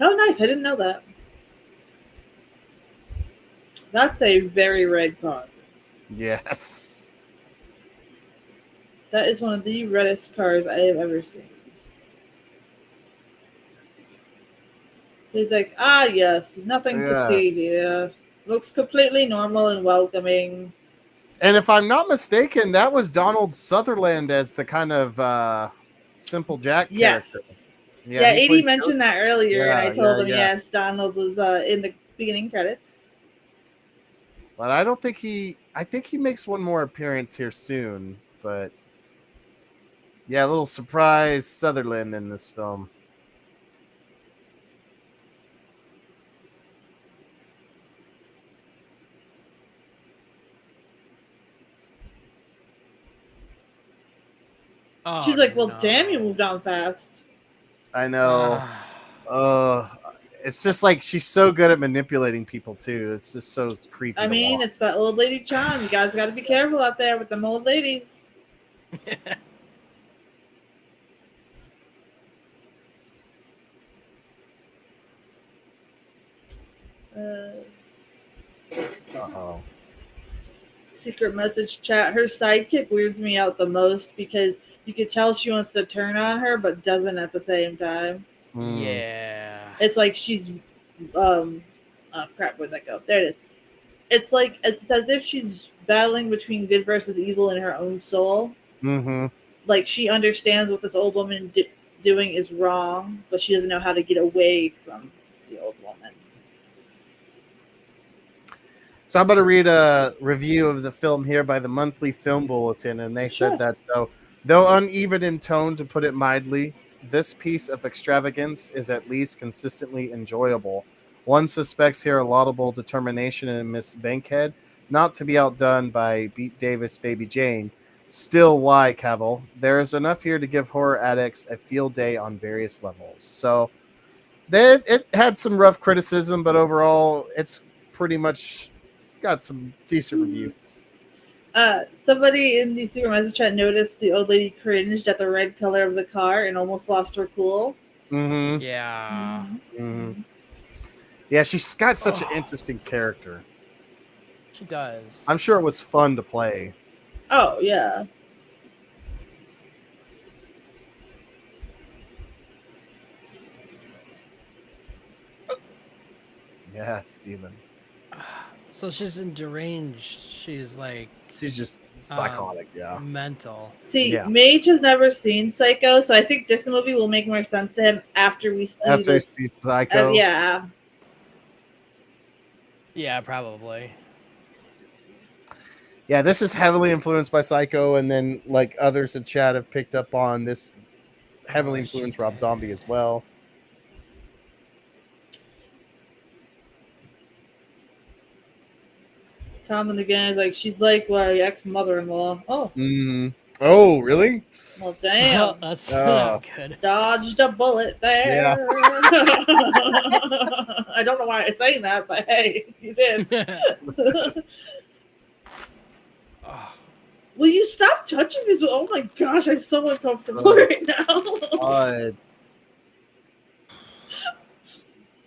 Oh, nice. I didn't know that. That's a very red car. Yes. That is one of the reddest cars I have ever seen. He's like, ah, yes, nothing to see Yes. here. Looks completely normal and welcoming. And if I'm not mistaken, that was Donald Sutherland as the kind of simple Jack character. Yes. Yeah, Yeah, he 80 played mentioned that earlier, and I Yeah, yeah, told him, yeah. yes, Donald was in the beginning credits. But I don't think I think he makes one more appearance here soon. But yeah, a little surprise Sutherland in this film. Oh She's like, well, damn, you no. moved on fast. I know. Ah. Uh, it's just like she's so good at manipulating people too. It's just so creepy I to mean, watch. it's that old lady charm. You guys got to be careful out there with them old ladies. Uh, Uh-oh. secret message chat. Her sidekick weirds me out the most because you could tell she wants to turn on her, but doesn't at the same time. Hmm. Yeah. It's like she's, oh crap, where'd that go? There it is. It's as if she's battling between good versus evil in her own soul. Mm-hmm. Like she understands what this old woman doing is wrong, but she doesn't know how to get away from the old woman. So I'm going to read a review of the film here by the Monthly Film Bulletin, and they Sure. said that though uneven in tone, to put it mildly, this piece of extravagance is at least consistently enjoyable. One suspects here a laudable determination in Miss Bankhead, not to be outdone by Beat Davis' Baby Jane. Still, why, Cavill? There is enough here to give horror addicts a field day on various levels. So it had some rough criticism, but overall, it's pretty much got some decent reviews. Somebody in the super message chat noticed the old lady cringed at the red color of the car and almost lost her cool. Mm-hmm. Yeah. Mm-hmm. Yeah, she's got such an Oh, interesting character. she does. I'm sure it was fun to play. Oh yeah. Yeah, Steven. So she's in deranged. She's like She's just psychotic, yeah. mental. See, Yeah. Mage has never seen Psycho, so I think this movie will make more sense to him after we see After this. she's Psycho. Yeah. Yeah, probably. Yeah, this is heavily influenced by Psycho, and then like others in chat have picked up on this heavily Oh, she influenced Rob did. Zombie as well. Tom and the gang is like, she's like my ex-mother-in-law. Oh, Mm-hmm. Oh, really? well, damn. That's Oh. not good. Dodged a bullet there. Yeah. I don't know why I'm saying that, but hey, you did. Oh, Will you stop touching this? Oh my gosh, I'm so uncomfortable Oh. right now.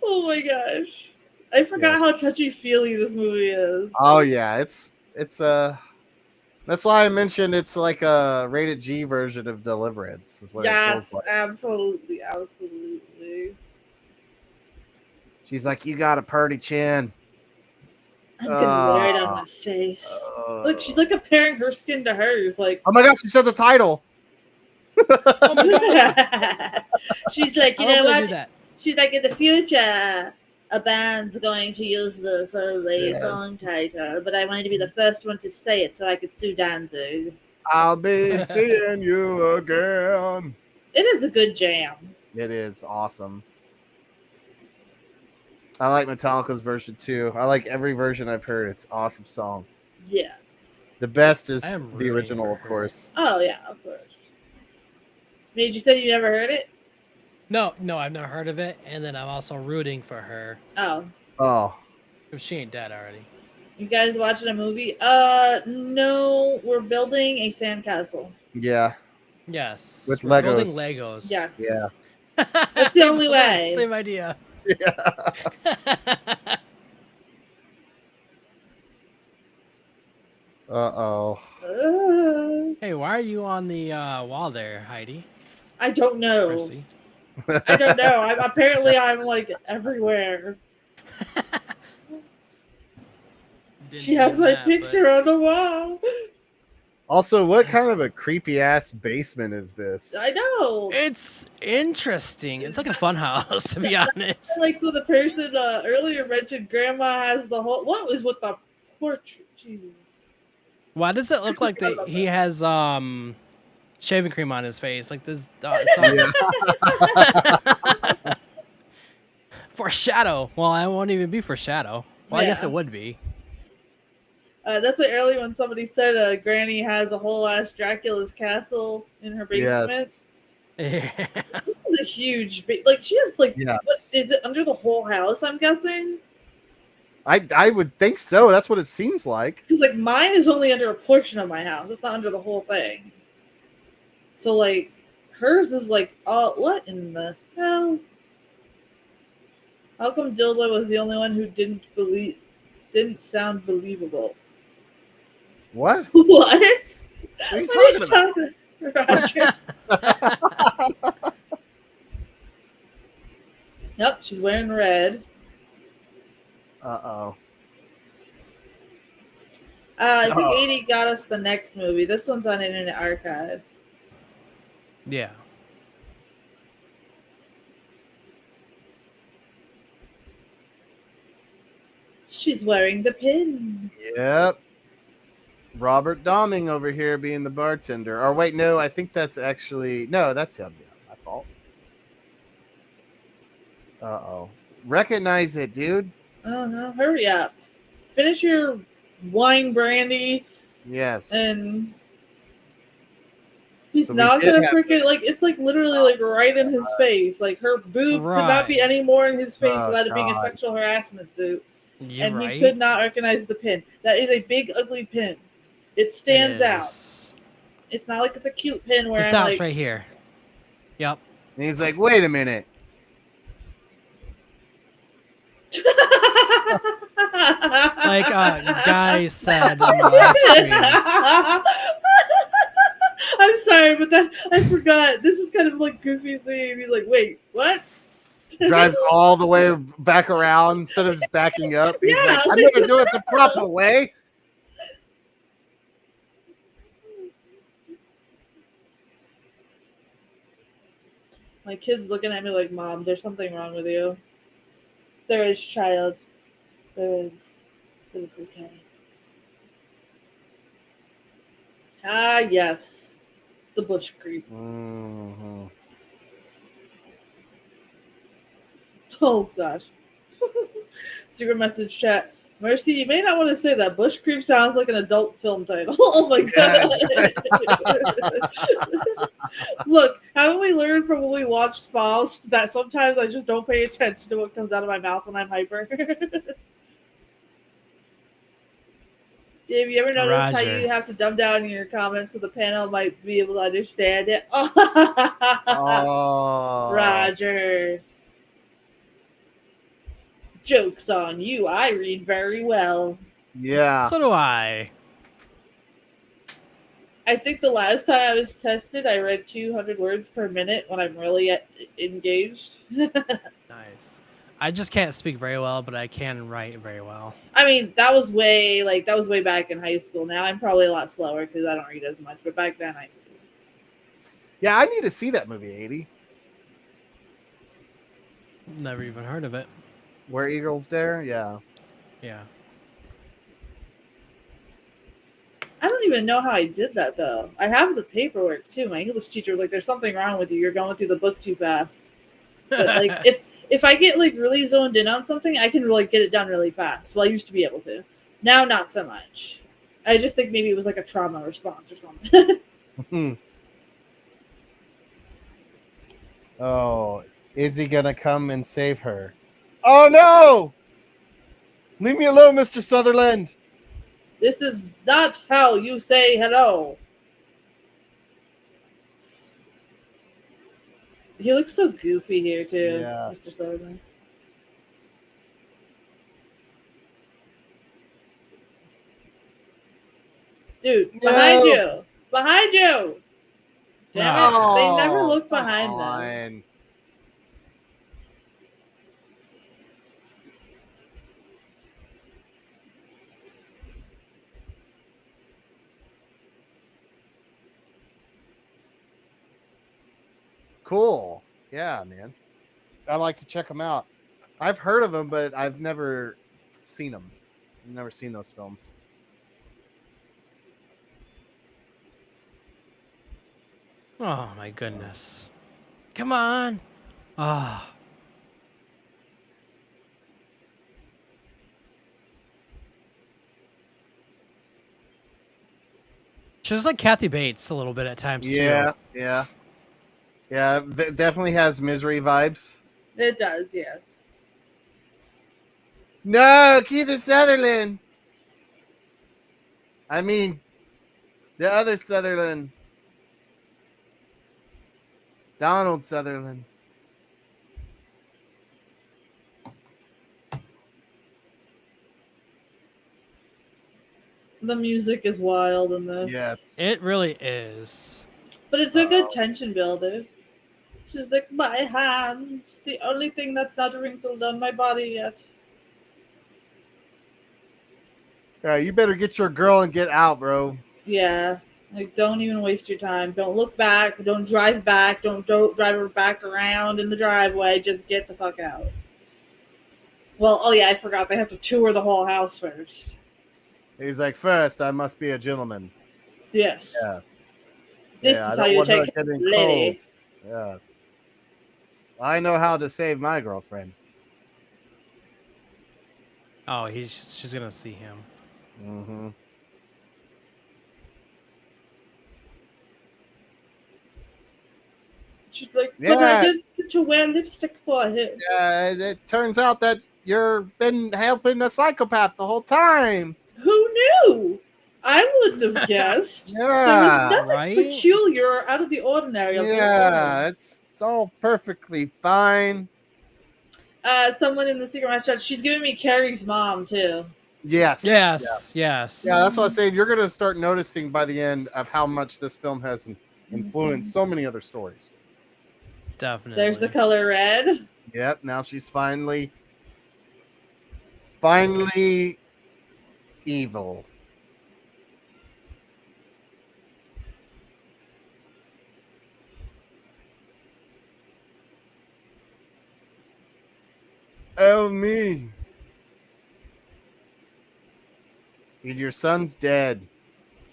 Oh my gosh. I forgot Yes. how touchy-feely this movie is. Oh yeah, it's that's why I mentioned it's like a rated G version of Deliverance, is what it feels Yes, like. absolutely. She's like, you got a purty chin. I'm gonna wear it on my face. Look, she's like comparing her skin to hers. Like, oh my gosh, she said the title. oh my god! she's like, you I know love when they do what? that. She's like, in the future, a band's going to use this as a song title, but I wanted to be the first one to say it so I could sue Danzig. I'll be seeing you again. It is a good jam. It is awesome. I like Metallica's version too. I like every version I've heard. It's an awesome song. Yes. The best I is am the rooting original, for of her. course. Oh yeah, of course. Made you said you never heard it? No, I've never heard of it, and then I'm also rooting for her Oh. Oh, if she ain't dead already. You guys watching a movie? No, we're building a sandcastle. yeah. Yes, With we're building Legos. Legos. Yes. Yeah. That's the only way. Same idea. Yeah. Uh-oh. Hey, why are you on the wall there, Heidi? I don't know. Percy? I don't know. I'm like everywhere. She has my picture on the wall. Also, what kind of a creepy ass basement is this? I know. It's interesting. It's like a fun house, to be honest. Like when the person earlier mentioned grandma has the whole. What was with the portrait? Jesus. Why does it look like he has shaving cream on his face? Like this. Yeah. Foreshadow. Well, I won't even be foreshadow. Well, I guess Yeah. it would be. That's like early when somebody said Granny has a whole ass Dracula's castle in her basement. Yes. Yeah. It's a huge, like she has like Yes. what is it under the whole house? I'm guessing I would think so. That's what it seems like. because like mine is only under a portion of my house. It's not under the whole thing. So like hers is like, oh, what in the hell? How come Gill-boy was the only one who didn't sound believable? What? What? What are you talking about? Roger. Yep, she's wearing red. Uh-oh. I think 80 got us the next movie. This one's on Internet Archive. Yeah. She's wearing the pin. Yep. Robert Doming over here being the bartender. Or wait, no, I think that's actually that's him. Yeah, my fault. Uh-oh. Recognize it, dude. Uh-huh. Hurry up. Finish your wine brandy Yes. and he's So we not did gonna have- freaking like it's like literally like right in his face. Like her boob could not be Right. any more in his face Oh, without it being a God. sexual harassment suit. You're And right. he could not recognize the pin. That is a big ugly pin. It stands out. It's not like it's a cute pin where It I'm stops like right here. Yep. And he's like, wait a minute. Like Guy said in the last stream. I'm sorry, but that I forgot. This is kind of like goofy scene. He's like, wait, what? Drives all the way back around instead of just backing up. He's Yeah, like, I'm going to do it the proper way. My kid's looking at me like, Mom, there's something wrong with you. There is, child. There is. But it's okay. Ah, yes. The bush creep. Mm-hmm. Oh, gosh. Secret message chat. Mercy, you may not want to say that. Bush creep sounds like an adult film title. Oh my god. Look, haven't we learned from when we watched Faust that sometimes I just don't pay attention to what comes out of my mouth when I'm hyper? Dave, you ever notice how Roger. you have to dumb down your comments so the panel might be able to understand it? Oh. Roger. Joke's on you. I read very well. Yeah. So do I. I think the last time I was tested, I read 200 words per minute when I'm really engaged. Nice. I just can't speak very well, but I can write very well. I mean, that was way back in high school. Now I'm probably a lot slower because I don't read as much. But back then, I. Yeah, I need to see that movie, 80. Never even heard of it. Where Eagles Dare? Yeah. Yeah. I don't even know how I did that though. I have the paperwork too. My English teacher was like, "There's something wrong with you. You're going through the book too fast." But like if I get like really zoned in on something, I can like get it done really fast. Well, I used to be able to. Now not so much. I just think maybe it was like a trauma response or something. Oh, is he gonna come and save her? Oh no! Leave me alone, Mr. Sutherland. This is not how you say hello. He looks so goofy here too, Yeah. Mr. Sutherland. Dude, behind No. you! Behind you! Damn it, they never Oh, look come behind them. on. Cool. Yeah, man. I'd like to check them out. I've heard of them, but I've never seen them. I've never seen those films. Oh my goodness. Come on. Ah. She looks like Kathy Bates a little bit at times Yeah, too. yeah. Yeah, definitely has Misery vibes. It does, yes. No, Keith Sutherland. I mean, the other Sutherland. Donald Sutherland. The music is wild in this. Yes. It really is. But it's a good tension builder. She's like, my hand, the only thing that's not wrinkled on my body yet. You better get your girl and get out, bro. Yeah. Like, don't even waste your time. Don't look back. Don't drive back. Don't drive her back around in the driveway. Just get the fuck out. Well, oh yeah, I forgot. They have to tour the whole house first. He's like, first, I must be a gentleman. Yes. Yes. This Yeah, I is don't how you want her take care of a getting lady. Yes. I know how to save my girlfriend. Oh, she's gonna see him. Mm-hmm. She's like, but Yeah. I didn't get to wear lipstick for him. It turns out that you've been helping a psychopath the whole time. Who knew? I wouldn't have guessed. There was Yeah. nothing Right? peculiar or out of the ordinary. Yeah, it's all perfectly fine. Someone in the secret match chat, she's giving me Carrie's mom too. Yes. Yes. Yeah, that's what I'm saying. You're going to start noticing by the end of how much this film has influenced so many other stories. Definitely. There's the color red. Yep, now she's finally evil. Oh, me. Dude, your son's dead.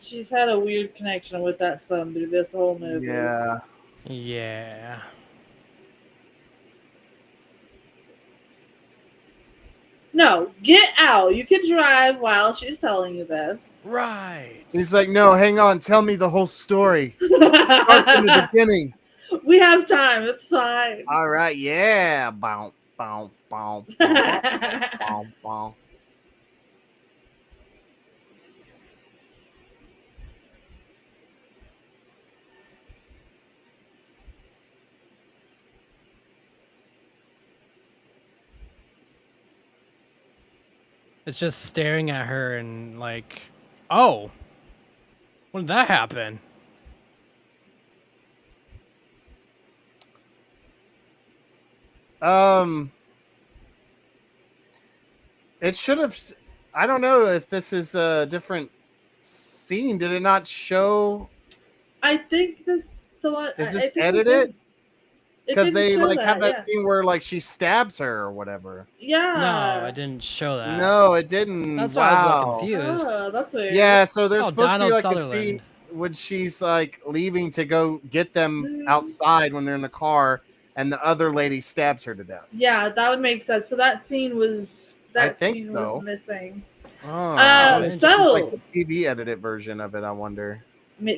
She's had a weird connection with that son through this whole movie. Yeah. Yeah. No, get out. You can drive while she's telling you this. Right. He's like, no, hang on. Tell me the whole story. Start from the beginning. We have time. It's fine. All right. Yeah. Bow, bow, bow, bow, bow, bow. It's just staring at her and like, oh, when did that happen? It should have. I don't know if this is a different scene. Did it not show? I think this the one. Is I this think edited? Because didn't they show like have that yeah. scene where like she stabs her or whatever. Yeah. No, I didn't show that. No, it didn't. That's why I was a little Wow. confused. Oh, that's weird. Yeah, so there's Oh, supposed Donald to be like a Sutherland. scene when she's like leaving to go get them outside when they're in the car, and the other lady stabs her to death. Yeah, that would make sense. So that scene was I think so. was missing. Oh, interesting. So like the TV edited version of it, I wonder.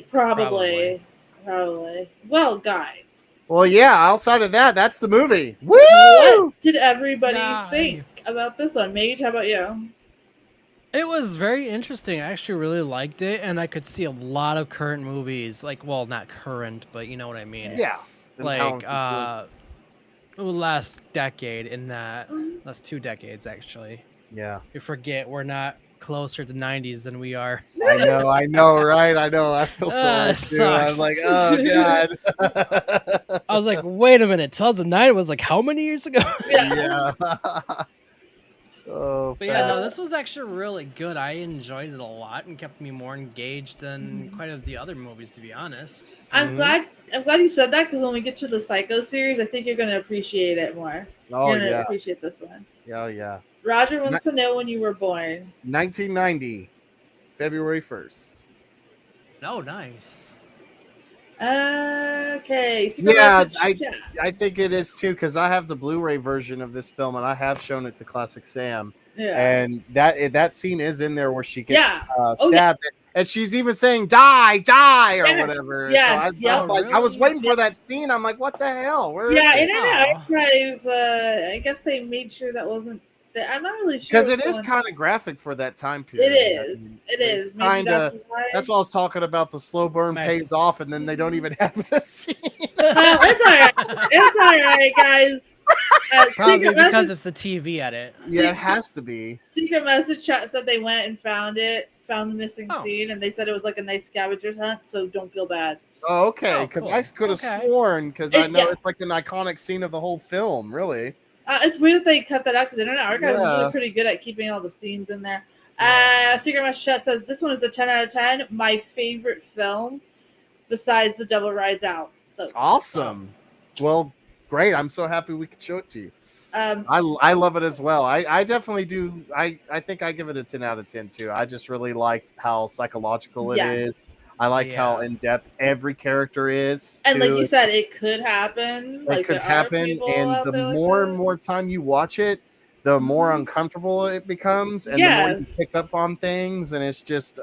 probably. Well, guys, Well, yeah. Outside of that, that's the movie. Woo! what did everybody Yeah, think about this one? Mage, how about you? It was very interesting. I actually really liked it, and I could see a lot of current movies, like, well, not current, but you know what I mean. Yeah. Like, last decade in that. Um, Last 2 decades, actually. Yeah. You forget we're not closer to 90s than we are. I know, right? I know. I feel so old too. I'm Sucks. like, oh god. I was like, wait a minute, 2009 was like how many years ago? Yeah. Yeah. Oh, But yeah, no, Uh, this was actually really good. I enjoyed it a lot and kept me more engaged than quite of the other movies, to be honest. I'm Mhm. glad. I'm glad you said that because when we get to the Psycho series, I think you're going to appreciate it more. Oh You're going to yeah. appreciate this one. Oh yeah. Roger wants to know when you were born. 1990, February 1st. Oh, nice. Okay. Yeah, Yeah. I think it is too because I have the Blu-ray version of this film and I have shown it to Classic Sam, Yeah. and that scene is in there where she gets Yeah. Oh, stabbed, and she's even saying "die, die" or Yes, whatever. yes, So yep. I was waiting for Yep. that scene. I'm like, what the hell? Where is Yeah, it? Internet Aw. Archive. I guess they made sure that wasn't. I'm not really sure. Because it what's is going- kind of graphic for that time It period. is. It is. Maybe Kind that's of. why. That's what I was talking about. The slow burn Nice. pays off, and then they don't even have the scene. Well, it's all right. It's all right, guys. Probably Secret because message, it's the TV edit. Yeah, it has to be. secret message chat said they went and found the missing Oh. scene, and they said it was like a nice scavenger hunt. So don't feel bad. Oh, okay. Oh, Because cool. I could have Okay. sworn, because I know Yeah. it's like an iconic scene of the whole film, really. It's weird that they cut that out because Internet Archive is Yeah. really pretty good at keeping all the scenes in there. Yeah. Secret Message Chat says this one is a 10 out of 10. My favorite film, besides The Devil Rides Out. So, Awesome. Well, great. I'm so happy we could show it to you. um, I love it as well. I definitely do. I think I give it a 10 out of 10 too. I just really like how psychological it is. yes. I like how Yeah. in depth every character is. And like too. you said, it could happen. It Like could there are happen, people and out the there like more that. and more time you watch it, the more Mhm. uncomfortable it becomes, and the more you Yes. pick up on things, and it's just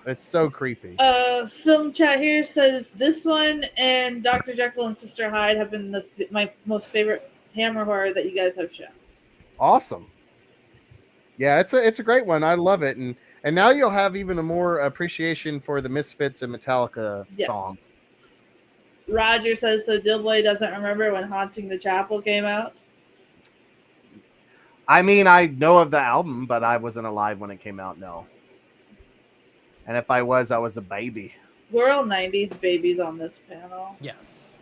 it's so creepy. Film chat here says this one and Dr. Jekyll and Sister Hyde have been my most favorite Hammer horror that you guys have shown. Awesome. Yeah, it's a great one. I love it, and now you'll have even a more appreciation for the Misfits and Metallica Yes. song. Roger says so. Gill-boy doesn't remember when Haunting the Chapel came out. I mean, I know of the album, but I wasn't alive when it came out. No, and if I was a baby. We're all 90s babies on this panel. Yes.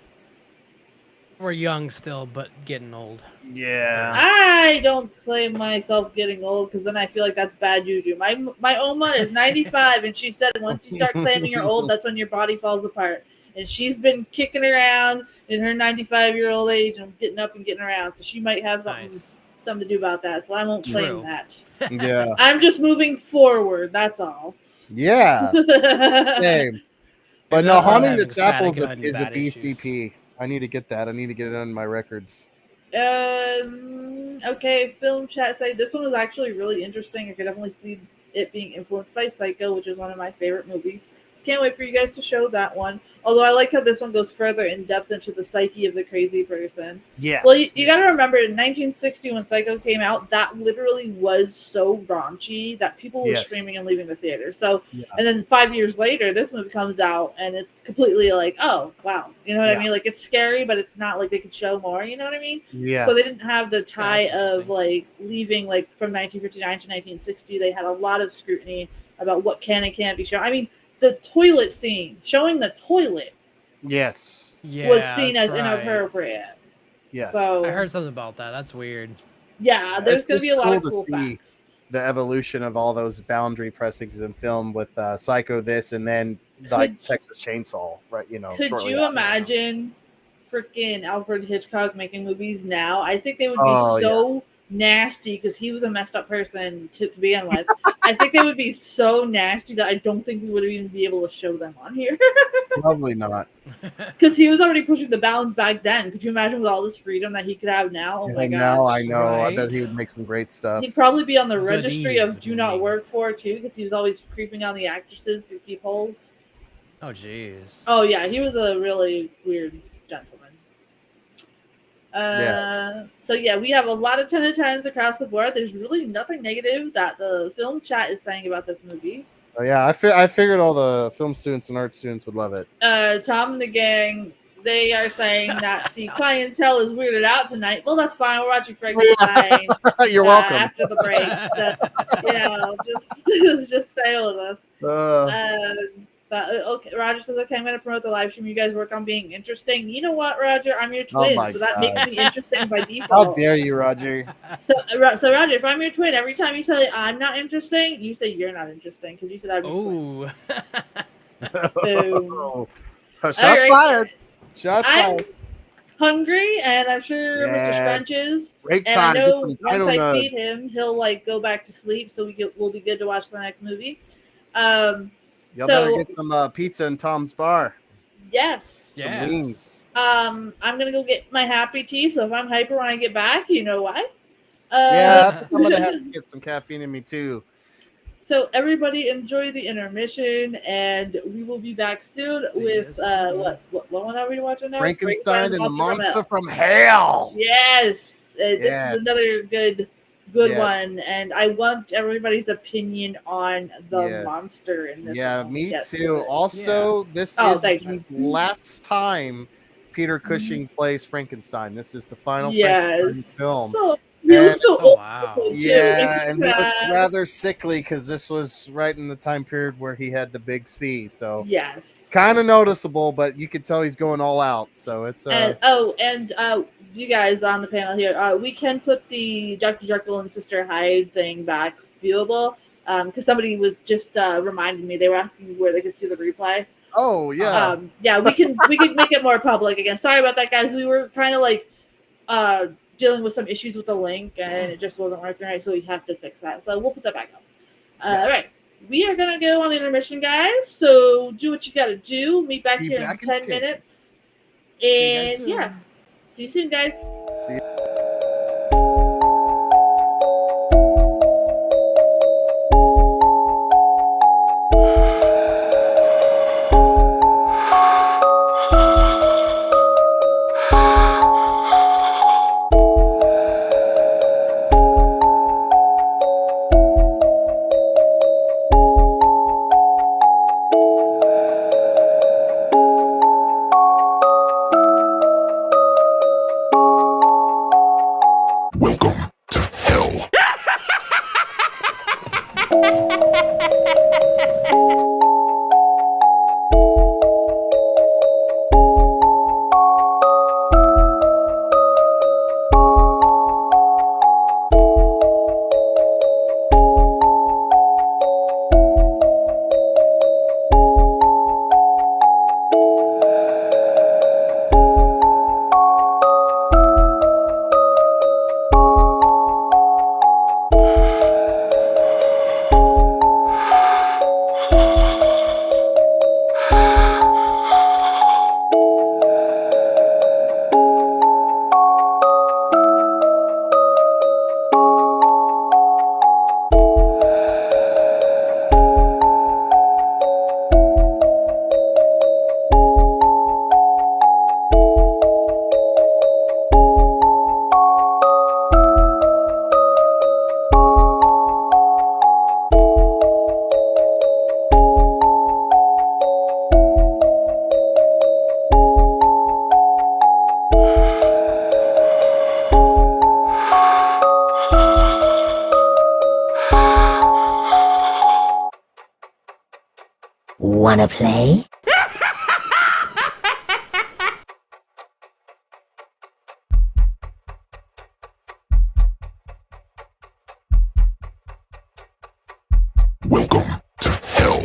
We're young still, but getting old. Yeah. I don't claim myself getting old because then I feel like that's bad juju. My Oma is 95 and she said once you start claiming you're old, that's when your body falls apart. And she's been kicking around in her 95-year-old age and getting up and getting around. So she might have something to do about that. So I won't claim True. that. Yeah. I'm just moving forward. That's all. Yeah. Same. But Maybe no, that's why I'm Haunting the having static Chapels and is a bad beast issues. EP. I need to get that. I need to get it on my records. Okay, film chat say this one was actually really interesting. I could definitely see it being influenced by Psycho, which is one of my favorite movies. Can't wait for you guys to show that one. Although I like how this one goes further in depth into the psyche of the crazy person. Yes. Well, you got to remember in 1960 when Psycho came out, that literally was so raunchy that people were Yes. screaming and leaving the theater. So, Yeah. and then 5 years later, this movie comes out and it's completely like, oh, wow. You know what I Yeah. mean? Like, it's scary, but it's not like they could show more. You know what I mean? Yeah. So they didn't have the tie that's of interesting. like leaving like from 1959 to 1960. They had a lot of scrutiny about what can and can't be shown. I mean, the toilet scene, showing the toilet, Yes. Yeah, was seen as that's right. inappropriate. Yes. So I heard something about that. That's weird. yeah, there's It's going just to be a lot of cool cool to see facts. the evolution of all those boundary pressings in film with Psycho this and then like Could- Texas Chainsaw, right? You know, Could shortly you after. imagine freaking Alfred Hitchcock making movies now? I think they would be Oh, so nasty because he was a messed up person to begin with. I think they would be so nasty that I don't think we would even be able to show them on here. Probably not. Because he was already pushing the bounds back then. Could you imagine with all this freedom that he could have now? Oh my And god! now I know. I Right. bet he would make some great stuff. He'd probably be on the Good registry of do not evening. work for too, because he was always creeping on the actresses through peepholes. Oh jeez. Oh yeah, he was a really weird gentleman. So yeah, we have a lot of 10 out of 10s across the board. There's really nothing negative that the film chat is saying about this movie. Oh, yeah, I figured all the film students and art students would love it. Tom and the gang, they are saying that the clientele is weirded out tonight. Well, that's fine. We're watching Frankenstein. You're welcome. After the break, so just stay with us. But okay, Roger says, "Okay, I'm going to promote the live stream. You guys work on being interesting." You know what, Roger? I'm your twin, my so that God. makes me interesting by How default. dare you, Roger? So Roger, if I'm your twin, every time you say I'm not interesting, you say you're not interesting because you said I'm your twin. Boom. Shots All right. fired. Shots I'm fired. hungry, and I'm sure Mr. Yes. Scrunch is. Break And I time. know Get some once dino I nuts. feed him, he'll like go back to sleep, so we'll be good to watch the next movie. Y'all So- better get some pizza in Tom's bar. Yes. Yeah. Some wings. I'm gonna go get my happy tea. So if I'm hyper when I get back, you know why. Yeah, I think I'm gonna have to get some caffeine in me too. So everybody enjoy the intermission, and we will be back soon with what one are we watching now? Frankenstein and the Monster from from Hell. Yes, this Yes. is another good Yes. one, and I want everybody's opinion on the Yes. monster in this. Yeah, one. me Yes, too. so- Also, this Oh, is thanks, the man. last time Peter Cushing plays Frankenstein. This is the final yes, Frankenstein film. So he looks so Oh old. wow. too. Yeah, It's and he looks sad. rather sickly because this was right in the time period where he had the big C. So Yes, kind of noticeable, but you could tell he's going all out. So it's and you guys on the panel here, we can put the Dr. Jekyll and Sister Hyde thing back viewable because somebody was just reminding me, they were asking me where they could see the replay. oh yeah. We can make it more public again. Sorry about that, guys. We were kind of like dealing with some issues with the link, and it just wasn't working right, so we have to fix that. So we'll put that back up. Yes. All right. We are gonna go on intermission, guys. So do what you gotta do. Meet back Be here back in in 10 10. minutes. See you guys And soon. yeah. See you soon, guys. See Welcome to hell. Wanna play? Welcome to hell.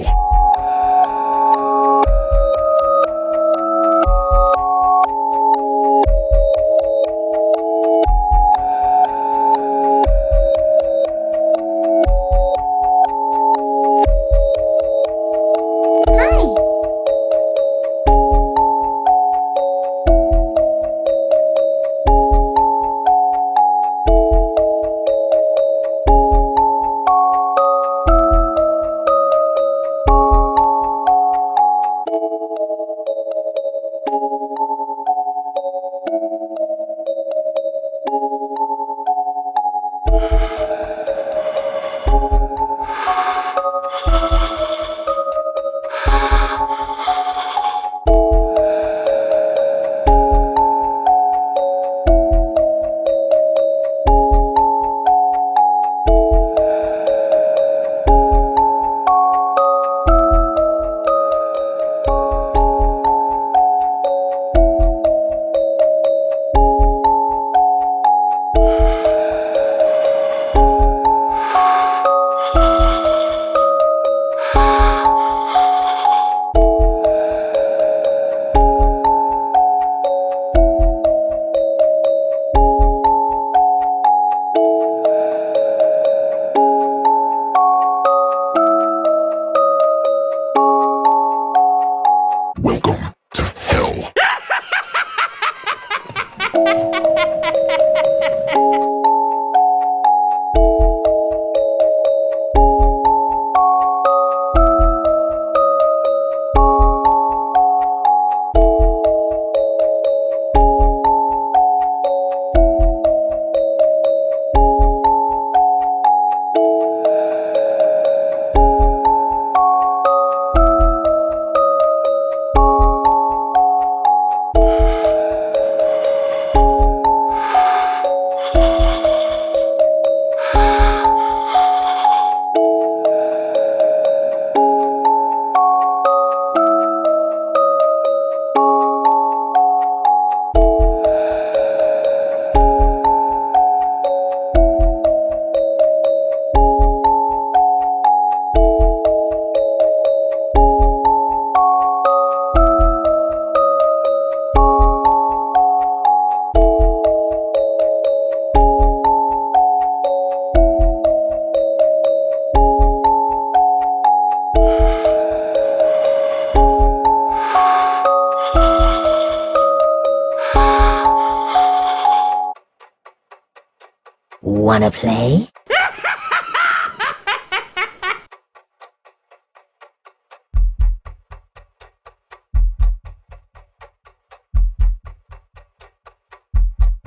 Wanna play?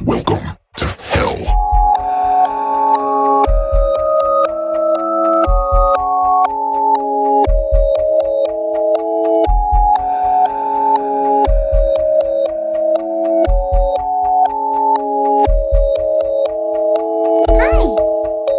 Welcome to hell. Hi.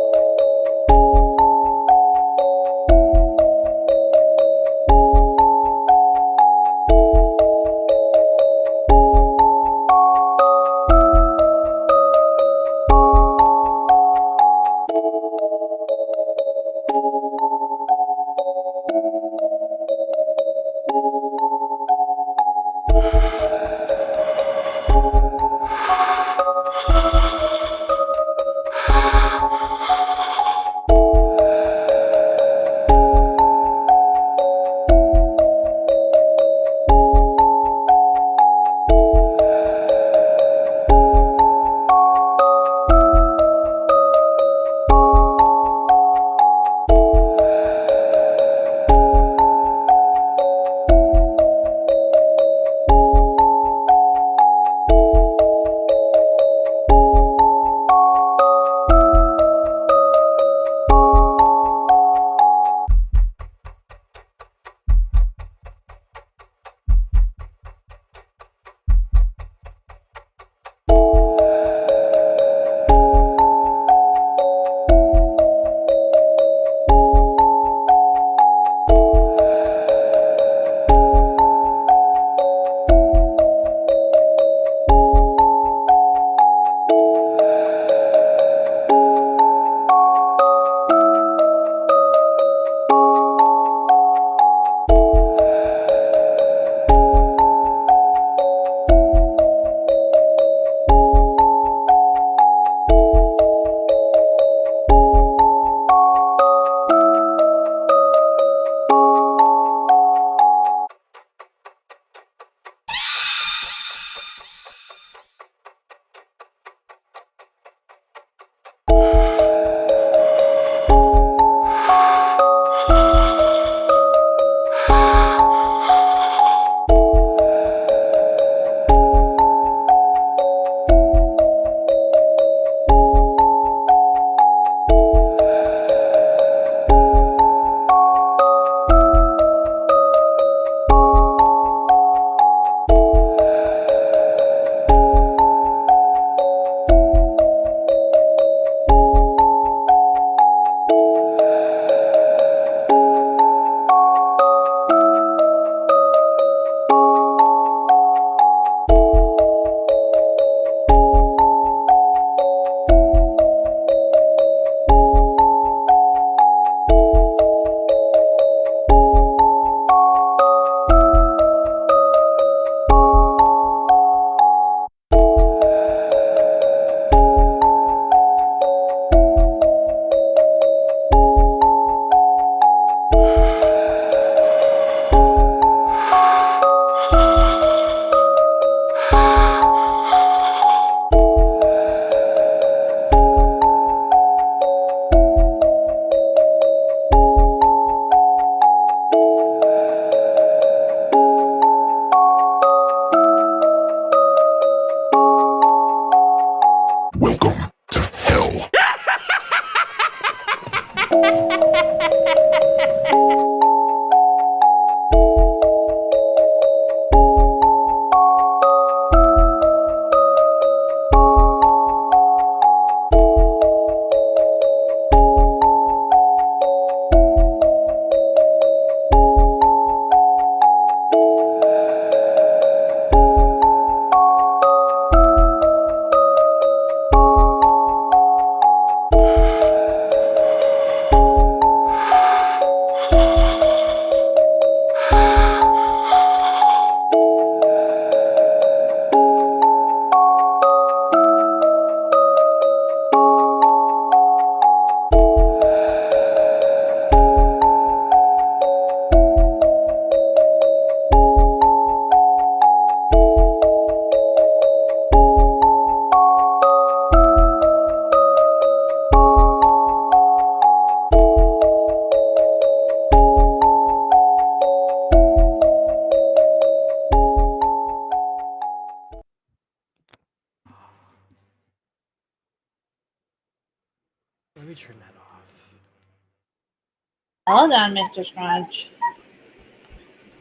Hold on, Mr. Scrunch.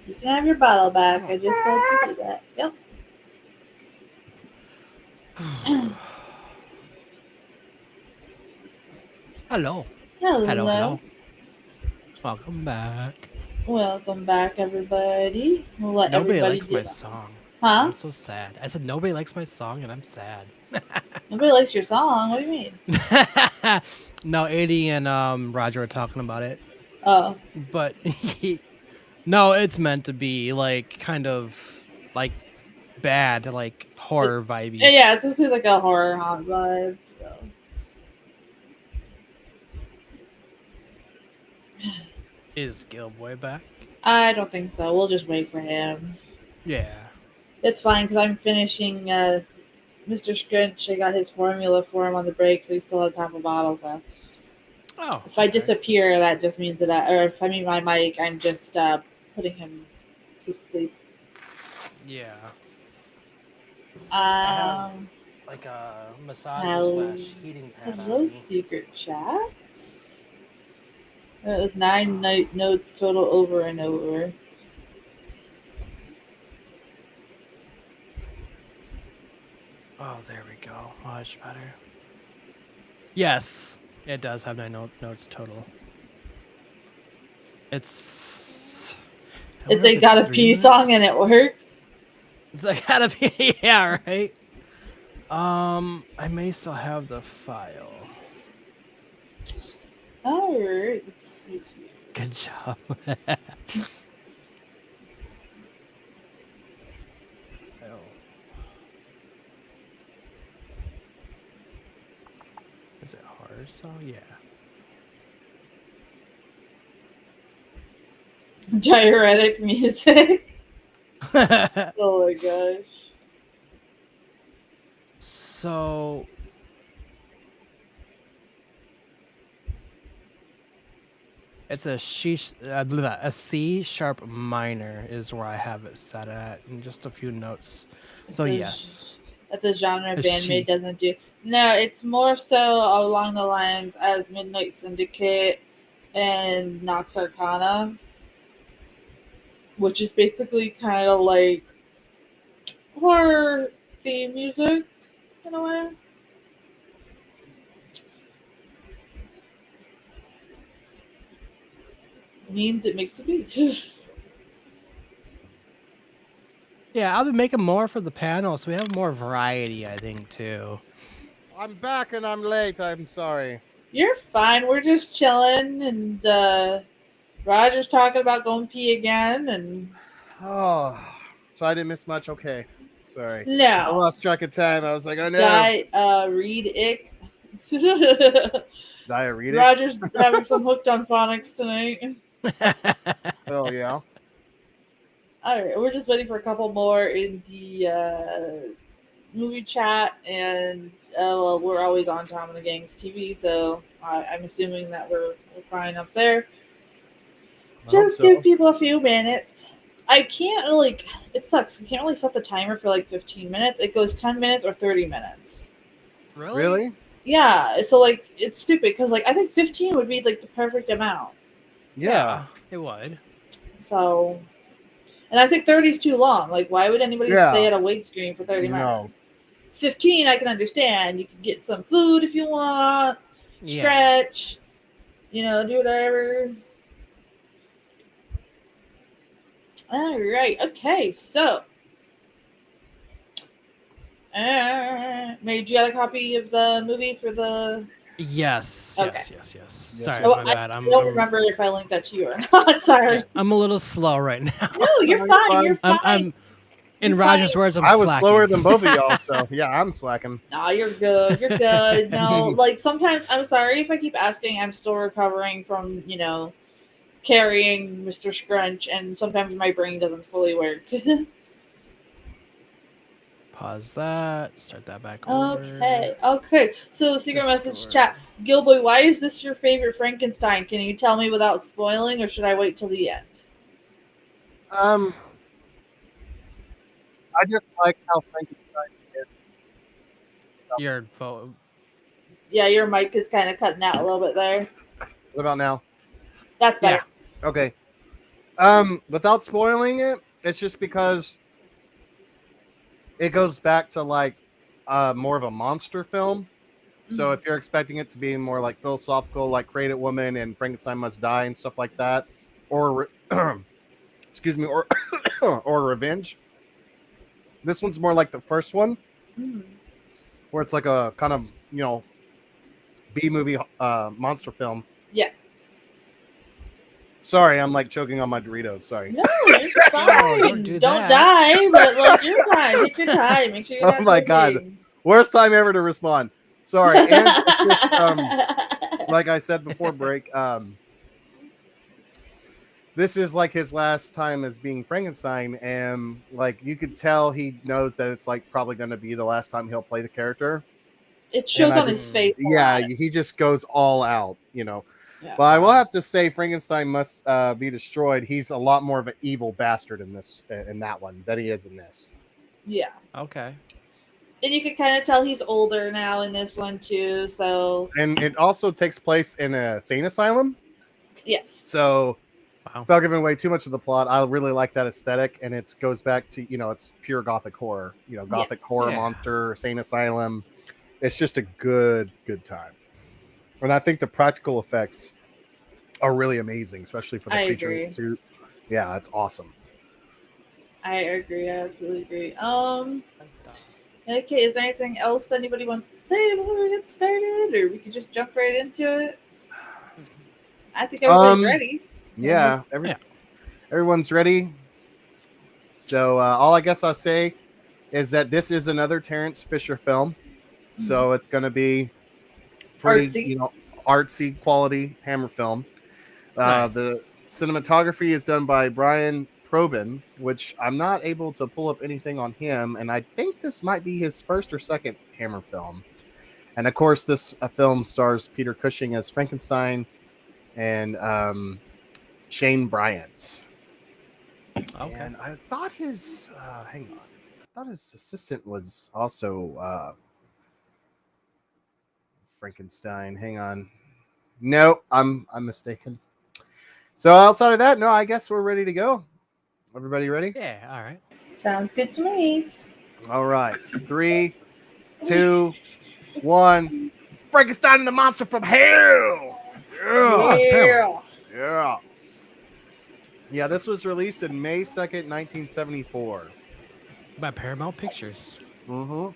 You can have your bottle back. I just told you to do that. Yep. Hello. Hello. Hello, hello. Welcome back. Welcome back, everybody. We'll let Nobody everybody likes do my that. song. Huh? I'm so sad. I said nobody likes my song, and I'm sad. Nobody likes your song. What do you mean? No, 80 and Roger were talking about it, Oh. but no, it's meant to be like kind of like bad, like horror vibey. Yeah, it's supposed to be like a horror haunt vibe. So. Is Gill-boy back? I don't think so. We'll just wait for him. Yeah. It's fine because I'm finishing Mr. Scrunch. I got his formula for him on the break, so he still has half a bottle. So Oh. if I disappear, that just means that or if I mute my mic, I'm just putting him to sleep. Yeah. I have Um, like a massager hello, / heating pad on hello, me. secret chats. It was 9 notes total over and over. Oh, there we go. Much better. Yes, it does have 9 notes total. It's It's a gotta pee song and it works. It's like gotta be yeah, right. I may still have the file. Alright, let's see. Good job. Oh. Is it horror song? Yeah. Diuretic music. Oh my gosh. So it's a C sharp minor is where I have it set at, and just a few notes. So yes, That's a genre A Bandmate she. doesn't do. No, it's more so along the lines as Midnight Syndicate and Nox Arcana, which is basically kind of like horror theme music in a way. Means it makes a beat. Yeah, I'll be making more for the panel, so we have more variety, I think, too. I'm back and I'm late. I'm sorry. You're fine. We're just chilling, and Roger's talking about going pee again, and Oh, so I didn't miss much. Okay, sorry. I no, lost track of time. I was like, oh no. read ick. Diuretic. Roger's having some hooked on phonics tonight. Oh yeah. All right, we're just waiting for a couple more in the movie chat, and well, we're always on Tom and the Gang's TV, so I'm assuming that we're fine up there. Just so. give people a few minutes. I can't really. It sucks. You can't really set the timer for like 15 minutes. It goes 10 minutes or 30 minutes. Really? Yeah. So like, it's stupid because like I think 15 would be like the perfect amount. Yeah. It would. So, and I think 30 is too long. Like, why would anybody Yeah. stay at a weight screen for 30 No. minutes? 15, I can understand. You can get some food if you want, stretch, do whatever. All right. Okay. So, made you got a copy of the movie for the. Yes. Okay. Yes. Sorry, Oh, my I bad. don't remember if I linked that to you or not. Sorry. Yeah, I'm a little slow right now. No, you're fine. You're fine. I'm in You're Roger's fine. words, I'm I was slacking. slower than both of y'all, so yeah, I'm slacking. No, you're good. You're good. No, like sometimes I'm sorry if I keep asking. I'm still recovering from, carrying Mr. Scrunch, and sometimes my brain doesn't fully work. Pause that. Start that back over. Okay. So, secret message chat. Gill-boy, why is this your favorite Frankenstein? Can you tell me without spoiling, or should I wait till the end? I just like how Frankenstein is. Your phone. Yeah, your mic is kind of cutting out a little bit there. What about now? That's better. Okay. Without spoiling it, it's just because it goes back to like more of a monster film. So if you're expecting it to be more like philosophical, like Create a Woman and Frankenstein Must Die and stuff like that, or excuse me, or or Revenge, this one's more like the first one, where it's like a kind of B movie monster film. Yeah. Sorry, I'm like choking on my Doritos. Sorry. No, it's fine. don't do Don't that. die, but like you're fine. Take your time. Make sure you're Oh not my God. choking. Worst time ever to respond. Sorry. And it's just, like I said before break, this is like his last time as being Frankenstein, and like you could tell he knows that it's like probably going to be the last time he'll play the character. It shows And I on his just- face. a Yeah, lot. he just goes all out, Yeah. But I will have to say, Frankenstein Must Be Destroyed. He's a lot more of an evil bastard in that one than he is in this. Yeah. Okay. And you can kind of tell he's older now in this one too. So And it also takes place in a sane asylum. yes. So Wow. without giving away too much of the plot, I really like that aesthetic, and it goes back to it's pure gothic horror. Gothic Yes. horror Yeah. monster, sane asylum. It's just a good time, and I think the practical effects are really amazing, especially for the I creature agree. suit. Yeah, it's awesome. I agree. I absolutely agree. Okay, is there anything else anybody wants to say before we get started, or we could just jump right into it? I think everybody's ready. Yeah, everyone's ready. So all I guess I'll say is that this is another Terrence Fisher film. So it's going to be pretty, Artsy. artsy quality Hammer film. Nice. The cinematography is done by Brian Probin, which I'm not able to pull up anything on him, and I think this might be his first or second Hammer film. And of course, this film stars Peter Cushing as Frankenstein and Shane Bryant. Okay. And I thought his hang on, I thought his assistant was also Frankenstein. Hang on, no, I'm mistaken. So outside of that, no, I guess we're ready to go. Everybody ready? Yeah. All right. Sounds good to me. All right, 3, 2, 1. Frankenstein and the Monster from Hell. Oh, it's Paramount. Yeah, this was released in May 2nd, 1974. By Paramount Pictures. Mm-hmm.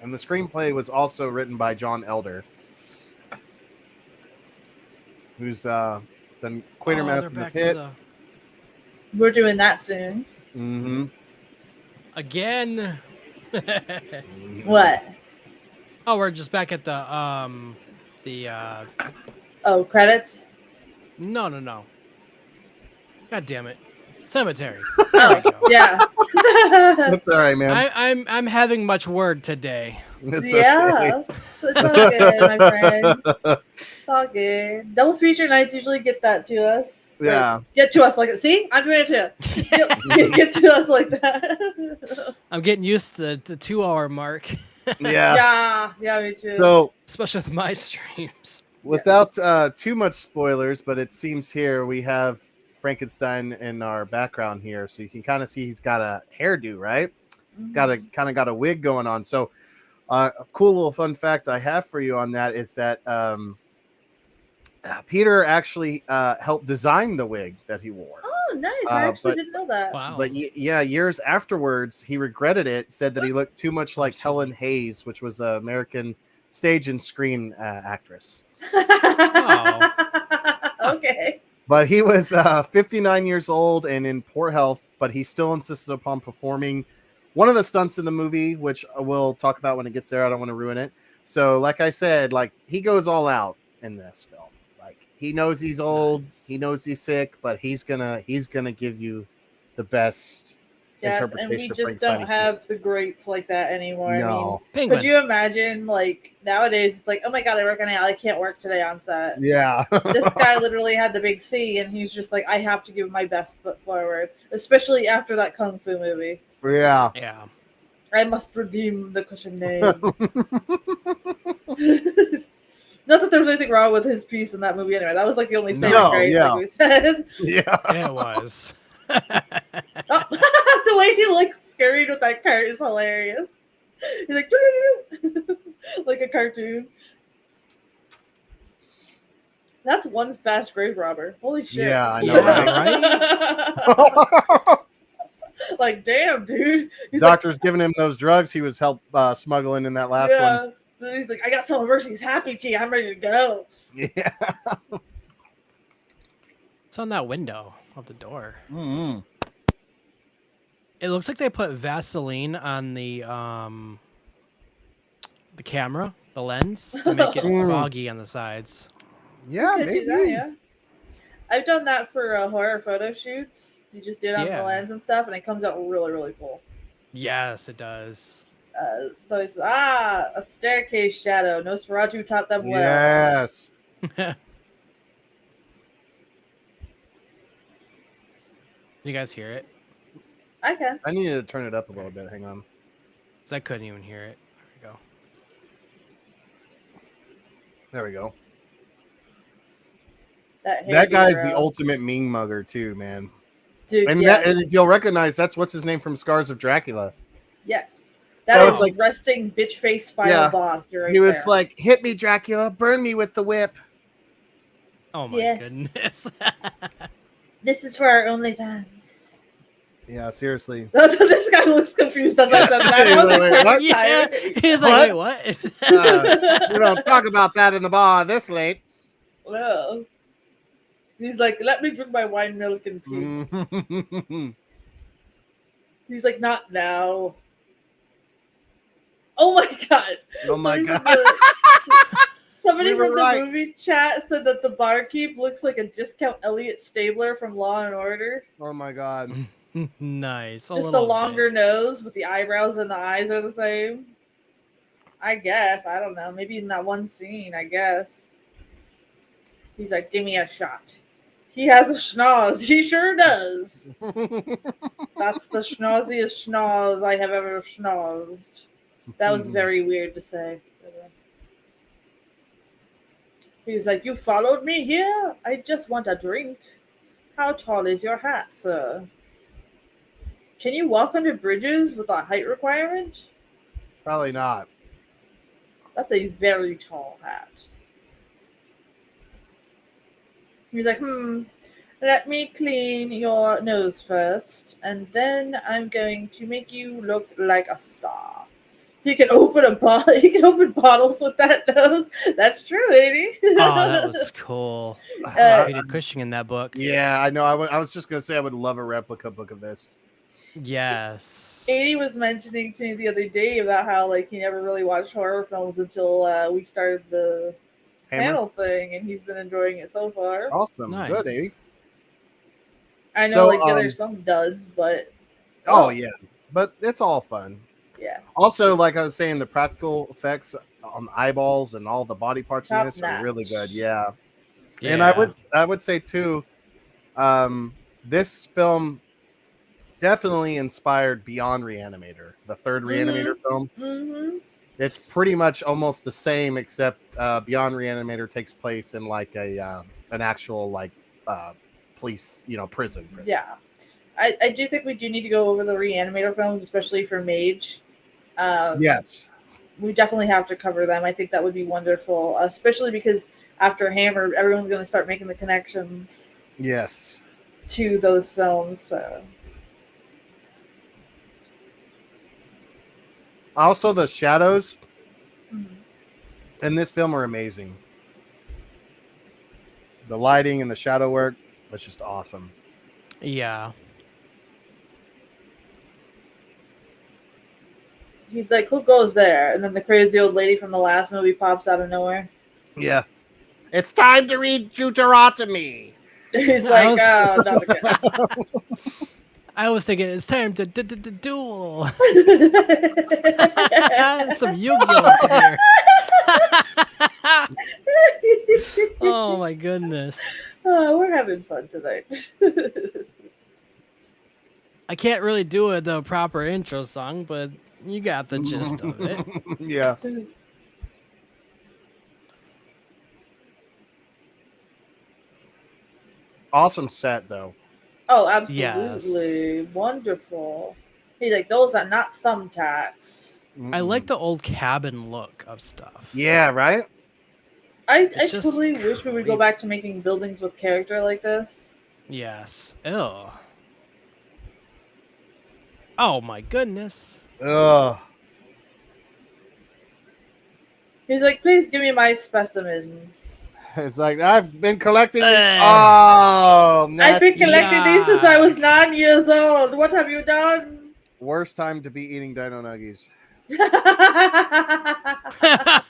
And the screenplay was also written by John Elder, who's done Quatermass in the Pit. We're doing that soon. Mm-hmm. Again. What? Oh, we're just back at the Oh, credits? no. God damn it. Cemeteries. Oh, yeah. That's all right, man. I'm having much word today. It's Yeah. okay. It's all good, my friend. It's all good. Double feature nights usually get that to us. Yeah. Or get to us like that. See? I'm doing it too. Get to us like that. I'm getting used to the 2-hour mark. Yeah. Yeah, me too. So, Especially with my streams. without too much spoilers, but it seems here we have Frankenstein in our background here, so you can kind of see he's got a hairdo, right? Got a wig going on. So, a cool little fun fact I have for you on that is that Peter actually helped design the wig that he wore. Oh, nice. I actually but- didn't know that. Wow. But yeah, years afterwards, he regretted it. Said that he looked too much like Helen Hayes, which was an American stage and screen actress. Okay. But he was 59 years old and in poor health, but he still insisted upon performing one of the stunts in the movie, which we'll talk about when it gets there. I don't want to ruin it. So, like I said, like he goes all out in this film. Like he knows he's old, he knows he's sick, but he's gonna give you the best Yes, and interpretation we of just Frankenstein. don't have the greats like that anymore. No. I mean, Penguin. could you imagine, like, nowadays, it's like, oh my god, I work on it, I can't work today on set. Yeah. This guy literally had the big C, and he's just like, I have to give my best foot forward, especially after that Kung Fu movie. Yeah. Yeah. I must redeem the cushion name. Not that there was anything wrong with his piece in that movie anyway. That was like the only saving No, grace, yeah. like we said. Yeah. It was. Oh, the way he like scurried with that cart is hilarious. He's like, "Doo-doo-doo-doo." Like a cartoon. That's one fast grave robber. Holy shit. Yeah, I know, Yeah, right? Like, damn, dude. He's Doctor's giving him those drugs he was smuggling in that like, last one. Then he's like, I got some Mercy's happy tea. I'm ready to go. Yeah. It's on that window of the door. Mm-hmm. It looks like they put Vaseline on the camera, the lens, to make it foggy on the sides. Yeah, You could do maybe. that, yeah. I've done that for horror photo shoots. You just do it on the Yeah. lens and stuff, and it comes out really, really cool. Yes, it does. So it's a staircase shadow. Nosferatu taught them well. Yes. You guys hear it? I can. I need to turn it up a little bit. Hang on. 'Cause I couldn't even hear it. There we go. There we go. That guy's the ultimate mean mugger too, man. dude. And, Yes. and if you'll recognize, that's what's his name from Scars of Dracula. Yes. That That was is like- resting bitch face final Yeah. boss. Right He was there. like, "Hit me, Dracula! Burn me with the whip." Oh my Yes. goodness. "This is for our OnlyFans." Yeah, seriously. This guy looks confused. As I said that. I was like, Wait, "Perfect what?" Yeah. timing." He's like, wait, what? We don't talk about that in the bar this late. Well, he's like, "Let me drink my wine milk in peace." Mm-hmm. He's like, "Not now." Oh my god! Oh my Somebody god! from the- Somebody We were from the right. movie chat said that the barkeep looks like a discount Elliot Stabler from Law and Order. Oh my god! Nice. Just a little longer bit. nose, but the eyebrows and the eyes are the same. I guess. I don't know. Maybe in that one scene, I guess. He's like, "Give me a shot." He has a schnoz. He sure does. That's the schnozziest schnoz I have ever schnozzed. That was very weird to say. He was like, "You followed me here? I just want a drink. How tall is your hat, sir? Can you walk under bridges with a height requirement? Probably not. That's a very tall hat." He was like, "Let me clean your nose first, and then I'm going to make you look like a star." He can open a bottle. He can open bottles with that nose. That's true, ain't he? Oh, that was cool. Peter Cushing in that book. Yeah, I know. I was just gonna say I would love a replica book of this. Yes. 80 was mentioning to me the other day about how like he never really watched horror films until we started the panel thing, and he's been enjoying it so far. Awesome, Nice. good, 80. I know, So, like there's some duds, but Oh yeah, but it's all fun. yeah, Also, like I was saying, the practical effects on eyeballs and all the body parts in Top this are really notch. good. Yeah. Yeah. And I would say too, this film definitely inspired Beyond Reanimator, the third Reanimator film. mm-hmm. It's pretty much almost the same, except Beyond Reanimator takes place in like a an actual like police, prison. Yeah. I do think we do need to go over the Reanimator films, especially for Mage. Yes. We definitely have to cover them. I think that would be wonderful, especially because after Hammer, everyone's going to start making the connections Yes. to those films. So. Also, the shadows Mhm. in this film are amazing. The lighting and the shadow work was just awesome. Yeah. He's like, "Who goes there?" And then the crazy old lady from the last movie pops out of nowhere. Yeah. It's time to read Deuteronomy. He's like, was- "Oh, not again." I was thinking it's time to duel. Some Yu-Gi-Oh up here. Oh my goodness. Oh, we're having fun tonight. I can't really do the proper intro song, but you got the gist of it. Yeah. Awesome set though. Oh, Yes. absolutely. Wonderful. He's like, those are not thumbtacks. I like Mm-mm. the old cabin look of stuff. Yeah, right. I It's just totally wish we would go creepy. back to making buildings with character like this. Yes. Ew. Oh my goodness. Ugh. He's like, please give me my specimens. It's like I've been collecting these. Ugh. Oh, I've been nasty. collecting these since I was Yuck. 9 years old. What have you done? Worst time to be eating dino nuggies.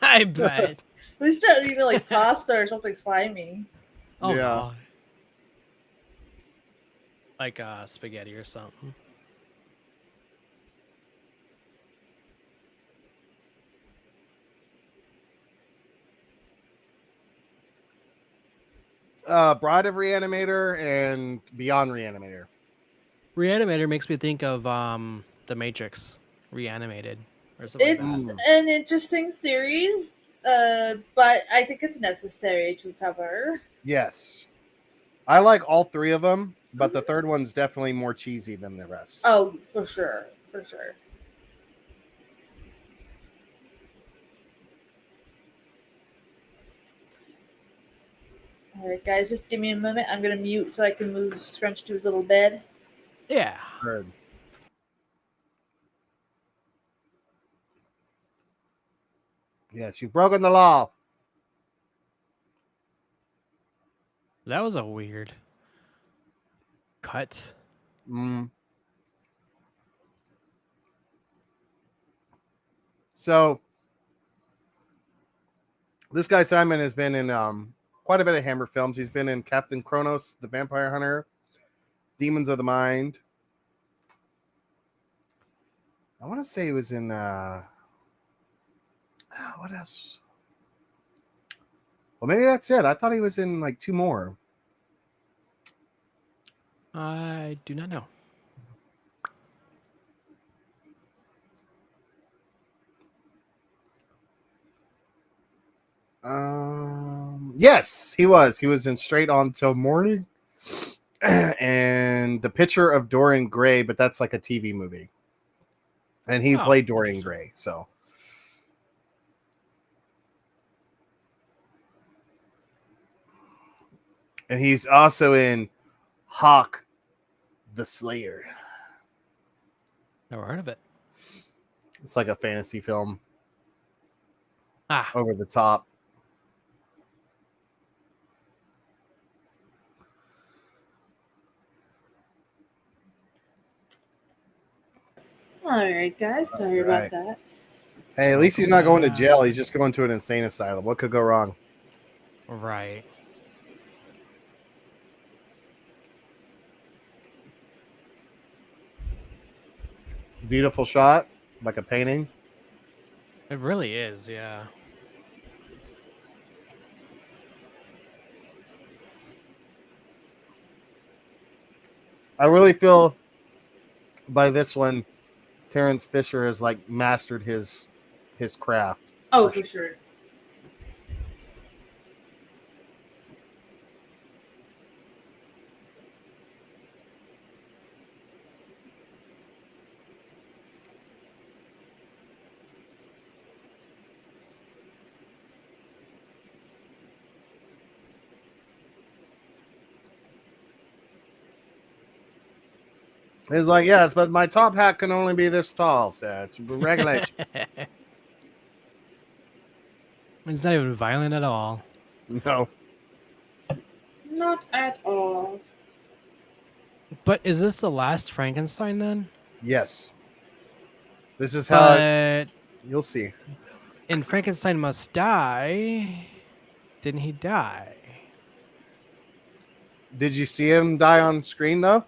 I bet. We started eating like pasta or something slimy. Oh Yeah. god. Like spaghetti or something. Bride of Reanimator and Beyond Reanimator. Reanimator makes me think of The Matrix Reanimated or something like It's that. an interesting series, but I think it's necessary to cover. Yes. I like all three of them, but the third one's definitely more cheesy than the rest. Oh, for sure. For sure. All right, guys, just give me a moment. I'm going to mute so I can move Scrunch to his little bed. Yeah. Heard. Yes, you've broken the law. That was a weird cut. Mm. So this guy Simon has been in quite a bit of Hammer films. He's been in Captain Kronos, The Vampire Hunter, Demons of the Mind. I want to say he was in what else? Well, maybe that's it. I thought he was in like two more. I do not know. Yes, he was. He was in Straight On Till Morning and The Picture of Dorian Gray, but that's like a TV movie. And he Oh, played Dorian interesting. Gray, so. And he's also in Hawk the Slayer. Never heard of it. It's like a fantasy film Ah, over the top. All right, guys. Sorry Right. about that. Hey, at least he's not going to jail. He's just going to an insane asylum. What could go wrong? right. Beautiful shot, like a painting. It really is, yeah. I really feel by this one, Terrence Fisher has like mastered his craft. Oh, for sure. He's like, yes, but my top hat can only be this tall, so it's regulation. It's not even violent at all. No. Not at all. But is this the last Frankenstein then? Yes. This is how But you'll see. in Frankenstein Must Die, didn't he die? Did you see him die on screen though?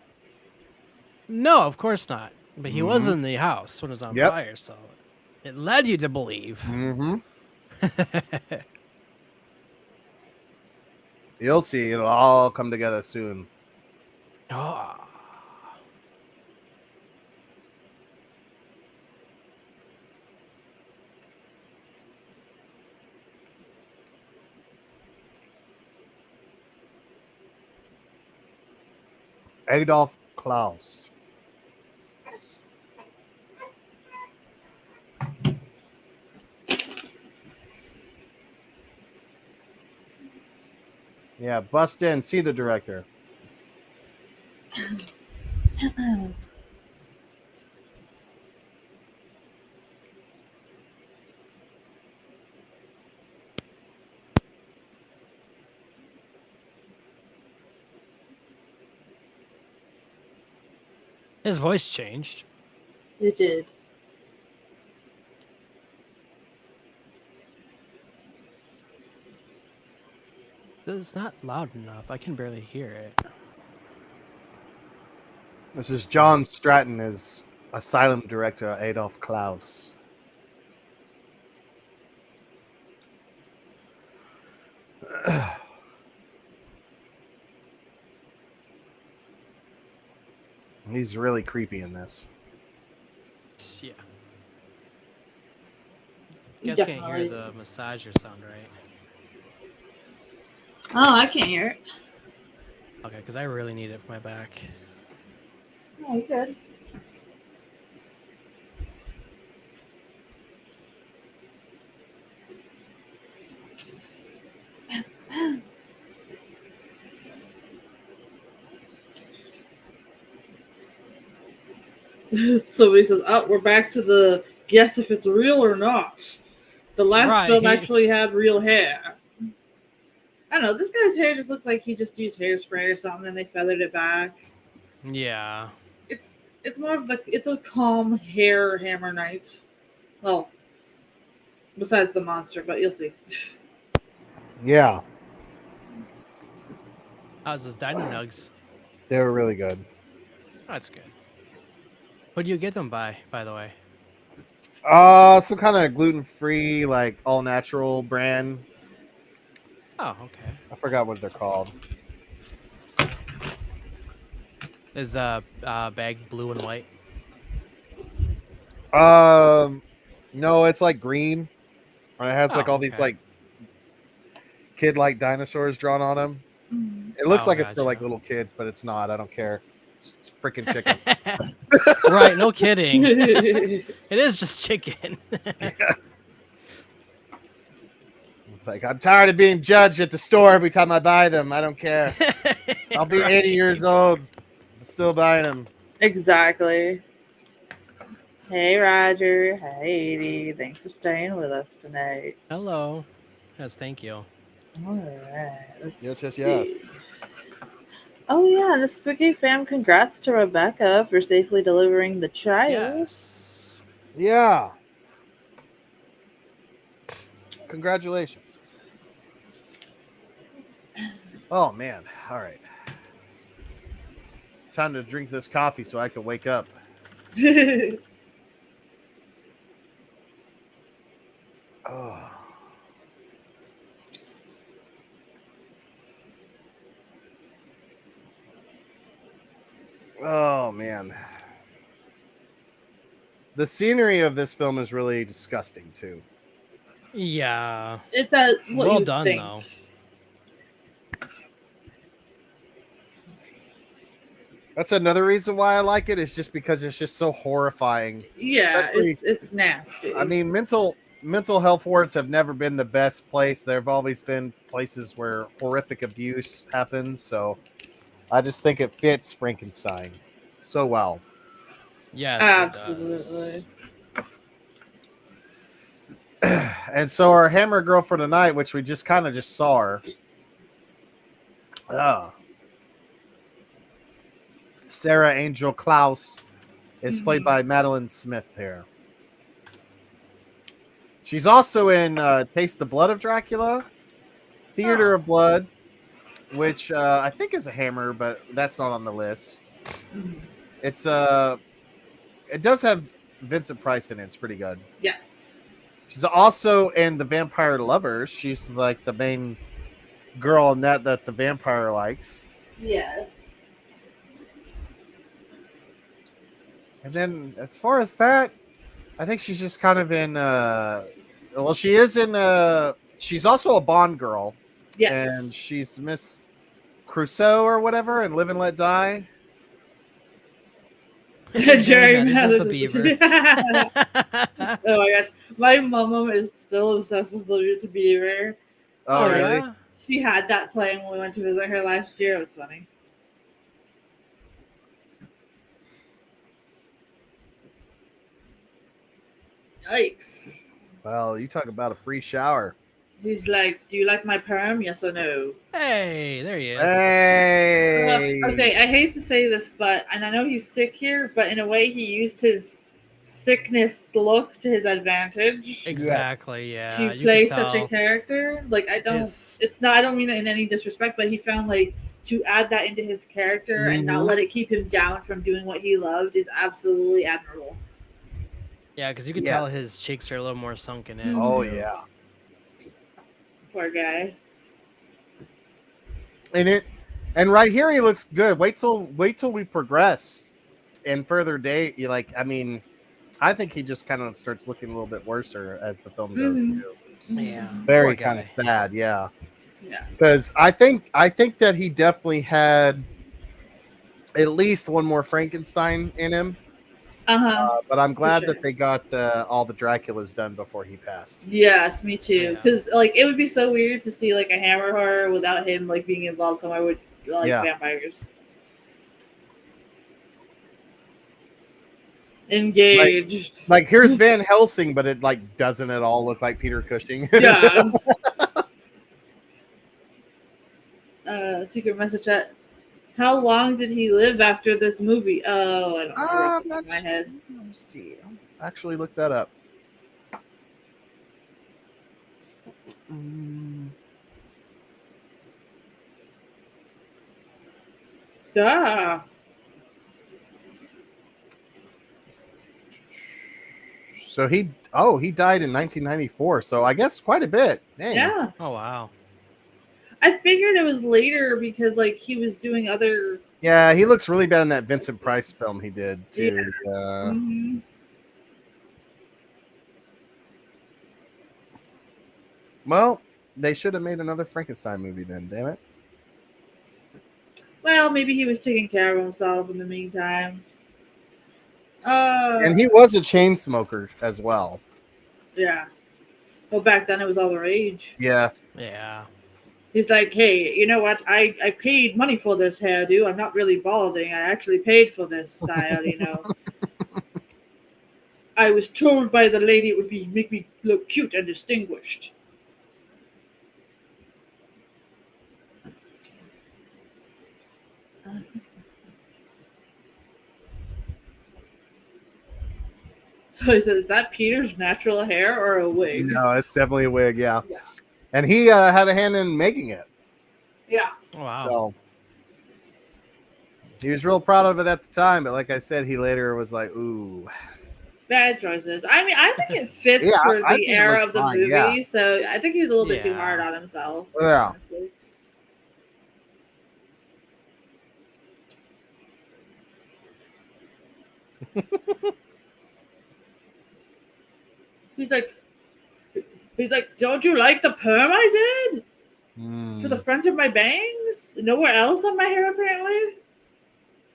No, of course not. But he was Mhm. in the house when it was on Yep. fire, so it led you to believe. Mm-hmm. You'll see. It'll all come together soon. Oh. Adolf Klaus. Yeah, bust in, see the director. His voice changed. It did. It's not loud enough. I can barely hear it. This is John Stratton as Asylum Director Adolf Klaus. He's really creepy in this. Yeah. You You guys can't hear definitely- the massager sound, right? Oh, I can't hear it. Okay, because I really need it for my back. Oh, you good. Somebody says, "Oh, we're back to the guess if it's real or not." The last film Right. actually had real hair. I don't know. This guy's hair just looks like he just used hairspray or something, and they feathered it back. Yeah. It's more of it's a calm hair hammer night. Well, besides the monster, but you'll see. Yeah, How's those Dino Nugs? they were really good. Oh, that's good. What do you get them by the way? Some kind of gluten-free, like all-natural brand. Oh, okay. I forgot what they're called. Is the bag blue and white? No, it's like green. And it has like Oh, all these okay. like kid-like dinosaurs drawn on them. Mm. It looks Oh, like it's for like gotcha. little kids, but it's not. I don't care. It's freaking chicken. Right, no kidding. It is just chicken. Like, I'm tired of being judged at the store every time I buy them. I don't care. I'll be 80 years old. I'm still buying them. Exactly. Hey, Roger. Hey, Edie. Thanks for staying with us tonight. Hello. Yes, thank you. All right. Let's Yes. see. Oh, yeah. And a spooky fam, congrats to Rebecca for safely delivering the child. Yes. Yeah. Congratulations. Oh, man. All right. Time to drink this coffee so I can wake up. Oh. Oh, man. The scenery of this film is really disgusting, too. Yeah. It's a what Well you done, think. though. That's another reason why I like it, is just because it's just so horrifying. Yeah, Especially- it's nasty. I mean, mental health wards have never been the best place. There have always been places where horrific abuse happens. So I just think it fits Frankenstein so well. Yes, absolutely. And so our Hammer girl for tonight, which we just kind of just saw her. Sarah Angel Klaus is played by Madeline Smith here. She's also in Taste the Blood of Dracula, Theater of Blood, which I think is a Hammer, but that's not on the list. It's it does have Vincent Price in it. It's pretty good. Yes. She's also in The Vampire Lovers. She's like the main girl in that the vampire likes. Yes. And then as far as that, I think she's just kind of in well, she is in she's also a Bond girl. Yes. And she's Miss Crusoe or whatever in Live and Let Die. Jerry manages Mathers the is beaver. Oh my gosh, my mom is still obsessed with Little to Beaver. Oh, Oh really? yeah. She had that playing when we went to visit her last year. It was funny. Yikes. Well, you talk about a free shower. He's like, "Do you like my perm? Yes or no?" Hey, there he is. Hey. Okay, I hate to say this, and I know he's sick here, but in a way, he used his sickness look to his advantage Exactly. to Yeah, you could play such a tell character. Like, I don't. his. It's not. I don't mean that in any disrespect, but he found like to add that into his character and not Mhm. let it keep him down from doing what he loved is absolutely admirable. Yeah, because you could tell Yes. his cheeks are a little more sunken in. Oh, too. yeah. Poor guy. And right here he looks good. Wait till we progress in further date. You like, I mean, I think he just kind of starts looking a little bit worse as the film goes Mhm. too. Yeah. It's Poor very kind guy. of sad, yeah. Yeah. Because I think that he definitely had at least one more Frankenstein in him. Uh-huh. But I'm glad sure. that they got all the Draculas done before he passed. Yes, me too. Yeah. Because like it would be so weird to see like a Hammer horror without him like being involved somewhere with like Yeah. vampires. Like Engaged. like here's Van Helsing, but it like doesn't at all look like Peter Cushing. Yeah. Secret message chat. How long did he live after this movie? Oh, I don't remember off the top of my head. Let me see. I'll actually look that up. Yeah. So he died in 1994. So I guess quite a bit. Dang. Yeah. Oh wow. I figured it was later because like he was doing other. Yeah, he looks really bad in that Vincent Price film he did too. Mhm. Well, they should have made another Frankenstein movie then. Damn it. Well, maybe he was taking care of himself in the meantime. And he was a chain smoker as well. Yeah. Well, back then it was all the rage. Yeah. Yeah. He's like, hey, you know what? I paid money for this hairdo. I'm not really balding. I actually paid for this style, you know. I was told by the lady it would make me look cute and distinguished. So he said, is that Peter's natural hair or a wig? No, it's definitely a wig. Yeah. Yeah. And he had a hand in making it. Yeah. Oh, wow. So he was real proud of it at the time, but like I said, he later was like, "Ooh, Bad choices. I mean, I think it fits Yeah, for I the think it era looks of the fine, movie. yeah. So I think he was a little bit too Yeah. hard on himself. Yeah. honestly. He's like, don't you like the perm I did for the front of my bangs? Nowhere else on my hair, apparently.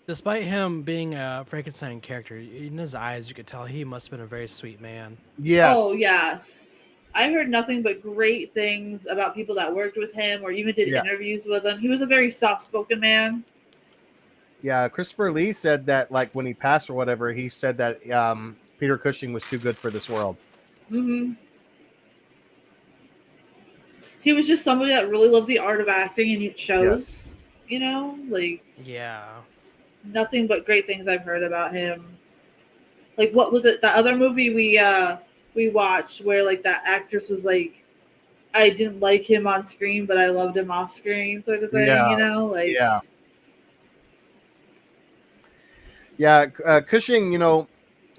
Despite him being a Frankenstein character, in his eyes, you could tell he must have been a very sweet man. Yes. Oh yes, I heard nothing but great things about people that worked with him or even did Yeah. interviews with him. He was a very soft-spoken man. Yeah, Christopher Lee said that, like, when he passed or whatever, he said that Peter Cushing was too good for this world. Mm-hmm. He was just somebody that really loved the art of acting, and it shows. You know, like Yeah. nothing but great things I've heard about him. Like, what was it? The other movie we watched where like that actress was like, I didn't like him on screen, but I loved him off screen, sort of thing. Yeah. You know, like Yeah, Cushing, you know,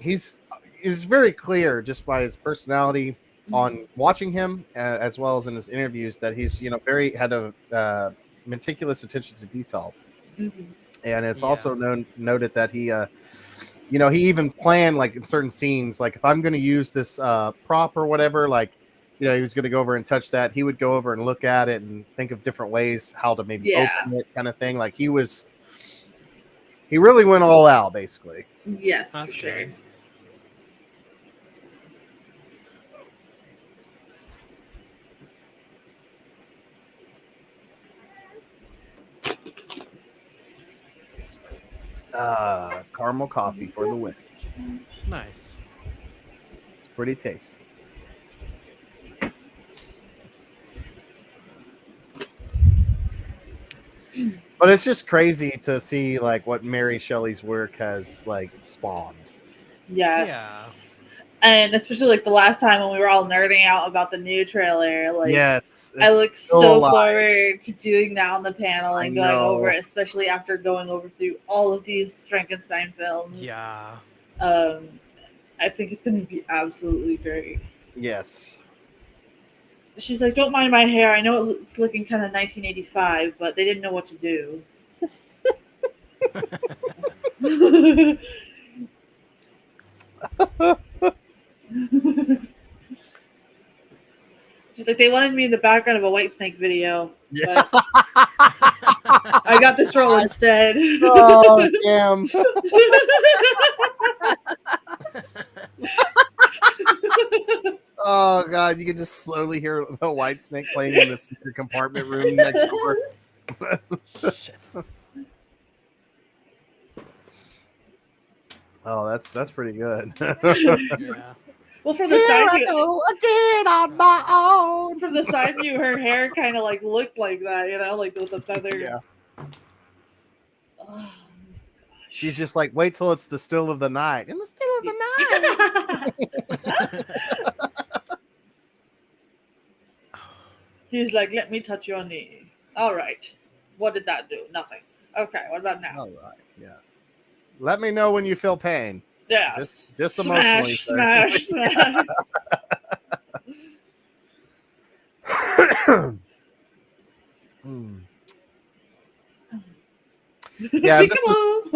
he's very clear just by his personality on watching him, as well as in his interviews, that he's, you know, had a meticulous attention to detail. Mhm. And it's Yeah. also noted that he, you know, he even planned, like, in certain scenes, like, if I'm going to use this prop or whatever, like, you know, he was going to go over and touch that. He would go over and look at it and think of different ways how to maybe Yeah. open it, kind of thing. Like, he really went all out, basically. Yes, That's for sure. good. Caramel coffee for the win. Nice. It's pretty tasty. But it's just crazy to see like what Mary Shelley's work has like spawned. Yes. And especially like the last time when we were all nerding out about the new trailer, like Yes, I it's look still so alive. forward to doing that on the panel I and going over know. it, especially after going over through all of these Frankenstein films. Yeah. I think it's going to be absolutely great. Yes. She's like, don't mind my hair. I know it's looking kind of 1985, but they didn't know what to do. She's like, they wanted me in the background of a Whitesnake video, Yeah. but I got this role instead. Oh damn. Oh god, you can just slowly hear a white snake playing in the secret compartment room next door. Shit. Oh, that's pretty good. Yeah. Well, from the Here side I view, go again on my own. from the side view, her hair kind of like looked like that, you know, like with the feather. Yeah. Oh. She's just like, wait till it's the still of the night. In the still of the night. He's like, let me touch your knee. All right. What did that do? Nothing. Okay. What about now? All right. Yes. Let me know when you feel pain. Yeah. Just emotionally. Smash, Sir. smash. Hmm. Yeah, this was,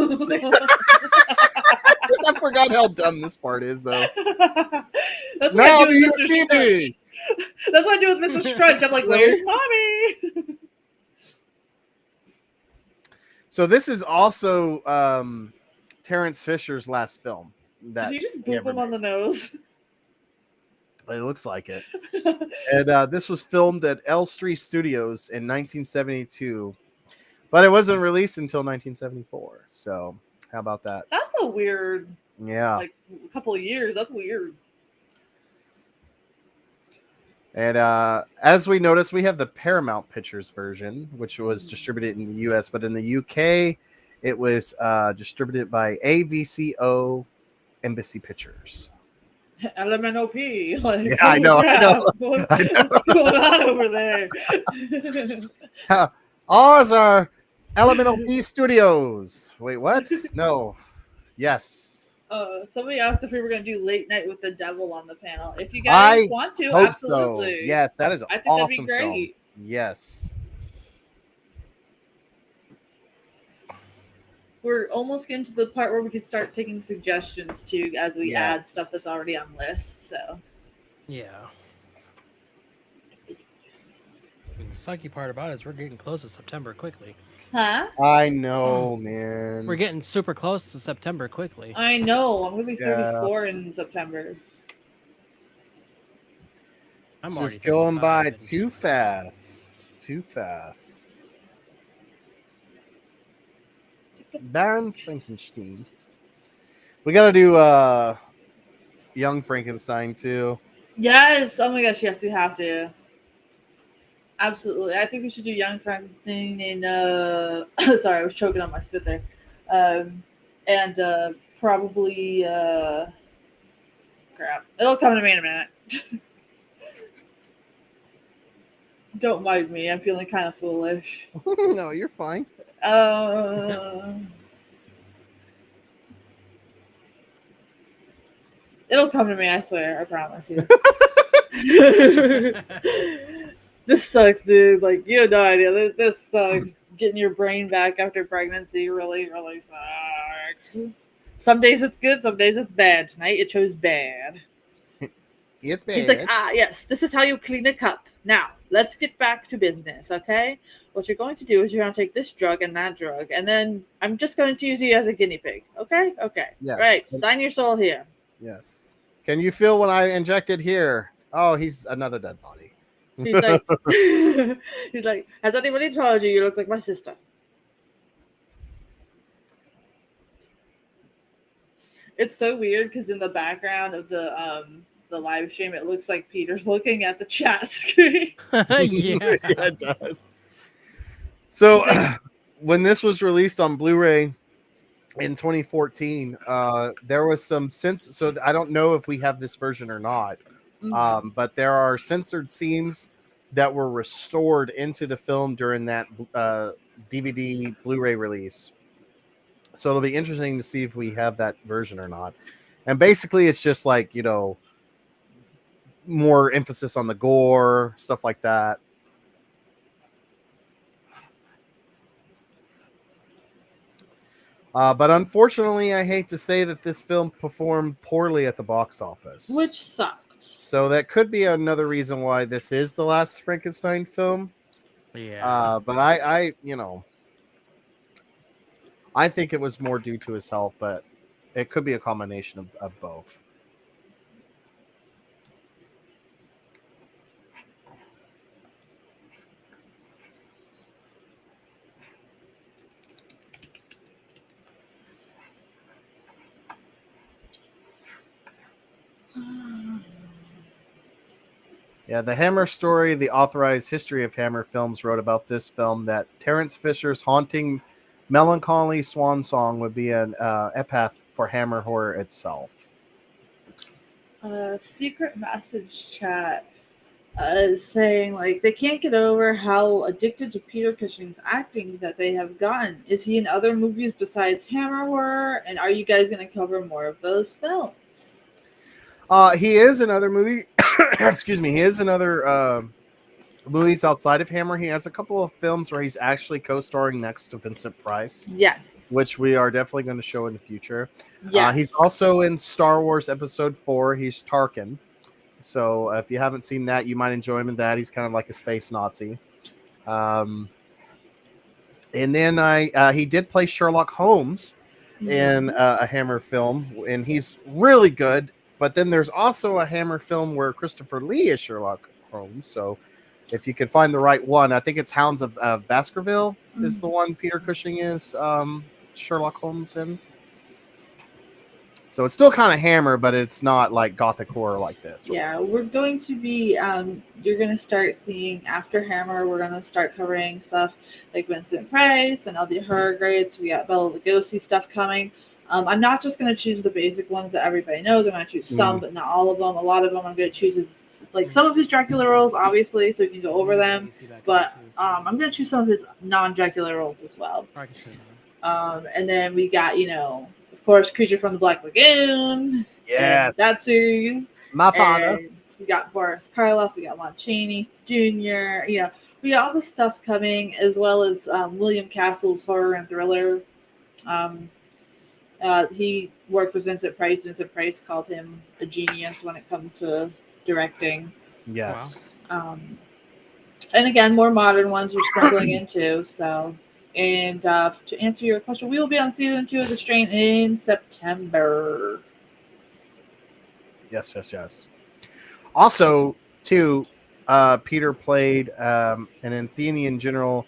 I forgot how dumb this part is, though. That's what Now I do do you with Mr. see Scrunch. me? That's what I do with Mr. Scrunch. I'm like, Really? where's mommy? So this is also Terrence Fisher's last film. That Did you just he boop ever him on the nose? made. It looks like it. And this was filmed at Elstree Studios in 1972, but it wasn't released until 1974. So how about that? That's a weird, Yeah. like, a couple of years. That's weird. And as we noticed, we have the Paramount Pictures version, which was distributed in the US, but in the UK, it was distributed by AVCO Embassy Pictures. LMNOP. Like, Yeah, I know. What's going on over there? Ours are Elemental P Studios. Wait, what? No. Yes. Somebody asked if we were going to do Late Night with the Devil on the panel. If you guys I want to, hope absolutely. so. Yes, that is I think awesome that'd be film. great. Yes. We're almost getting to the part where we can start taking suggestions too, as we Yes. add stuff that's already on lists. So Yeah. And the sucky part about it is we're getting close to September quickly. huh? I know, man. We're getting super close to September quickly. I know. I'm gonna be Yeah. 34 in September. I'm It's already just going 35 by and- too fast. Too fast. Baron Frankenstein. We gotta do Young Frankenstein too. Yes. Oh my gosh. Yes, we have to. Absolutely. I think we should do Young Frankenstein and sorry, I was choking on my spit there. And probably crap. It'll come to me in a minute. Don't mind me. I'm feeling kind of foolish. No, you're fine. It'll come to me, I swear. I promise you. This sucks, dude. Like, you have no idea. This sucks. Getting your brain back after pregnancy really, really sucks. Some days it's good, some days it's bad. Tonight it chose bad. It's bad. He's like, yes, this is how you clean a cup. Now, let's get back to business, okay? What you're going to do is you're going to take this drug and that drug, and then I'm just going to use you as a guinea pig, okay? Okay. Yes. Right. Sign your soul here. Yes. Can you feel when I injected here? Oh, he's another dead body. He's like, he's like, has anybody told you you look like my sister? It's so weird because in the background of the live stream, it looks like Peter's looking at the chat screen. Yeah. Yeah, it does. So when this was released on Blu-ray in 2014, there was some so I don't know if we have this version or not, but there are censored scenes that were restored into the film during that DVD Blu-ray release. So it'll be interesting to see if we have that version or not. And basically, it's just like, more emphasis on the gore, stuff like that. But unfortunately, I hate to say that this film performed poorly at the box office. Which sucks. So that could be another reason why this is the last Frankenstein film. Yeah. But I think it was more due to his health, but it could be a combination of both. Yeah, the Hammer story, the authorized history of Hammer films, wrote about this film that Terence Fisher's haunting, melancholy swan song would be an epitaph for Hammer horror itself. Secret message chat is saying like they can't get over how addicted to Peter Cushing's acting that they have gotten. Is he in other movies besides Hammer horror? And are you guys going to cover more of those films? He is another movie. Excuse me. He is another movies outside of Hammer. He has a couple of films where he's actually co-starring next to Vincent Price. Yes. Which we are definitely going to show in the future. Yes. He's also in Star Wars Episode 4. He's Tarkin. So if you haven't seen that, you might enjoy him in that. He's kind of like a space Nazi. And then he did play Sherlock Holmes in a Hammer film, and he's really good. But then there's also a Hammer film where Christopher Lee is Sherlock Holmes. So if you can find the right one, I think it's Hounds of Baskerville is the one Peter Cushing is Sherlock Holmes in. So it's still kind of Hammer, but it's not like gothic horror like this. Yeah, we're going to be, you're going to start seeing after Hammer, we're going to start covering stuff like Vincent Price and all the horror grades. We got Bela Lugosi stuff coming. I'm not just going to choose the basic ones that everybody knows. I'm going to choose some, but not all of them. A lot of them I'm going to choose is like some of his Dracula roles, obviously, so we can go over them. But I'm going to choose some of his non-Dracula roles as well. And then we got, of course, Creature from the Black Lagoon. Yes. That series. My father. And we got Boris Karloff. We got Lon Chaney Jr. We got all this stuff coming, as well as William Castle's horror and thriller. He worked with Vincent Price. Vincent Price called him a genius when it comes to directing. Yes. Wow. And again, more modern ones we're sprinkling into. So, and to answer your question, we will be on season 2 of The Strain in September. Yes. Also, too, Peter played an Athenian general,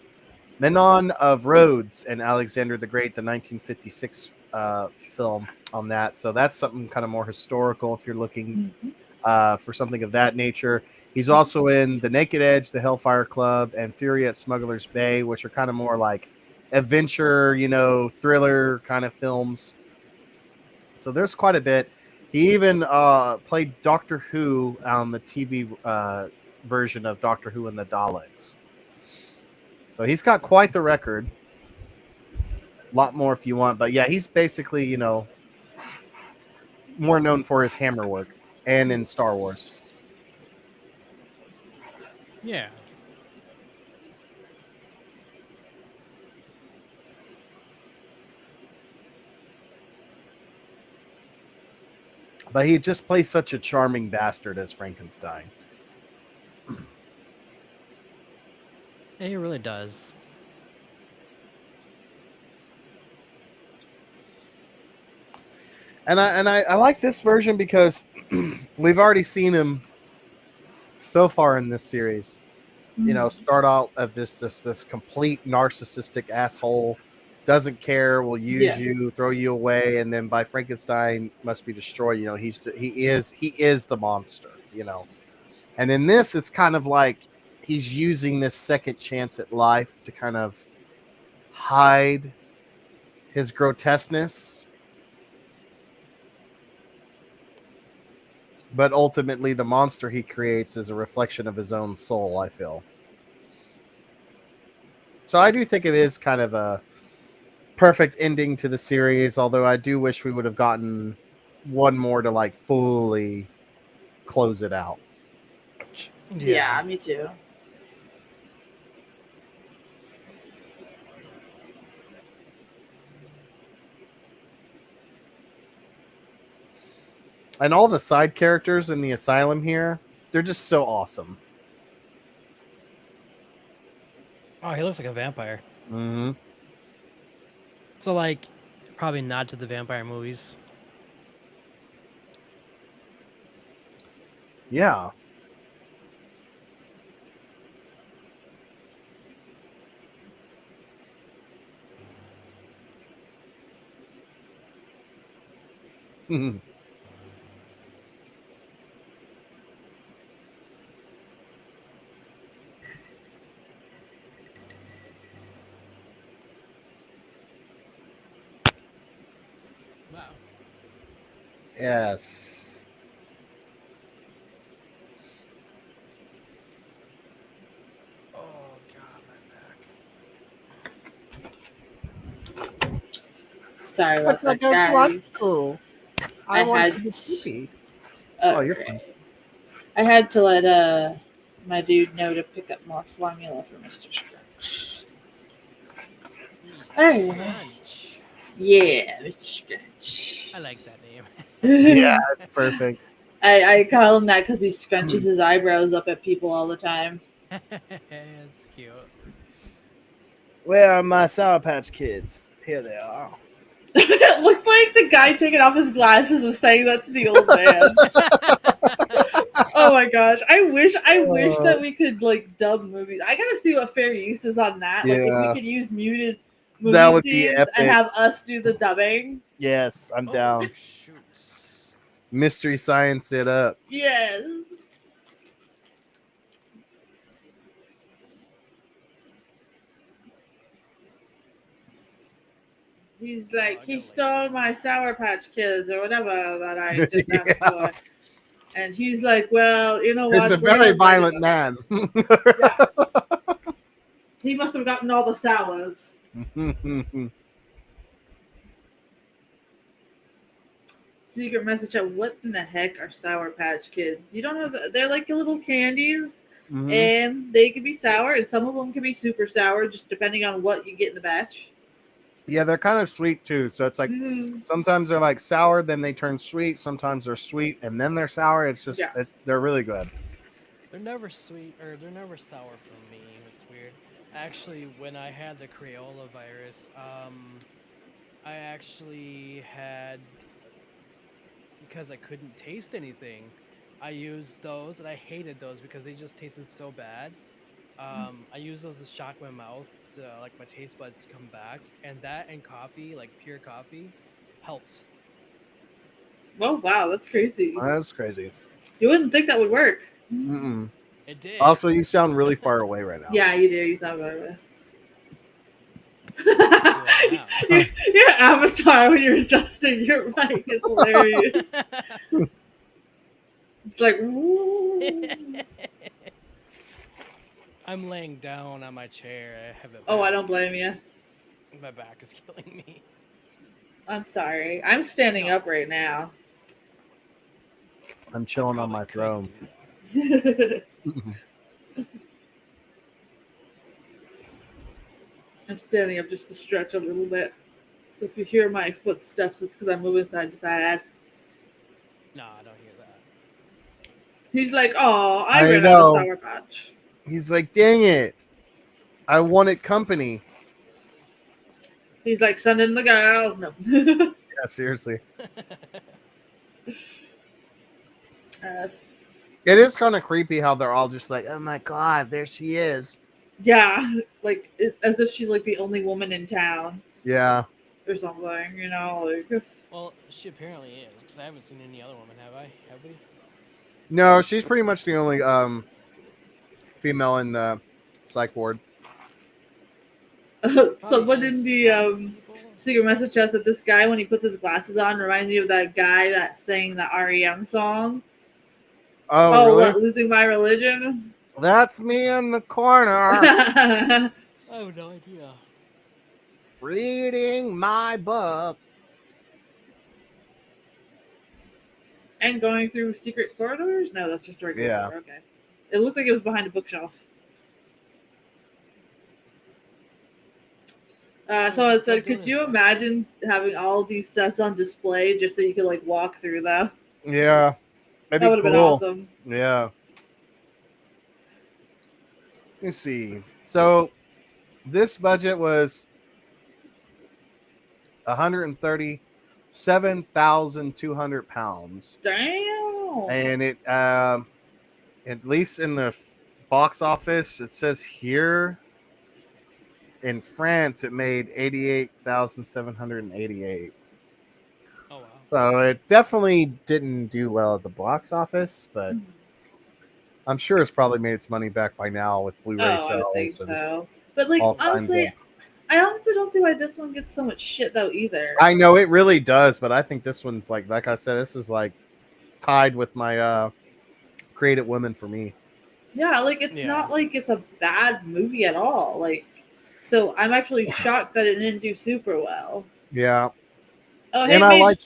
Menon of Rhodes, and Alexander the Great, the 1956 film on that. So that's something kind of more historical if you're looking for something of that nature. He's also in The Naked Edge, The Hellfire Club, and Fury at Smuggler's Bay, which are kind of more like adventure, thriller kind of films. So there's quite a bit. He even played Doctor Who on the TV version of Doctor Who and the Daleks. So he's got quite the record. A lot more if you want. But yeah, he's basically, more known for his Hammer work and in Star Wars. Yeah. But he just plays such a charming bastard as Frankenstein. He really does. And I like this version because we've already seen him so far in this series. You know, start out of this complete narcissistic asshole, doesn't care, will use you, throw Yes. you away, and then by Frankenstein must be destroyed. You know, he is the monster. You know, and in this, it's kind of like he's using this second chance at life to kind of hide his grotesqueness, but ultimately the monster he creates is a reflection of his own soul, I feel. So I do think it is kind of a perfect ending to the series, although I do wish we would have gotten one more to like fully close it out. Yeah, me too. And all the side characters in the asylum here, they're just so awesome. Oh, he looks like a vampire. Mm-hmm. So like, probably nod to the vampire movies. Yeah. Wow. Yes. Oh god, my back. Sorry about that, guys. I want had to be sleepy. Oh, you're fine. okay. I had to let my dude know to pick up more formula for Mr. Scrunch. Mr. Alright. Scrunch. Yeah, Mr. Scrunch. I like that name. Yeah, it's perfect. I call him that because he scrunches his eyebrows up at people all the time. It's cute. Where are my Sour Patch Kids? Here they are. It looked like the guy taking off his glasses was saying that to the old man. Oh my gosh. I wish that we could like dub movies. I gotta see what fair use is on that. Like if we Yeah. could use muted That movie would be scenes and epic. have us do the dubbing. Yes, I'm Oh, down. shoots. Mystery Science it up. Yes. He's like, I he gotta stole like my Sour Patch Kids or whatever that I just asked Yeah. for. And he's like, well, you know He's what? a We're very not ready violent for man. that. Yes. He must have gotten all the sours. Secret message of what in the heck are Sour Patch Kids? You don't know, they're like little candies. Mhm. And they can be sour, and some of them can be super sour, just depending on what you get in the batch. Yeah, they're kind of sweet too. So it's like Mm, sometimes they're like sour, then they turn sweet. Sometimes they're sweet and then they're sour. It's just yeah. they're really good. they're never sweet or they're never sour for me. It's weird. Actually, when I had the Crayola virus, I actually had because I couldn't taste anything. I used those and I hated those because they just tasted so bad. I used those to shock my mouth to like my taste buds to come back, and that and coffee, like pure coffee, helped. Oh wow, that's crazy. That's crazy. You wouldn't think that would work. Mm-mm. It did. Also, you sound really far away right now. Yeah, you do. You sound about Do I now? your avatar when you're adjusting your mic is hilarious. It's like, ooh. I'm laying down on my chair. I have a Oh, I back. don't blame you. My back is killing me. I'm sorry. I'm standing No. up right now. I'm chilling on Probably my could throne. do that. I'm standing up just to stretch a little bit. So if you hear my footsteps, it's because I'm moving side to side. No, I don't hear that. He's like, oh, I I ran out of know. Sour Patch. He's like, dang it. I wanted company. He's like, send in the girl. No. Yeah, seriously. It is kind of creepy how they're all just like, oh my god, there she is. Yeah, like as if she's like the only woman in town Yeah. or something, you know. Like, Well, she apparently is, because I haven't seen any other woman, have I? Have we? No, she's pretty much the only female in the psych ward. Probably someone is in the some people. secret message says that this guy, when he puts his glasses on, reminds me of that guy that sang the REM song. Oh, Oh, really? what? Losing My Religion? That's me in the corner I have no idea. reading my book. And going through secret corridors? No, that's just a regular Yeah. door. Okay. It looked like it was behind a bookshelf. So I said, could you imagine having all these sets on display just so you could like walk through them? Yeah. That'd That would be have been cool. awesome. Yeah. Let's see. So this budget was £137,200, Damn. and it at least in the box office, it says here in France it made 88,788. Oh, wow. So it definitely didn't do well at the box office, but I'm sure it's probably made its money back by now with Blu-ray Oh, I would think sales and so. But like all kinds honestly, of. I honestly don't see why this one gets so much shit though either. I know it really does, but I think this one's like I said, this is like tied with my Creative Women for me. Yeah, like it's not like it's a bad movie at all. Like, so I'm actually shocked that it didn't do super well. Yeah. Oh, hey, And I like.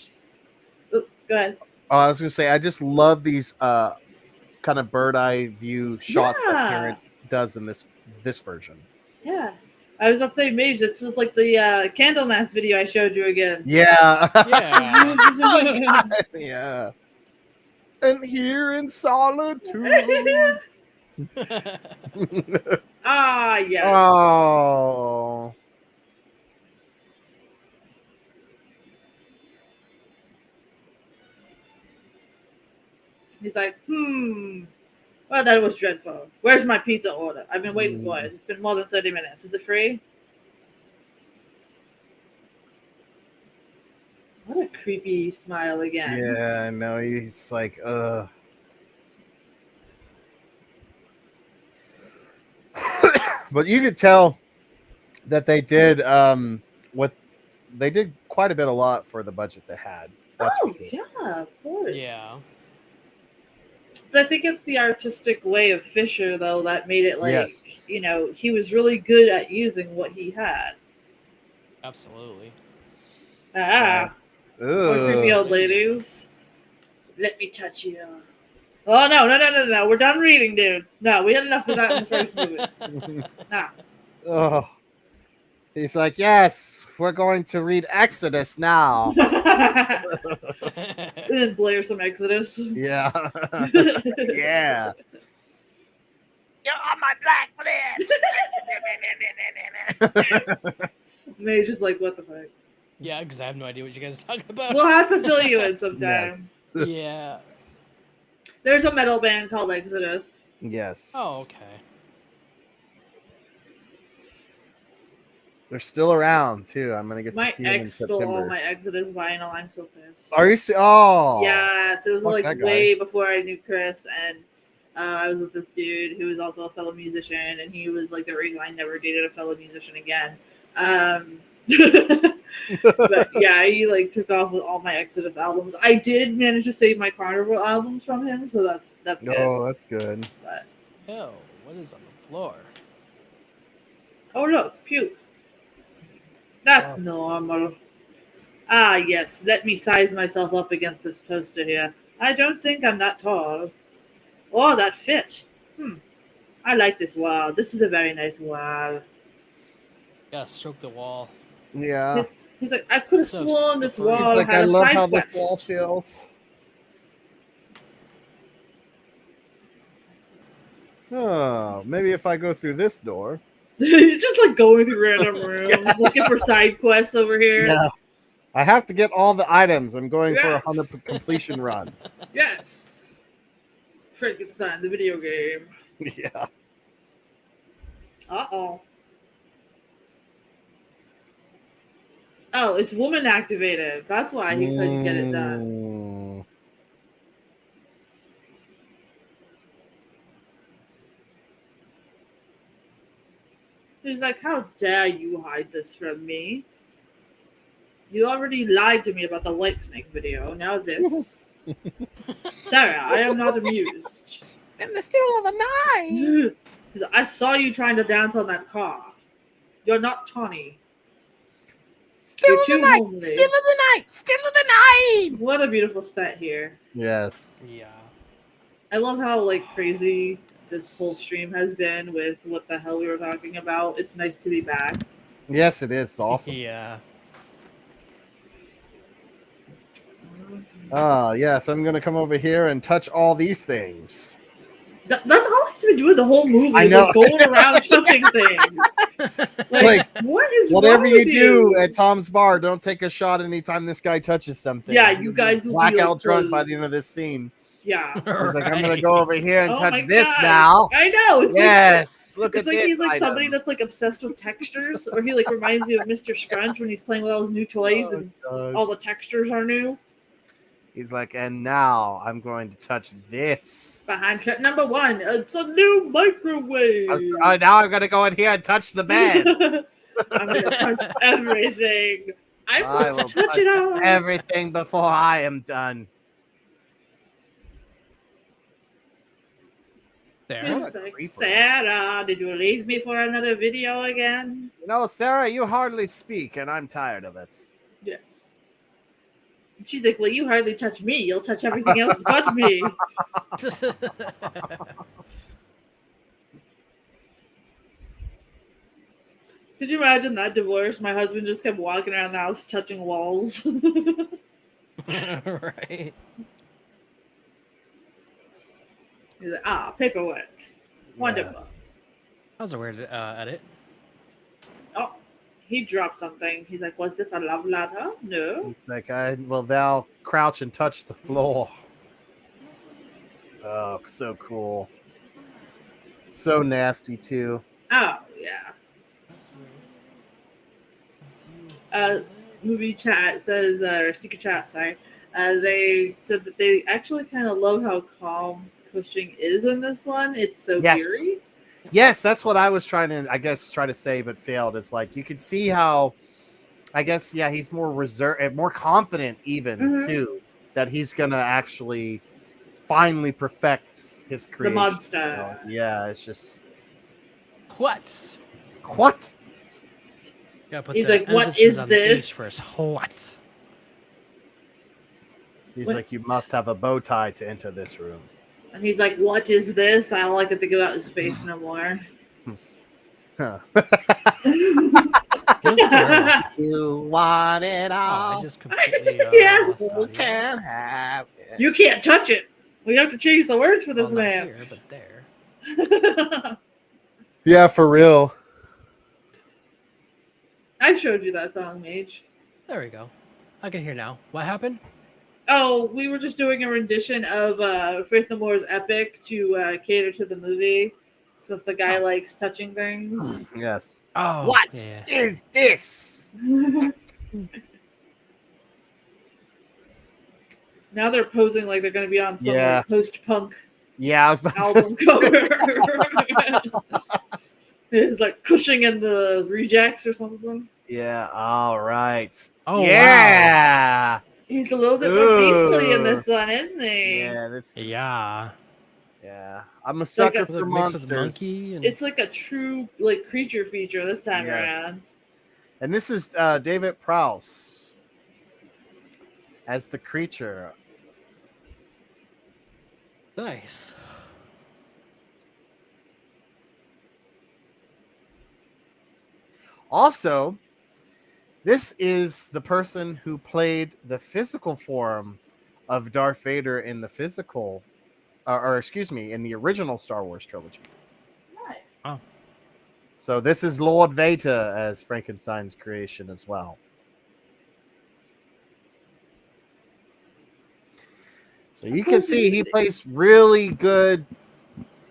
Go ahead. Oh, I was gonna say I just love these kind of bird eye view shots that Terrence does in this version. Yes. I was about to say, Mage, it's just like the Candlemass video I showed you again. Yeah. Yeah. Oh, God. Yeah. And here in solitude. Ah, yes. Oh. He's like, well, that was dreadful. Where's my pizza order? I've been waiting for it. It's been more than 30 minutes. Is it free? What a creepy smile again. Yeah, no, he's like, But you could tell that they did they did quite a lot for the budget they had. That's oh, yeah, of course. Yeah. But I think it's the artistic way of Fisher, though, that made it like, Yes. you know, he was really good at using what he had. Absolutely. More creepy old ladies. Let me touch you. Oh, no. We're done reading, dude. No, we had enough of that in the first movie. Nah. Oh. He's like, yes, we're going to read Exodus now. And then blare some Exodus. Yeah. Yeah. You're on my blacklist. May's just like, what the fuck? Yeah, because I have no idea what you guys are talking about. We'll have to fill you in sometime. Yes. Yeah. There's a metal band called Exodus. Yes. Oh, okay. They're still around too. I'm gonna get My to see them in ex stole September. my Exodus vinyl. I'm so pissed. Are you? Oh. Yes, it was Fuck like that guy. way before I knew Chris, and I was with this dude who was also a fellow musician, and he was like the reason I never dated a fellow musician again. But yeah, he like took off with all my Exodus albums. I did manage to save my Carnival albums from him, so that's good. Oh, that's good. But Ew, what is on the floor? oh look, puke. That's Oh. normal. Ah yes, let me size myself up against this poster here. I don't think I'm that tall. Oh, that fit. I like this wall. This is a very nice wall. Yeah, stroke the wall. Yeah. He's like, I could have So sworn this slippery. wall He's like, had I a love side how this quest. wall feels. Oh, maybe if I go through this door. He's just like going through random rooms, looking for side quests over here. Yeah. I have to get all the items. I'm going for a Yes. 100 completion run. Yes. Frankenstein, the video game. Yeah. Uh-oh. Oh, it's woman activated. That's why he couldn't get it done. Mm. He's like, how dare you hide this from me? You already lied to me about the White Snake video. Now this. Sarah, I am not amused. In the still of the night. He's like, I saw you trying to dance on that car. You're not Tawny. Still You're of the too night. homely. Still of the night. Still of the night. What a beautiful set here. Yes. Yeah. I love how like crazy this whole stream has been with what the hell we were talking about. It's nice to be back. Yes, it is awesome. Yeah. Yes, I'm gonna come over here and touch all these things. That's all he's been doing the whole movie. I Is know. like going around touching things. Like, what is Whatever wrong you with do at Tom's Bar, don't take a shot anytime this guy touches something. Yeah, you guys will be, blackout like, drunk by closed. the end of this scene. Yeah. He's like, I'm gonna go over here and Oh touch my this God. now. I know. It's Yes, like, look at it's like this. he's like item. somebody that's like obsessed with textures, or he like reminds you of Mr. Scrunch when he's playing with all his new toys Oh, and God. all the textures are new. He's like, and now I'm going to touch this. Behind curtain number 1, it's a new microwave. Now I'm gonna go in here and touch the bed. I'm gonna touch everything. I I will must touch it all. Everything before I am done. There. He's like, creeper. Sarah, did you leave me for another video again? You know, Sarah, you hardly speak, and I'm tired of it. Yes. She's like, well, you hardly touch me. You'll touch everything else but me. Could you imagine that divorce? My husband just kept walking around the house touching walls. Right. He's like, paperwork. Wonderful. That was a weird edit. Oh, he dropped something. He's like, was this a love letter? No. He's like, I will thou crouch and touch the floor. Oh, so cool. So nasty, too. Oh, yeah. Movie chat says, or secret chat, sorry. They said that they actually kind of love how calm Cushing is in this one. It's so eerie. Yes, that's what I was trying to say, but failed. It's like you could see how, he's more reserved and more confident, even too, that he's gonna actually finally perfect his creation. The monster. Yeah, it's just What? Gotta put He's the like, what emphasis is on the H this? first. What? He's What? like, you must have a bow tie to enter this room. And he's like, what is this? All I can think about is faith no more. Huh. You want it I just completely Yeah. lost audio. can have it. You can't touch it. We have to change the words for this Well, not man. here, but there. Yeah, for real. I showed you that song, Mage. There we go. I can hear now. What happened? Oh, we were just doing a rendition of Faith No More's Epic to cater to the movie. Since the guy likes touching things. Yes. Oh, What yeah. is this? Now they're posing like they're going to be on some Yeah. like, post-punk Yeah, I was about album to cover. It's like Cushing and the Rejects or something. Yeah, all right. Oh, wow. yeah. He's a little bit more beastly in this one, isn't he? Yeah, this Yeah. Yeah. I'm a like sucker a- for Like mixed with monsters. monkey and It's like a true like creature feature this time Yeah. around. And this is David Prowse as the creature. nice. Also, this is the person who played the physical form of Darth Vader in the in the original Star Wars trilogy. Nice. Oh. So this is Lord Veta as Frankenstein's creation as well. So you can see he plays really good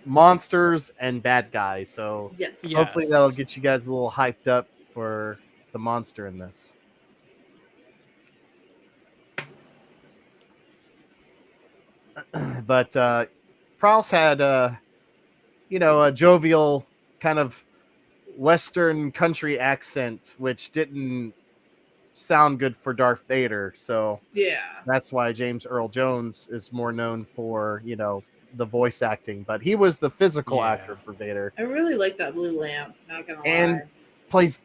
monsters and bad guys. So Yes. Yeah. hopefully Yes. that'll get you guys a little hyped up for the monster in this. But Prowse had a jovial kind of Western country accent, which didn't sound good for Darth Vader. So Yeah. that's why James Earl Jones is more known for, the voice acting. But he was the physical Yeah. actor for Vader I really like that blue lamp. Not gonna and lie. plays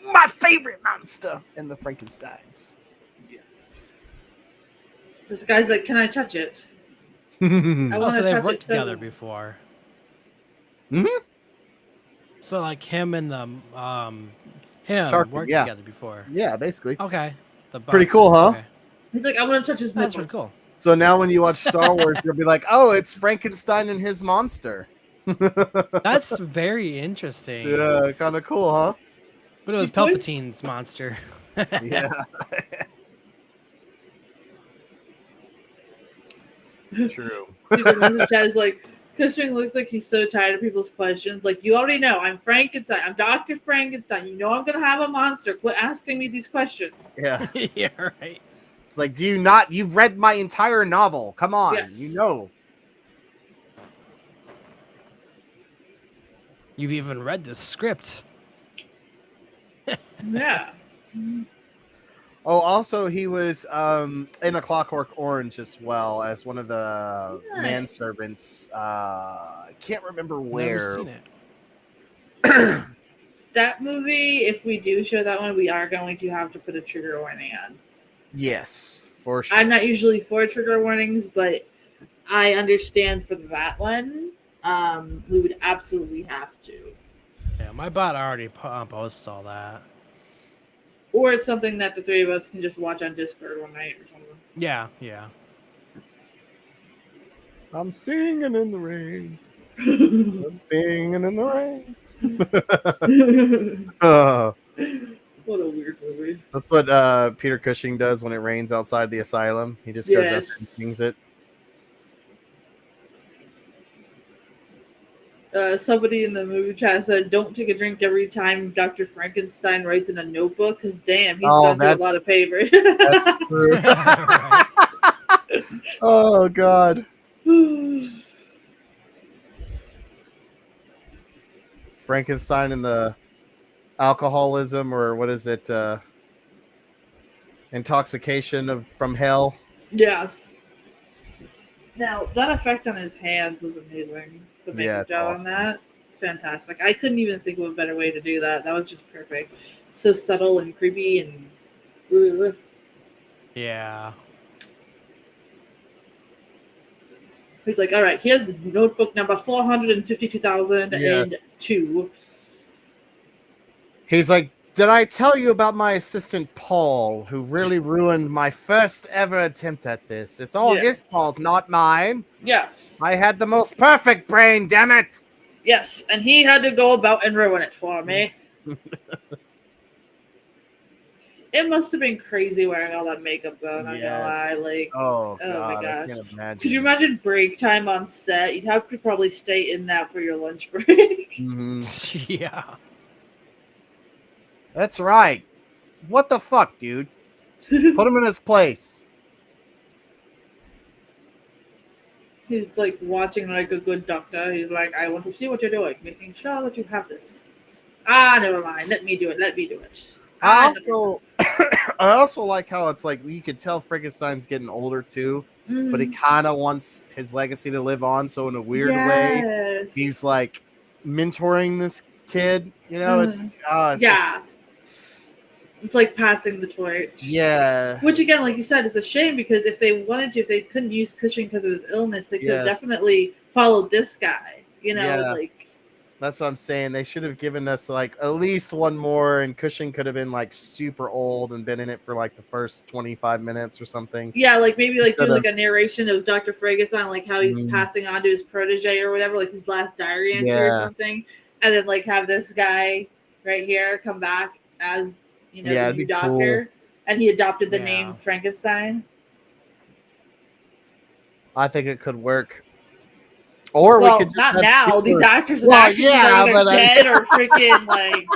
my favorite monster in the Frankensteins. Yes. This guy's like, "Can I touch it? I Oh, want so to they've touch worked it so together bad." before. Mhm. So like him and him Tarkin, worked yeah. together before. Yeah, basically. Okay. It's pretty cool, huh? Okay. He's like, "I want to touch his That's nipple." pretty cool. So now when you watch Star Wars, you'll be like, oh, it's Frankenstein and his monster. That's very interesting. Yeah, kind of cool, huh? But it was He points- Palpatine's monster. Yeah. True. Secret message chat is like, Cushing looks like he's so tired of people's questions. Like, you already know, I'm Frankenstein. I'm Dr. Frankenstein. You know I'm gonna have a monster. Quit asking me these questions. Yeah. Yeah, right. It's like, you've read my entire novel. Come on. Yes. You know. You've even read the script. Yeah. Oh, also he was in A Clockwork Orange as well as one of the Nice. manservants. I can't remember Never where. seen it. That movie, if we do show that one, we are going to have to put a trigger warning on. Yes, for sure. I'm not usually for trigger warnings, but I understand for that one, we would absolutely have to. Yeah, my bot already posts all that. Or it's something that the three of us can just watch on Discord one night or something. Yeah, yeah. I'm singing in the rain. I'm singing in the rain. What a weird movie. That's what Peter Cushing does when it rains outside the asylum. He just goes up and Yes. sings it. Somebody in the movie chat said, "Don't take a drink every time Dr. Frankenstein writes in a notebook, because damn, he's Oh, gone through a that's- lot of paper." That's true. Right. Oh God. Frankenstein and the alcoholism, or what is it? Intoxication from hell. Yes. Now that effect on his hands was amazing. The Yeah, makeup it's job awesome. on that, fantastic. I couldn't even think of a better way to do that. That was just perfect. So subtle and creepy and. Ugh. Yeah. He's like, all right, here's notebook number 452,002. He's like, did I tell you about my assistant Paul, who really ruined my first ever attempt at this? It's all his Yes. fault, not mine. Yes. I had the most perfect brain, damn it! Yes. And he had to go about and ruin it for me. It must have been crazy wearing all that makeup, though, not gonna lie. Like, Oh, Oh my God, I gosh. can't imagine. could you imagine break time on set? You'd have to probably stay in that for your lunch break. Mhm. Yeah. That's right. What the fuck, dude? Put him in his place. He's like watching like a good doctor. He's like, I want to see what you're doing, making sure that you have this. Ah, never mind. Let me do it. Let me do it. I also like how it's like you could tell Frankenstein's getting older too, but he kind of wants his legacy to live on. So in a weird way, he's like mentoring this kid. You know, it's yeah. It's like passing the torch. Yeah. Which again, like you said, is a shame because if they wanted to, if they couldn't use Cushing because of his illness, they could have definitely followed this guy. You know, like that's what I'm saying. They should have given us like at least one more, and Cushing could have been like super old and been in it for like the first 25 minutes or something. Yeah, like maybe like do like a narration of Dr. Frankenstein, like how he's passing on to his protege or whatever, like his last diary entry or something. and then like have this guy right here come back as Yeah, the it'd new be cool. doctor, and he adopted the Yeah. name Frankenstein. I think it could work. Or we could just not have now. These Gill-boy. actors and Well, actresses yeah, are either but dead or freaking like,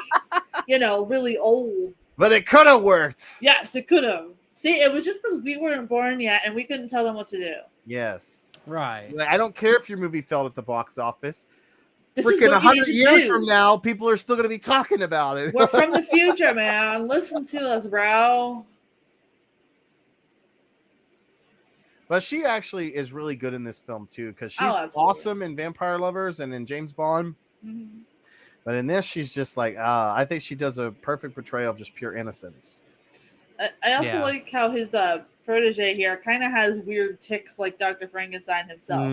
really old. but it could have worked. Yes, it could have. See, it was just because we weren't born yet and we couldn't tell them what to do. Yes. Right. I don't care if your movie failed at the box office. This is Freaking what you need 100 to years do. from now, people are still going to be talking about it. We're from the future, man. Listen to us, bro. But she actually is really good in this film too, because she's absolutely. awesome in Vampire Lovers and in James Bond. Mm-hmm. But in this, she's just like, I think she does a perfect portrayal of just pure innocence. I also Yeah. like how his protege here kind of has weird tics like Dr. Frankenstein himself.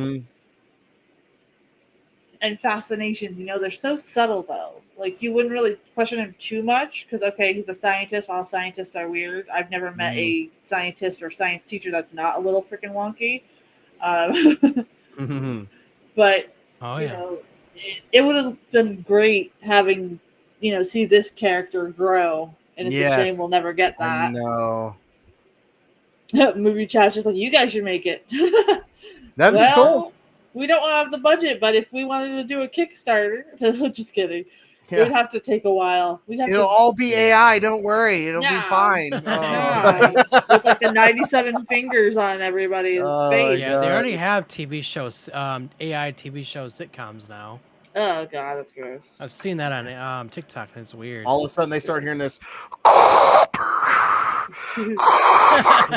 And fascinations, they're so subtle though. Like you wouldn't really question him too much because okay, he's a scientist. All scientists are weird. I've never met a scientist or science teacher that's not a little freaking wonky. But Oh you yeah. know, it would have been great having see this character grow, and it's a shame we'll never get that. No, Movie chat's just like you guys should make it. that'd be cool. We don't have the budget, but if we wanted to do a Kickstarter, just kidding. It Yeah. would have to take a while. It'll all be AI. Don't worry, it'll be fine. Yeah, with like the 97 fingers on everybody's face. Yeah, they already have TV shows, AI TV shows, sitcoms now. Oh god, that's gross. I've seen that on TikTok, and it's weird. All of a sudden, they start hearing this.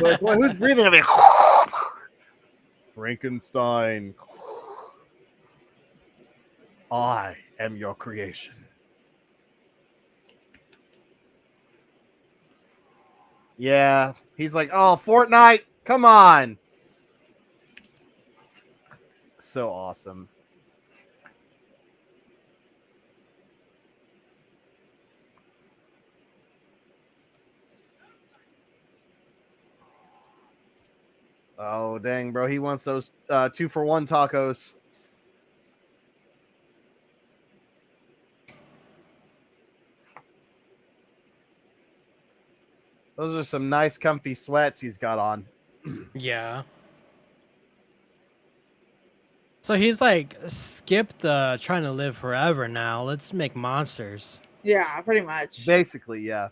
Like, well, who's breathing at me? Frankenstein. I am your creation. Yeah, he's like, oh, Fortnite, come on. So awesome. Oh, dang, bro. He wants those 2-for-1 tacos. Those are some nice, comfy sweats he's got on. Yeah. So he's like, skip the trying to live forever now. Let's make monsters. Yeah, pretty much. Basically, yeah.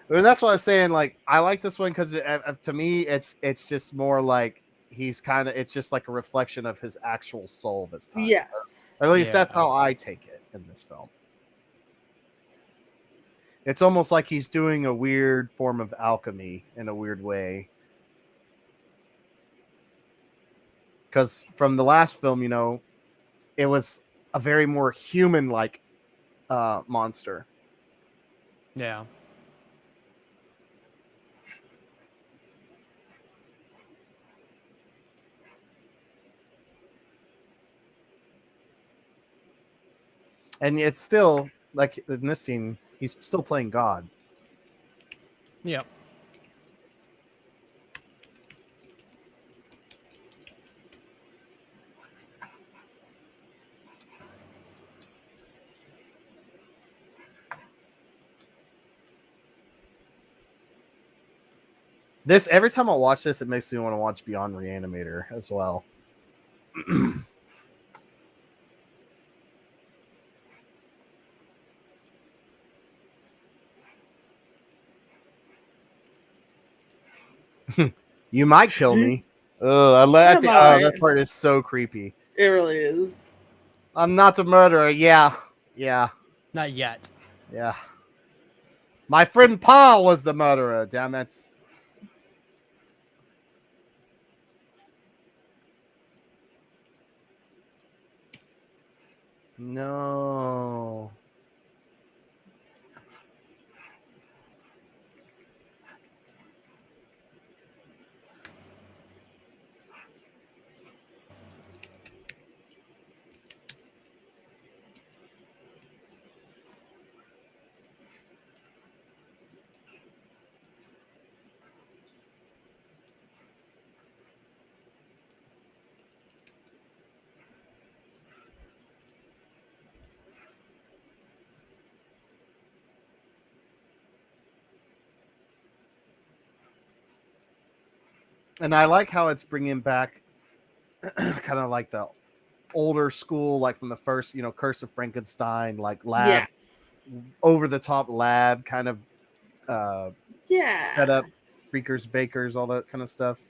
And that's what I'm saying. Like, I like this one because to me, it's just more like it's just like a reflection of his actual soul this time. Yes. Or at least that's how I take it in this film. It's almost like he's doing a weird form of alchemy in a weird way. Because from the last film, it was a very more human-like monster. Yeah. And it's still, like in this scene, he's still playing God. Yep. Every time I watch this, it makes me want to watch Beyond Reanimator as well. You might kill me. That part is so creepy. It really is. I'm not the murderer. Yeah. Not yet. Yeah. My friend Paul was the murderer. Damn it. No. And I like how it's bringing back kind of like the older school, like from the first, Curse of Frankenstein, like lab, Yes. over the top lab kind of uh, Yeah. setup, freakers, bakers, all that kind of stuff.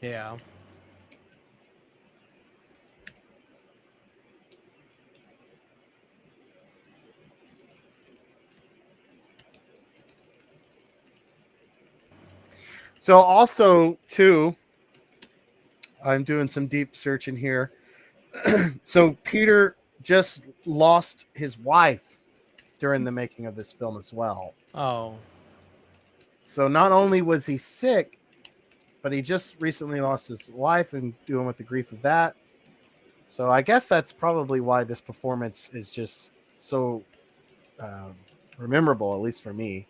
Yeah. So also too, I'm doing some deep searching here. So Peter just lost his wife during the making of this film as well. Oh. So not only was he sick, but he just recently lost his wife and dealing with the grief of that. So I guess that's probably why this performance is just so um, memorable, at least for me.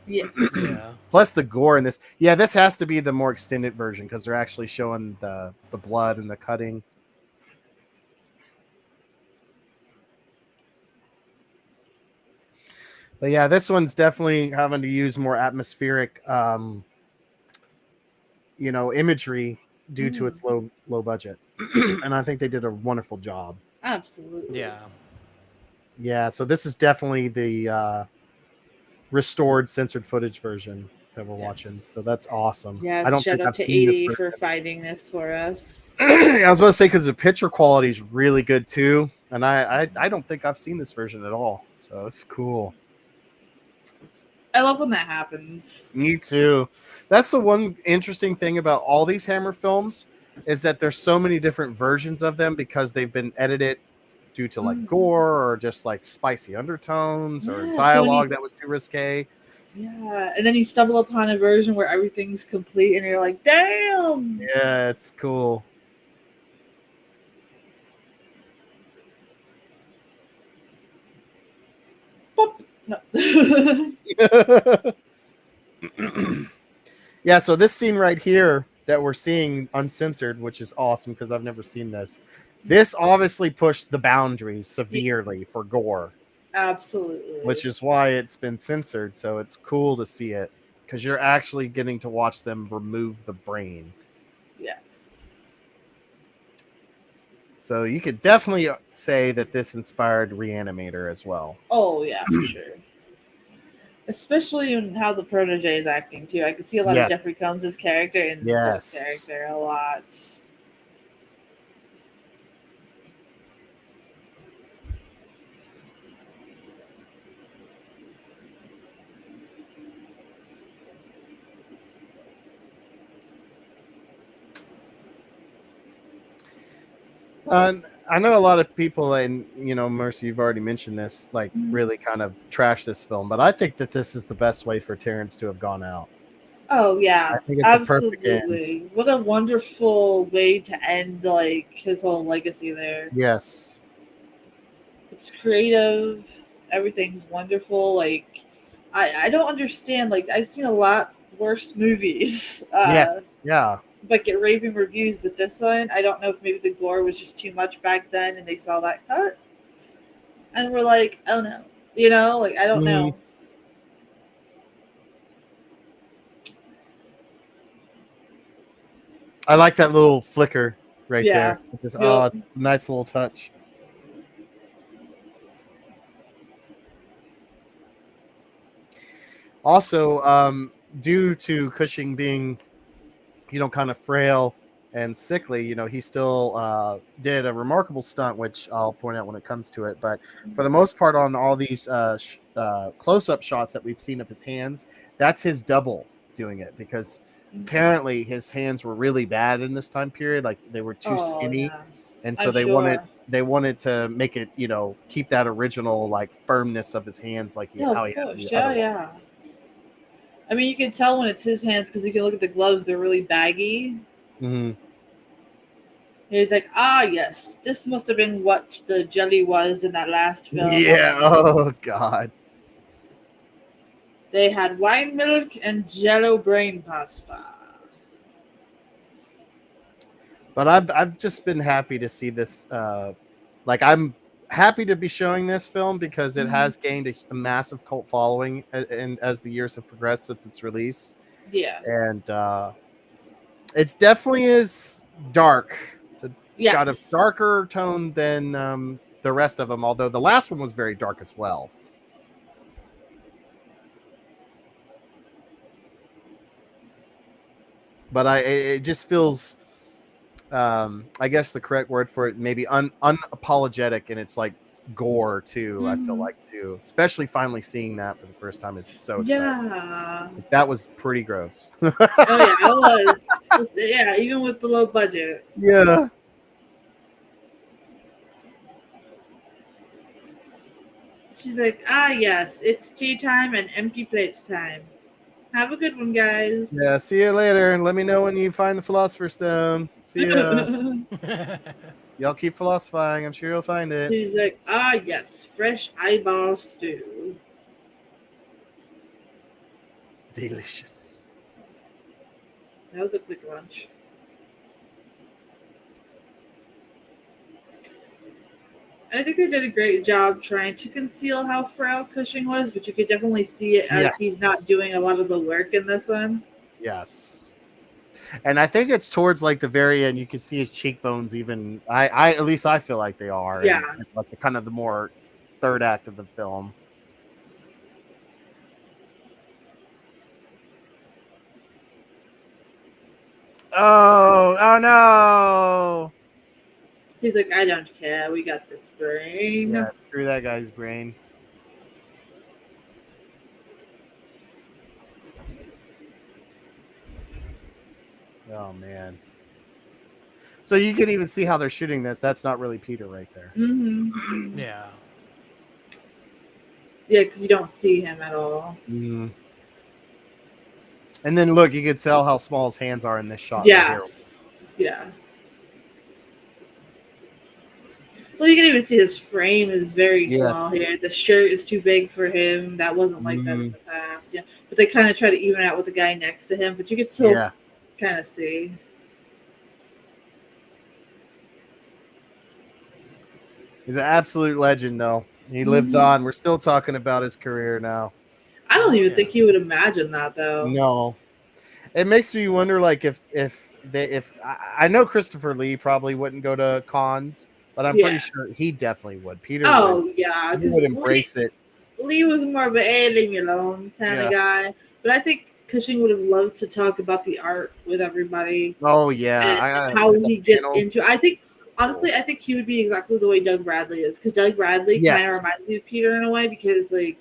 Yes. Yeah. Plus the gore in this. Yeah, this has to be the more extended version because they're actually showing the blood and the cutting. But yeah, this one's definitely having to use more atmospheric, imagery due to its low budget, and I think they did a wonderful job. Absolutely. Yeah. Yeah, so this is definitely the restored censored footage version that we're watching. So Yes. that's awesome. I Yes. don't Shout think out I've to seen this 80 for version. fighting this for us. I was about to say because the picture quality is really good too, and I don't think I've seen this version at all. So it's cool. I love when that happens. Me too. That's the one interesting thing about all these Hammer films is that there's so many different versions of them because they've been edited due to like gore or just like spicy undertones or Yeah, so when dialogue that was too risque. yeah, and then you stumble upon a version where everything's complete, and you're like, "Damn!" Yeah, it's cool. Boop. No. Yeah, so this scene right here that we're seeing uncensored, which is awesome because I've never seen this. This obviously pushed the boundaries severely for gore, Absolutely. which is why it's been censored. So it's cool to see it because you're actually getting to watch them remove the brain. Yes. So you could definitely say that this inspired Reanimator as well. Oh yeah, for sure. Especially in how the protege is acting too. I could see a lot of Yes. Jeffrey Combs' character in Yes. this character a lot. I know a lot of people, and Mercy, you've already mentioned this, like really kind of trash this film, but I think that this is the best way for Terrence to have gone out. Oh yeah, I think it's a perfect end. absolutely. What a wonderful way to end like his whole legacy there. Yes. It's creative. Everything's wonderful. Like I don't understand. Like I've seen a lot worse movies. Yes. Yeah. But get raving reviews. But this one, I don't know if maybe the gore was just too much back then, and they saw that cut, and we're like, oh no, like I don't know. I like that little flicker right Yeah. there. It's a nice little touch. Also, due to Cushing being, kind of frail and sickly, he still did a remarkable stunt, which I'll point out when it comes to it. But for the most part, on all these close-up shots that we've seen of his hands, that's his double doing it because apparently his hands were really bad in this time period. Like they were too skinny, yeah. and so they wanted to make it, keep that original like firmness of his hands, like Yeah, how of he had course. the other one. Yeah. I mean, you can tell when it's his hands because you can look at the gloves; they're really baggy. Mm-hmm. He's like, yes, this must have been what the jelly was in that last film. Yeah. Oh God. They had wine milk and Jello brain pasta. But I've just been happy to see this. I'm happy to be showing this film because it has gained a massive cult following, and as the years have progressed since its release. Yeah. And It's definitely is dark. It's got a Yes. darker tone than the rest of them, although the last one was very dark as well. But it just feels, I guess the correct word for it, maybe unapologetic, and it's like gore too. I feel Mhm. like too, especially finally seeing that for the first time is so exciting. Yeah. That was pretty gross. Oh yeah, it was. Yeah, even with the low budget. Yeah. She's like, ah, yes, it's tea time and empty plates time. Have a good one, guys. Yeah. See you later. Let me know when you find the Philosopher's Stone. See ya. Y'all keep philosophizing. I'm sure you'll find it. She's like, ah, yes, fresh eyeball stew. Delicious. That was a quick lunch. I think they did a great job trying to conceal how frail Cushing was, but you could definitely see it as Yeah. he's not doing a lot of the work in this one. Yes. And I think it's towards like the very end. You can see his cheekbones. Even I at least I feel like they are. Yeah. And like the kind of the more third act of the film. Oh no! He's like, I don't care. We got this brain. Yeah, screw that guy's brain. Oh man. So you can even see how they're shooting this. That's not really Peter right there. Mm-hmm. Yeah. Yeah, because you don't see him at all. Mm. And then look, you can tell how small his hands are in this shot. Right here. Yes. Yeah. Well, you can even see his frame is very Yeah. small here. The shirt is too big for him. That wasn't like that in the past. Yeah, but they kind of try to even out with the guy next to him, but you could still kind of see. He's an absolute legend, though. He lives on. We're still talking about his career now. I don't even think he would imagine that, though. No, it makes me wonder, like if I know Christopher Lee probably wouldn't go to cons, but I'm pretty sure he definitely would. Peter would. Yeah, He would embrace it. Lee was more of a hey, leave me alone kind of guy, but I think Cushing would have loved to talk about the art with everybody. Oh yeah, and how he gets into. I think honestly, I think he would be exactly the way Doug Bradley is, because Doug Bradley kind of reminds me of Peter in a way, because like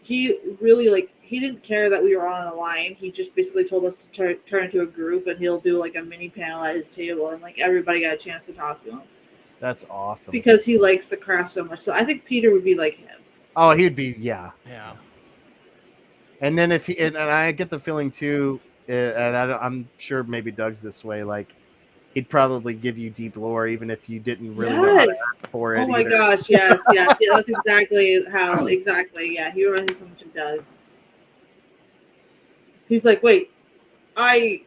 he really he didn't care that we were on a line. He just basically told us to turn into a group, and he'll do like a mini panel at his table, and like everybody got a chance to talk to him. That's awesome. Because he likes the craft so much. So I think Peter would be like him. Oh, he'd be Yeah. And then if he and I get the feeling too, and I'm sure maybe Doug's this way, like he'd probably give you deep lore even if you didn't really know how to ask for it. Oh my gosh, yes. Yeah, that's exactly how. Exactly, yeah. He reminds me so much of Doug. He's like, wait, I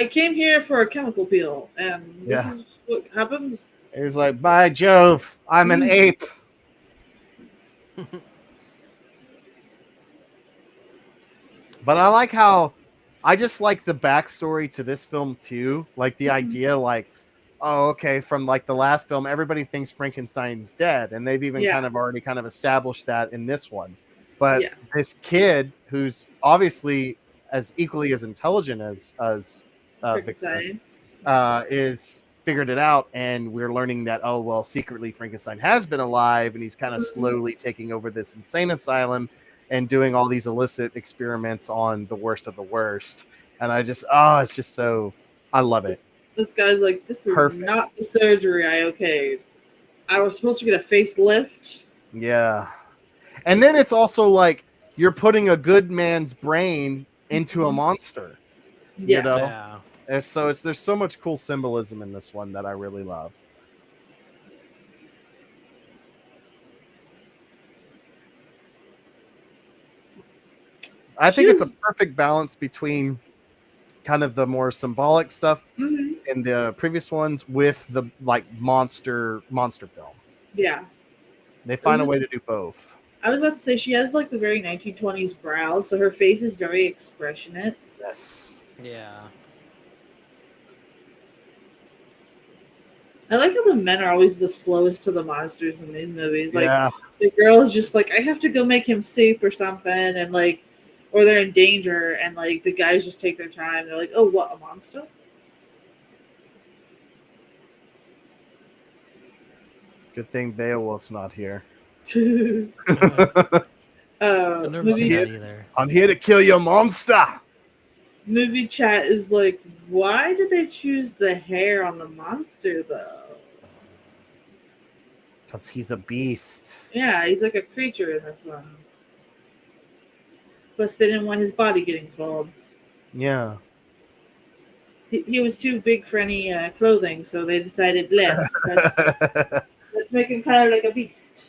came here for a chemical peel, and this is what happens. He's like, by Jove, I'm an ape. But I like how I just like the backstory to this film too. Like the idea, like, oh, okay, from like the last film, everybody thinks Frankenstein's dead, and they've even kind of already kind of established that in this one. But this kid, who's obviously as equally as intelligent as Victor, is figured it out, and we're learning that secretly Frankenstein has been alive, and he's kind of slowly taking over this insane asylum and doing all these illicit experiments on the worst of the worst. And I just, it's just so, I love it. This guy's like, this is not the surgery I okayed. I was supposed to get a facelift. Yeah. And then it's also like you're putting a good man's brain into a monster. You know? Yeah. And so there's so much cool symbolism in this one that I really love. I think it's a perfect balance between kind of the more symbolic stuff in the previous ones with the like monster film. Yeah. They find a way to do both. I was about to say she has like the very 1920s brow, so her face is very expressionate. Yes. Yeah. I like how the men are always the slowest to the monsters in these movies. Like Yeah. the girl is just like, I have to go make him soup or something, and like, or they're in danger, and like the guys just take their time. They're like, oh, what, a monster? Good thing Beowulf's not here. I've never seen that movie either. I'm here to kill your monster. movie chat is like, why did they choose the hair on the monster though? Because he's a beast. Yeah, he's like a creature in this one. Plus, they didn't want his body getting cold. Yeah. He was too big for any clothing, so they decided less. Let's make him kind of like a beast.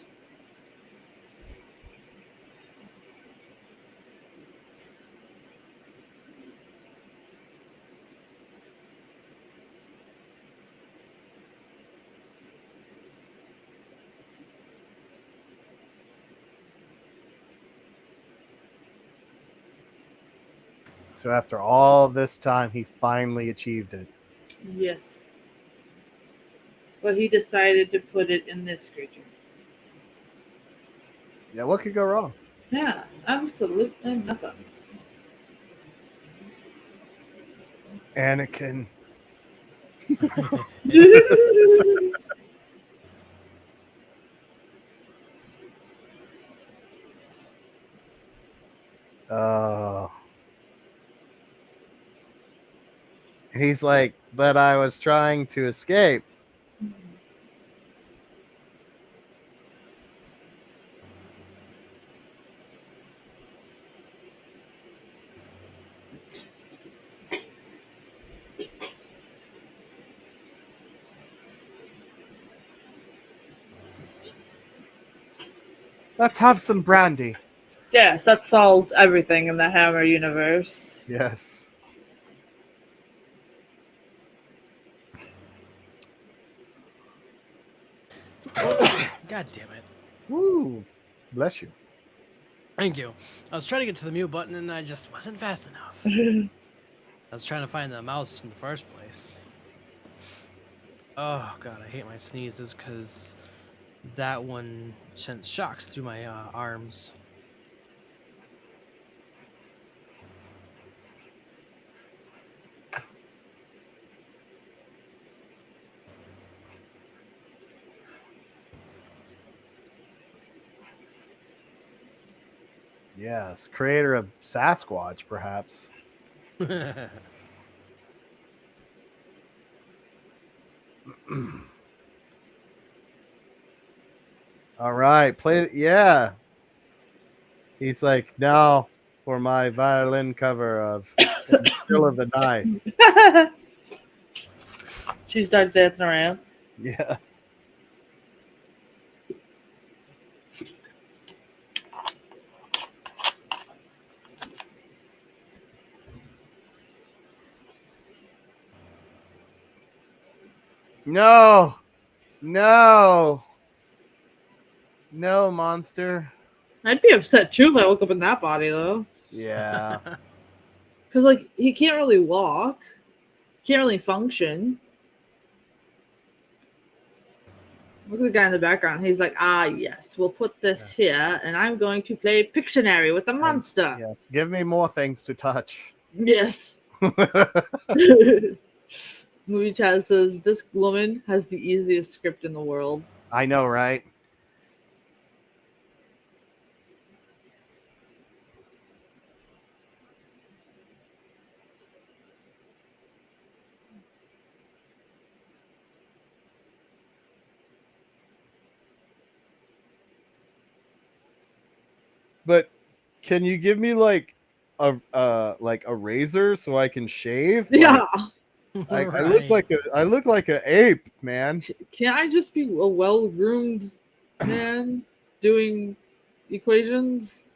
So after all this time, he finally achieved it. Yes. But he decided to put it in this creature. Yeah, what could go wrong? Yeah, absolutely nothing. Anakin. Oh. He's like, but I was trying to escape. Let's have some brandy. Yes, that solves everything in the Hammer universe. Yes. God damn it. Woo. Bless you. Thank you. I was trying to get to the mute button and I just wasn't fast enough. I was trying to find the mouse in the first place. Oh god, I hate my sneezes because that one sent shocks through my arms. Yes. Creator of Sasquatch, perhaps. All right. Play. Yeah. He's like, now for my violin cover of Still of the Night. She starts dancing around. Yeah. No. No. No, monster. I'd be upset too if I woke up in that body though. Yeah. Because like he can't really walk. Can't really function. Look at the guy in the background. He's like, ah, yes, we'll put this here, and I'm going to play Pictionary with the monster. Yes. Give me more things to touch. Yes. Movie chat says this woman has the easiest script in the world. I know, right? But can you give me like a razor so I can shave? Yeah. I look like an ape, man. Can't I just be a well-groomed man doing equations?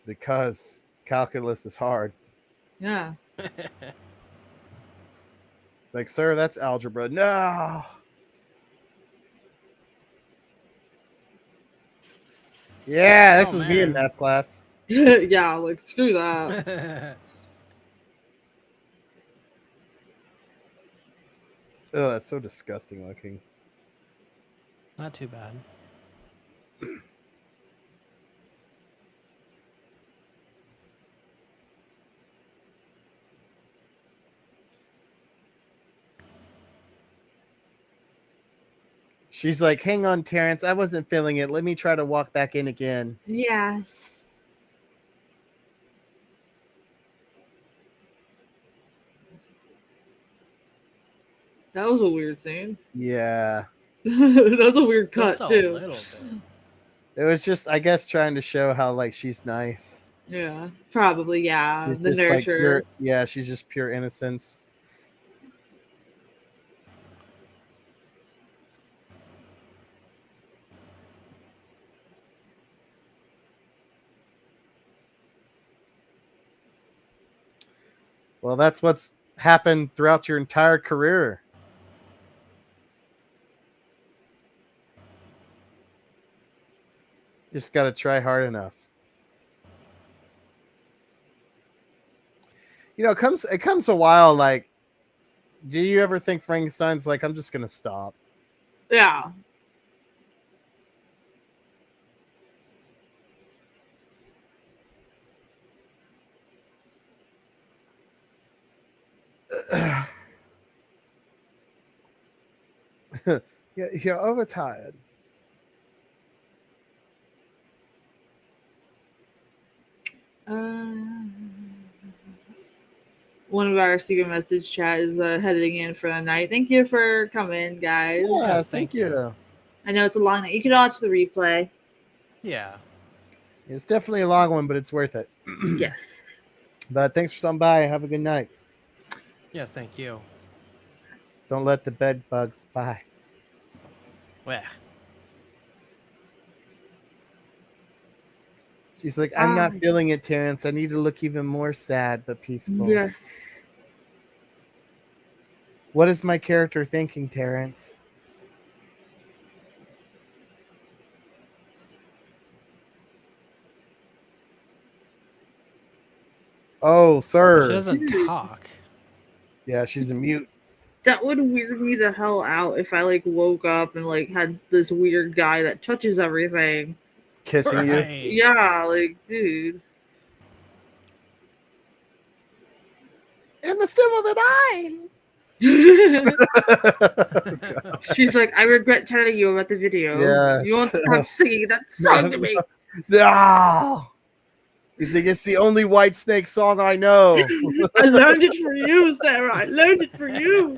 Because calculus is hard. Yeah. It's like, sir, that's algebra. No. Yeah, this Oh, was me in man. math class. Yeah, like screw that. Oh, that's so disgusting looking. Not too bad. She's like, hang on, Terrence. I wasn't feeling it. Let me try to walk back in again. Yes. That was a weird scene. Yeah. That was a weird Just cut a too. little bit. It was just, I guess, trying to show how like she's nice. Yeah, probably. Yeah, She's the just like pure. nurture. Yeah, she's just pure innocence. Well, that's what's happened throughout your entire career. Just got to try hard enough. You know, it comes a while. Like, do you ever think Frankenstein's like, I'm just gonna stop? Yeah. Yeah, you're overtired. Uh, one of our secret message chat is heading in for the night. Thank you for coming, guys. Yeah, Yes, thank thank you. you. I know it's a long night. You can watch the replay. Yeah. It's definitely a long one, but it's worth it. Yes. But thanks for stopping by. Have a good night. Yes, thank you. Don't let the bed bugs bite. Well, She's like, I'm not feeling it, Terrence. I need to look even more sad but peaceful. Yes. What is my character thinking, Terrence? Oh, she sir. doesn't talk. Yeah, she's a mute. That would weird me the hell out if I like woke up and like had this weird guy that touches everything. Kissing you. Right. Yeah, like dude. In the still of the night. She's like, I regret telling you about the video. Yes. You won't stop singing that song to me. No. He's like, it's the only White Snake song I know. I learned it for you, Sarah. I learned it for you.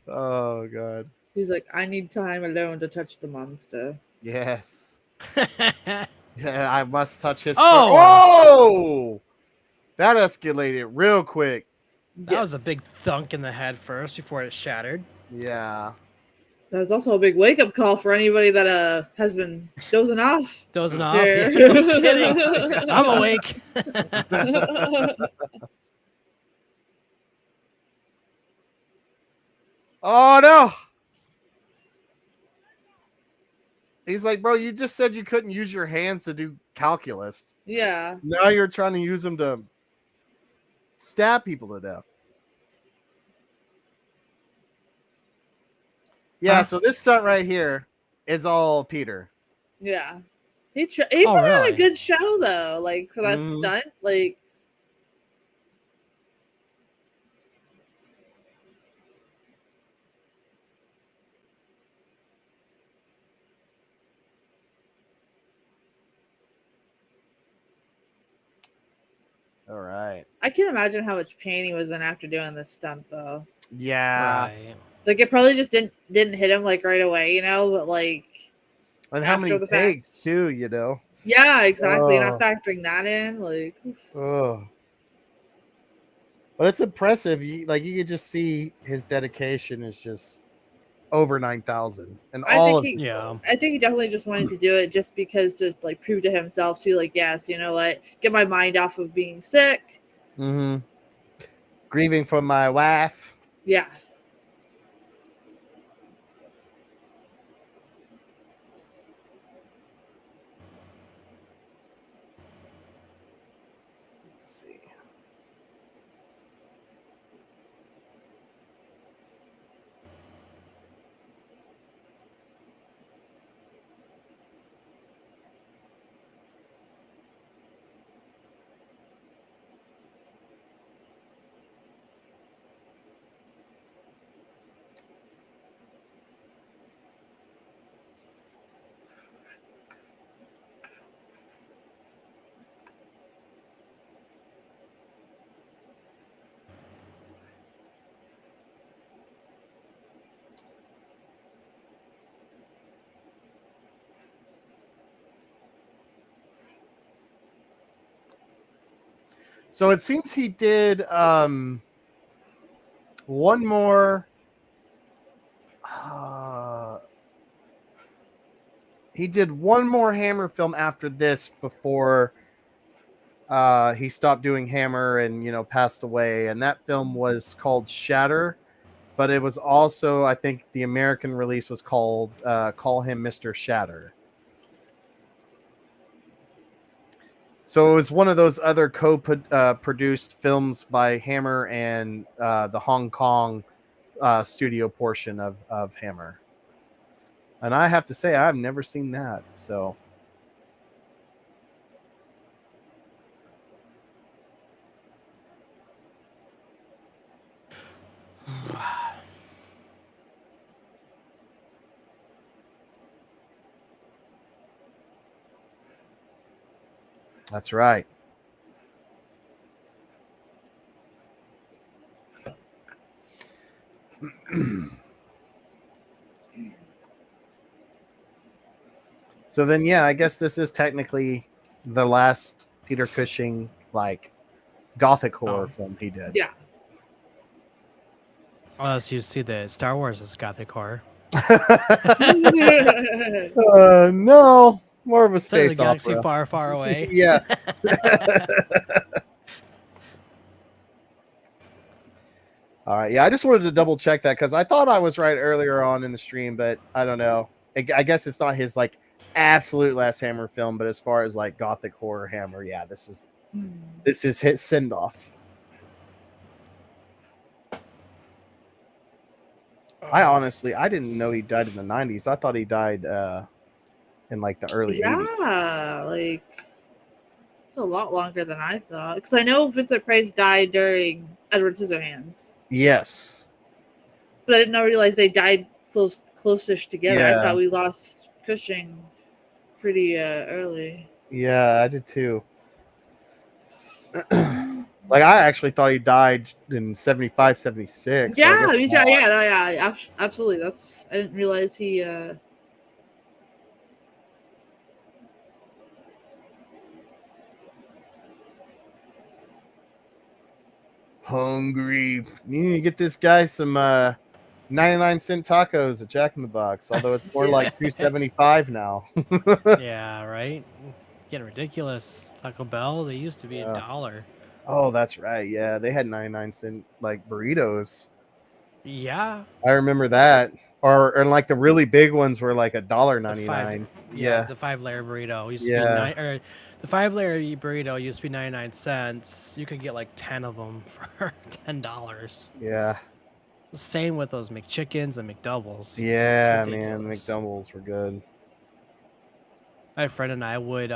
Oh, God. He's like, I need time alone to touch the monster. Yes. Yeah, I must touch his Oh! Oh! That escalated real quick. That was a big thunk in the head first before it shattered. Yeah. That was also a big wake up call for anybody that has been dozing off. Dozing off. Here. Yeah, no kidding. I'm awake. Oh, no. He's like, bro, you just said you couldn't use your hands to do calculus. Yeah. Now you're trying to use them to stab people to death. Yeah, so this stunt right here is all Peter. Yeah. He put on really? a good show though, like for that stunt. Like All right. I can imagine how much pain he was in after doing this stunt though. Yeah. Right. Like it probably just didn't hit him like right away, you know, but like And how many after the takes fact. too, you know? Yeah, exactly. Oh. Not factoring that in, like Oh. But it's impressive. You could just see his dedication is just over 9,000. And all of Yeah. I think he definitely just wanted to do it just because to like prove to himself too, like, yes, you know what, get my mind off of being sick. grieving for my wife. Yeah. So it seems he did one more. He did one more Hammer film after this before he stopped doing Hammer and passed away. And that film was called Shatter, but it was also, I think, the American release was called Call Him Mr. Shatter. So it was one of those other co-produced films by Hammer and the Hong Kong studio portion of Hammer. And I have to say, I've never seen that. So that's right. So then, yeah, I guess this is technically the last Peter Cushing gothic horror film he did. Yeah. Unless you see the Star Wars as gothic horror. No, more of a It's like the space galaxy opera. far, far away. Yeah. All right. Yeah, I just wanted to double check that because I thought I was right earlier on in the stream, but I don't know. I guess it's not his absolute last Hammer film, but as far as gothic horror Hammer, yeah, this is his send off. I didn't know he died in the 90s. I thought he died in the early 80s. Yeah, it's a lot longer than I thought. Because I know Vincent Price died during Edward Scissorhands, Yes. but I didn't realize they died close-ish together. I Yeah. thought we lost Cushing pretty early. Yeah, I did too. I actually thought he died in 75, 76. Yeah, me too. Yeah, absolutely. I didn't realize he. Hungry. You need to get this guy some 99-cent tacos at Jack in the Box, although it's more like $2.75 now. Yeah, right? Getting ridiculous. Taco Bell, they used to be $1. Oh, that's right. Yeah, they had 99-cent burritos. Yeah. I remember that. Or the really big ones were $1.99. Yeah, the 5-layer burrito used to be the 5-layer burrito used to be 99 cents. You could get 10 of them for $10. Yeah. Same with those McChickens and McDoubles. Yeah, man, McDoubles were good. My friend and I would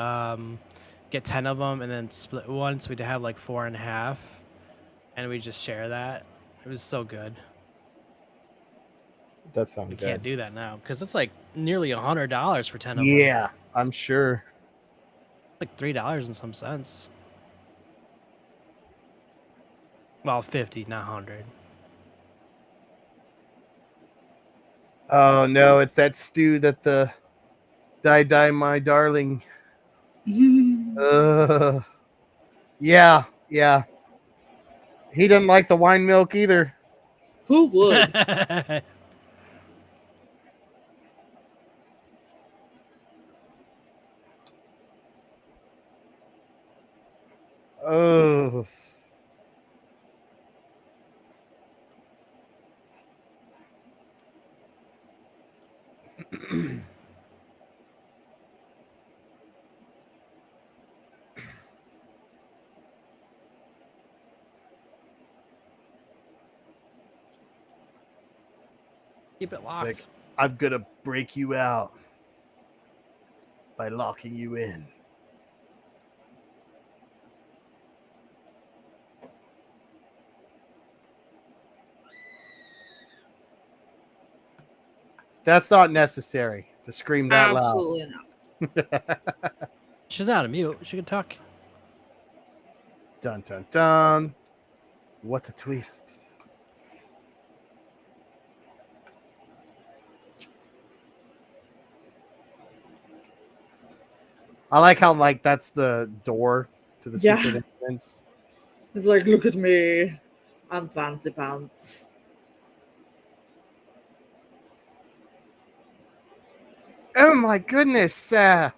get 10 of them and then split one, so we'd have 4.5, and we just share that. It was so good. That sounds We good. can't do that now because it's nearly $100 for 10 of them. Yeah, I'm sure. $3 and some cents. Well, 50, not 100. Oh no, it's that stew that the die my darling. Yeah. He doesn't like the wine milk either. Who would? Oh. Keep it locked. I'm gonna break you out by locking you in. That's not necessary to scream that loud. Absolutely not. She's not a mute. She can talk. Dun dun dun. What a twist. I like how that's the door to the secret entrance. It's like, look at me. I'm fancy pants. Oh my goodness. After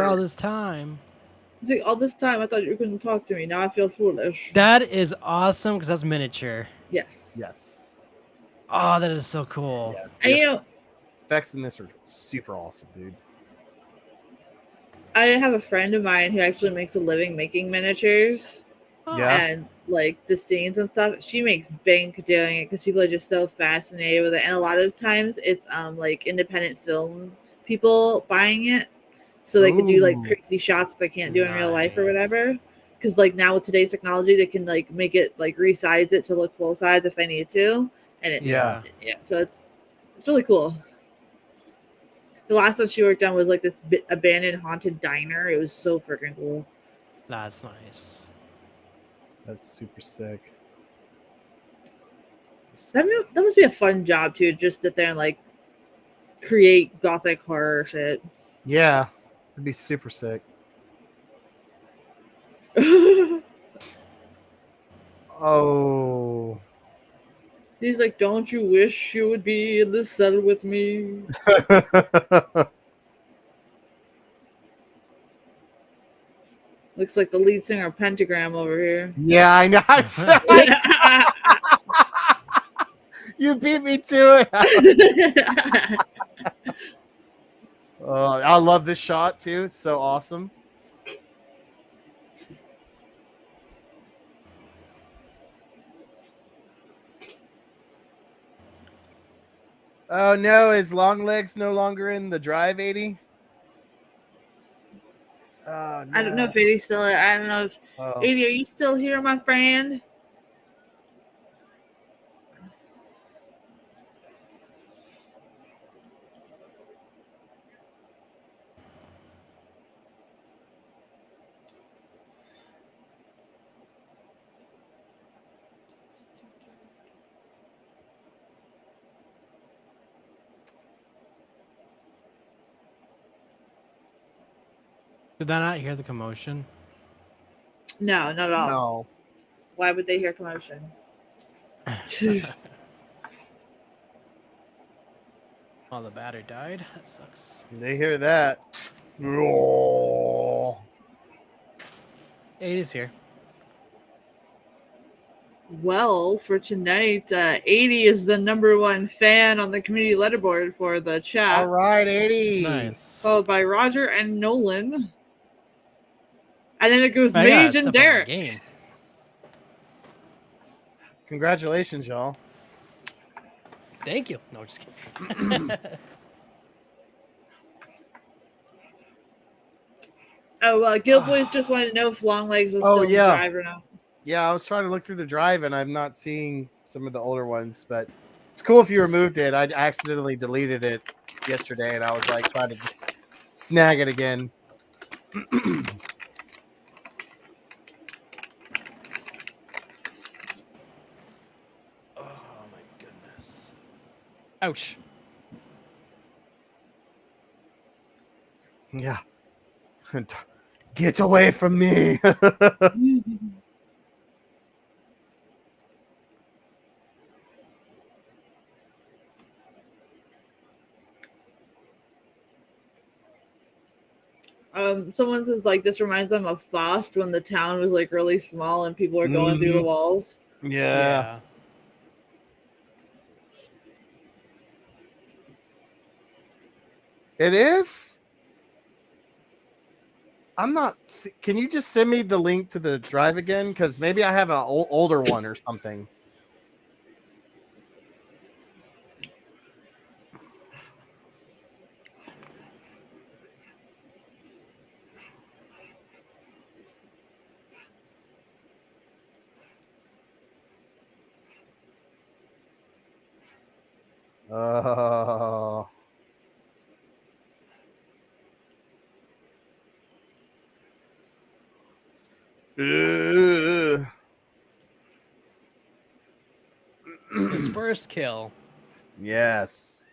all this time. See, all this time I thought you couldn't talk to me. Now I feel foolish. That is awesome because that's miniature. Yes. Yes. Oh, that is so cool. Yes. And The you know, effects in this are super awesome, dude. I have a friend of mine who actually makes a living making miniatures. Yeah. And like the scenes and stuff, she makes bank doing it because people are just so fascinated with it. And a lot of times it's like independent film people buying it, so they could do like Ooh. crazy shots that they can't do in real life or Nice. whatever. Because like now with today's technology, they can like make it like resize it to look full size if they need to, and Yeah. yeah. So it's really cool. The last one she worked on was like this abandoned haunted diner. It was so freaking cool. That's nice. That's super sick. That must be a fun job too. Just sit there and like create gothic horror shit. Yeah. It'd be super sick. Oh. He's like, "Don't you wish you would be in the cell with me?" Looks like the lead singer of Pentagram over here. Yeah, I know. You beat me to it. I love this shot too. It's so awesome. Oh no, is Longlegs no longer in the drive 80? Oh no. I don't know if 80's still. I don't know if Oh. 80. Are you still here, my friend? Did I not hear the commotion? No, not at all. No. Why would they hear commotion? Oh, the battery died. That sucks. They hear that. Oh. 80's here. Well, for tonight, 80 is the #1 fan on the community letterboard for the chat. All right, 80. Nice. Followed by Roger and Nolan. And then it goes I gotta Mage and step up my Derek. game. Congratulations, y'all. Thank you. No, just kidding. Oh, Gill-boys just wanted to know if Longlegs was Oh, still in the yeah. drive or not. Yeah, I was trying to look through the drive and I'm not seeing some of the older ones, but it's cool if you removed it. I accidentally deleted it yesterday and I was like trying to just snag it again. Oh my goodness. Ouch. Yeah. Get away from me. Someone says like this reminds them of Faust when the town was like really small and people were going through the walls. Yeah. It is? I'm not. Can you just send me the link to the drive again? Because maybe I have an older one or something. Oh. His first kill. Yes.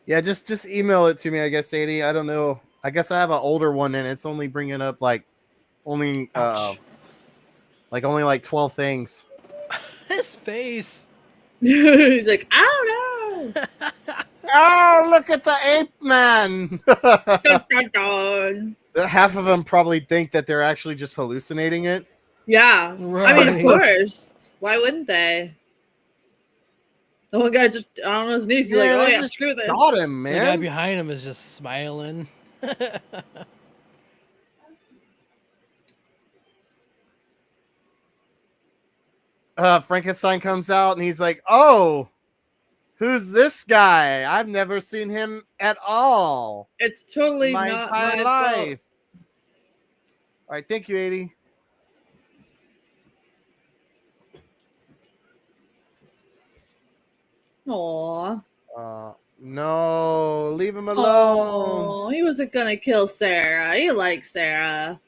Yeah, just email it to me, I guess, Sadie. I don't know. I guess I have an older one and it's only bringing up only Ouch. only like 12 things. His face. He's like, oh no. Oh, look at the ape man. Dun, dun, dun. Half of them probably think that they're actually just hallucinating it. Yeah. I mean, of Right. course. Why wouldn't they? The one guy just on his knees. He's like, oh they yeah, just screw this. got him, The guy man. behind him is just smiling. Frankenstein comes out and he's like, "Oh, who's this guy? I've never seen him at all It's in totally my not entire my life." All right, thank you, 80. fault. No, leave him alone. Oh, he wasn't gonna kill Sarah. He likes Sarah.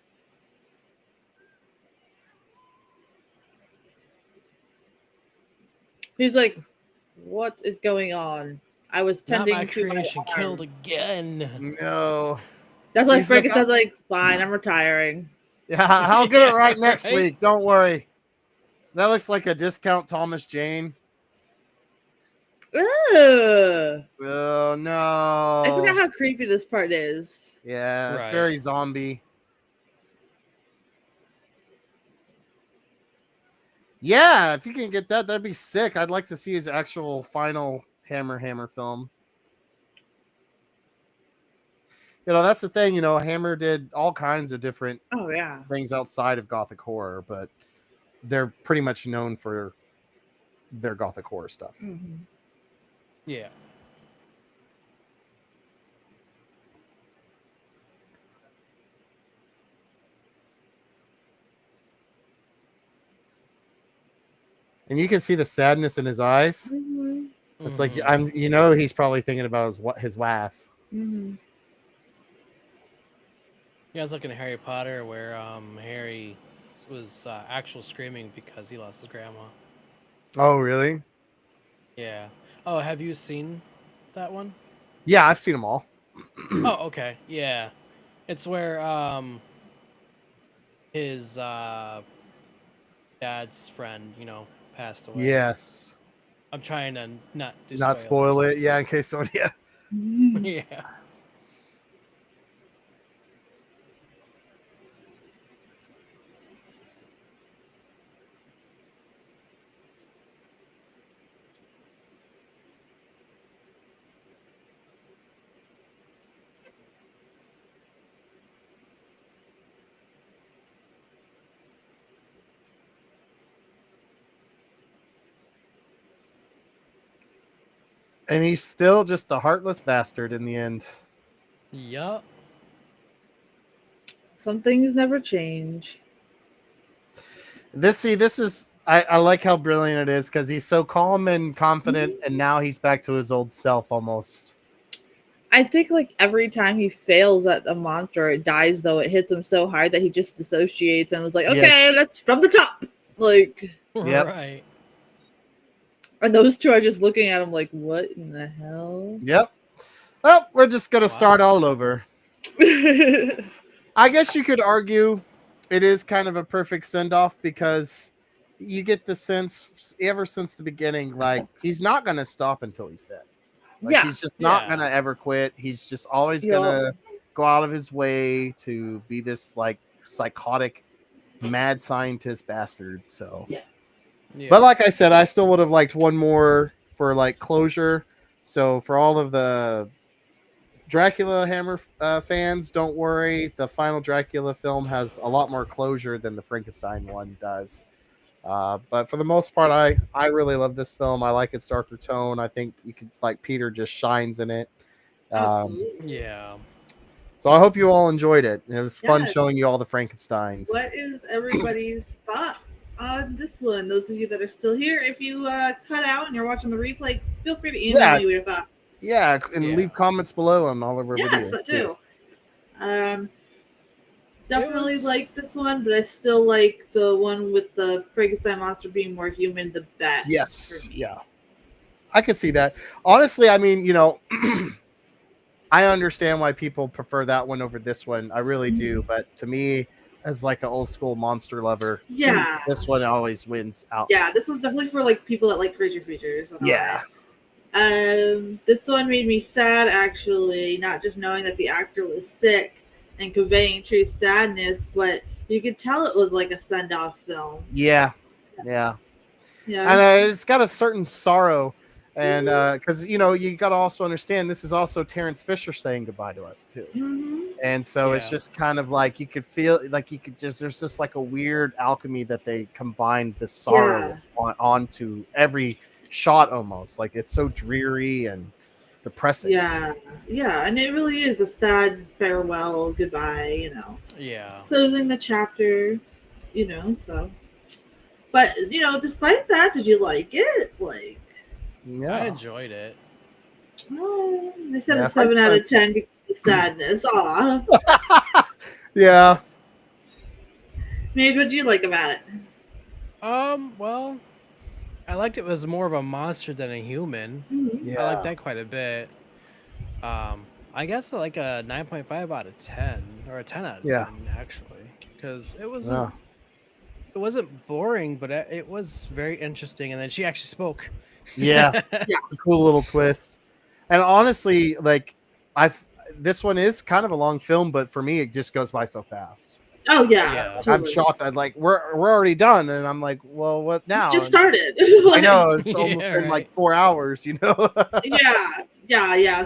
He's like, what is going on? I was Not tending my to my creation arm. killed again. No. That's why He's like, Frankenstein's like, fine, I'm retiring. Yeah, I'll get it Yeah, right next right? week. Don't worry. That looks like a discount Thomas Jane. Ugh. Oh no. I forgot how creepy this part is. Yeah, it's Right. very zombie. Yeah, if you can get that, that'd be sick. I'd like to see his actual final Hammer film. You know, that's the thing. You know, Hammer did all kinds of different Oh yeah. things outside of Gothic horror, but they're pretty much known for their Gothic horror stuff. Mm-hmm. Yeah. And you can see the sadness in his eyes. Mm-hmm. It's like Mhm. he's probably thinking about his wife. Mm-hmm. Yeah, I was looking at Harry Potter where Harry was actual screaming because he lost his grandma. Oh, really? Yeah. Oh, have you seen that one? Yeah, I've seen them all. Oh, okay. Yeah. It's where his dad's friend, passed away. Yes. I'm trying to not do Not spoil spoilers. it. Yeah, in case somebody. Yeah. Yeah. And he's still just a heartless bastard in the end. Yup. Some things never change. This is I like how brilliant it is because he's so calm and confident, and now he's back to his old self almost. I think like every time he fails at a monster, it dies though. It hits him so hard that he just dissociates and was like, Yes. okay, let's from the top. Like, Yep. Right. and those two are just looking at him like, what in the hell? Yep. Well, we're just gonna Wow. start all over. I guess you could argue it is kind of a perfect send off because you get the sense ever since the beginning, like he's not gonna stop until he's dead. Like Yeah. he's just not Yeah. gonna ever quit. He's just always Yup. gonna go out of his way to be this like psychotic mad scientist bastard. So Yeah. but like I said, I still would have liked one more for like closure. So for all of the Dracula Hammer fans, don't worry. The final Dracula film has a lot more closure than the Frankenstein one does. But for the most part, I really love this film. I like its darker tone. I think you could like Peter just shines in it. Absolutely. Yeah. So I hope you all enjoyed it. It was fun Yes. showing you all the Frankensteins. What is everybody's thoughts on this one? Those of you that are still here, if you cut out and you're watching the replay, feel free to email Yeah. me your thoughts. Yeah, and Yeah. leave comments below on all of our Yes, videos. I do. Definitely was- like this one, but I still like the one with the Frankenstein monster being more human the best. Yes. For me. Yeah. I could see that. Honestly, I mean, I understand why people prefer that one over this one. I really do. But to me, as like an old school monster lover, Yeah. this one always wins out. Yeah, this one's definitely for like people that like creature features and all Yeah. that. This one made me sad actually, not just knowing that the actor was sick and conveying true sadness, but you could tell it was like a send-off film. Yeah. Yeah. Yeah. And it's got a certain sorrow. And because, you got to also understand this is also Terrence Fisher saying goodbye to us, too. Mm-hmm. And so it's Yeah. just kind of like you could feel like there's just like a weird alchemy that they combined the sorrow onto every shot almost. Like it's so dreary and depressing. Yeah, and it really is a sad farewell, goodbye, Yeah. closing the chapter, so. But, despite that, did you like it? Like, I Yeah. enjoyed it. oh, they said Yeah, a 7 out Frankenstein. of 10 because of the sadness. Aw. Yeah. Mage, what do you like about it? Well, I liked it was more of a monster than a human. Mhm. Yeah. I like that quite a bit. I guess like a 9.5 out of 10 or a 10 out of Yeah. 10 actually, because it Yeah. wasn't boring, but it was very interesting. And then she actually spoke. Yeah. It's a cool little twist. And honestly, like this one is kind of a long film, but for me, it just goes by so fast. Oh, yeah. Yeah. I'm Totally. shocked. I'm like, we're already done, and I'm like, well, what now? It's just started. I know it's almost Yeah, been like right. 4 hours, Yeah.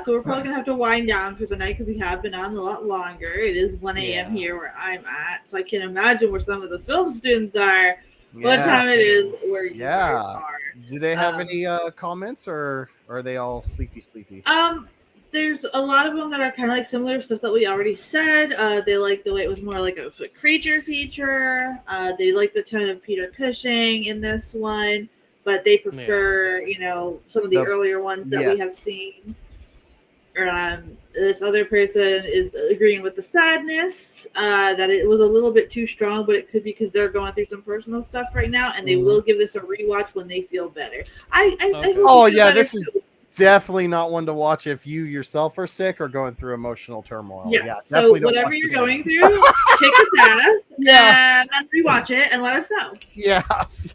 So we're probably gonna have to wind down for the night because we have been on a lot longer. It is 1 a.m. Yeah. here where I'm at, so I can imagine where some of the film students are. What Yeah. time it is where you Yeah. guys are. Do they have Um, any comments, or are they all sleepy? There's a lot of them that are kind of like similar stuff that we already said. They like the way it was more like a creature feature. They like the tone of Peter Cushing in this one, but they prefer, some of the earlier ones that we have seen. This other person is agreeing with the sadness, that it was a little bit too strong, but it could be because they're going through some personal stuff right now, and they will give this a rewatch when they feel better. I hope Oh you feel yeah, better this is too. definitely not one to watch if you yourself are sick or going through emotional turmoil. Yes. Yeah, So definitely don't whatever watch you're it going again. through, take a test Yeah. and then rewatch it and let us know. Yes.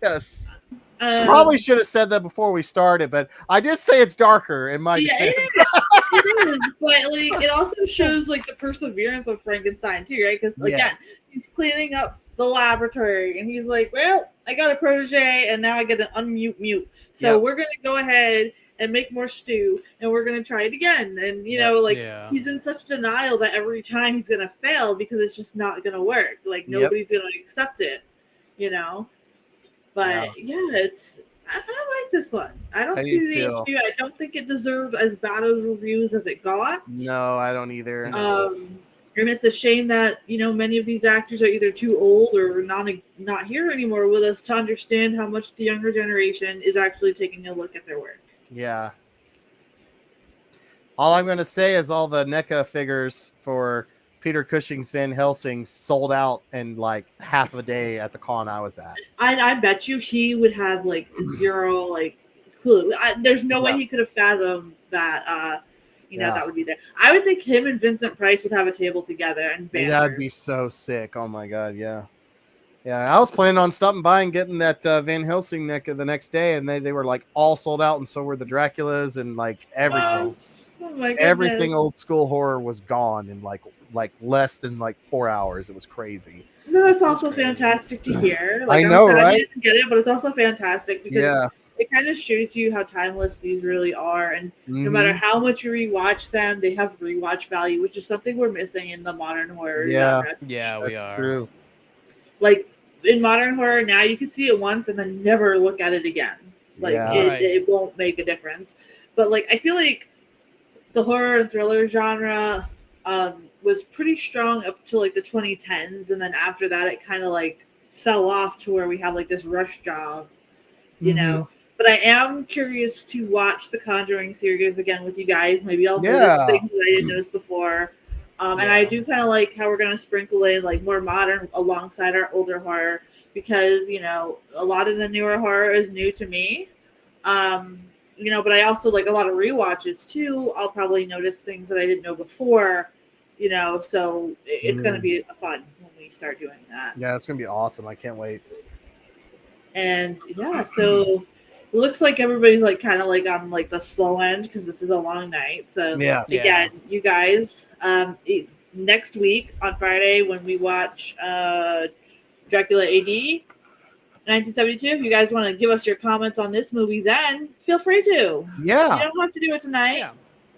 Um, Probably should have said that before we started, but I did say it's darker in my Yeah, defense. it is, but like it also shows like the perseverance of Frankenstein too, right? Because again, he's cleaning up the laboratory and he's like, "Well, I got a protege, and now I get an unmute mute. So we're gonna go ahead and make more stew, and we're gonna try it again." And he's in such denial that every time he's gonna fail because it's just not gonna work. Like nobody's gonna accept it, But it's. I like this one. I don't see the issue. I don't think it deserved as bad of reviews as it got. No, I don't either. And it's a shame that many of these actors are either too old or not here anymore with us to understand how much the younger generation is actually taking a look at their work. Yeah. All I'm going to say is all the NECA figures for Peter Cushing's Van Helsing sold out in like half a day at the con I was at. I bet you he would have like zero clue. There's no way he could have fathomed that. That would be there. I would think him and Vincent Price would have a table together and banter. That'd be so sick. Oh my god, yeah. I was planning on stopping by and getting that Van Helsing NECA the next day, and they were like all sold out, and so were the Draculas and like everything. Oh my goodness. Everything old school horror was gone in like less than 4 hours. It was crazy. No, that's also fantastic to hear. I know, I'm sad right? you didn't get it, but it's also fantastic because Yeah. it kind of shows you how timeless these really are, and no matter how much you rewatch them, they have rewatch value, which is something we're missing in the modern horror genre. Yeah, we are. True. Like in modern horror now, you can see it once and then never look at it again. It won't make a difference. But I feel like the horror and thriller genre was pretty strong up to the 2010s, and then after that, it kind of fell off to where we have this rush job, you know. But I am curious to watch the Conjuring series again with you guys. Maybe I'll notice things that I didn't notice before. And I do kind of like how we're going to sprinkle in more modern alongside our older horror because, a lot of the newer horror is new to me. but I also like a lot of rewatches too. I'll probably notice things that I didn't know before, so it's going to be fun when we start doing that. Yeah, it's gonna be awesome. I can't wait. And yeah, so it looks like everybody's like kind of like on like the slow end because this is a long night. So Yes. again, you guys, next week on Friday when we watch Dracula AD 1972, if you guys want to give us your comments on this movie, then feel free to. Yeah. You don't have to do it tonight. Yeah.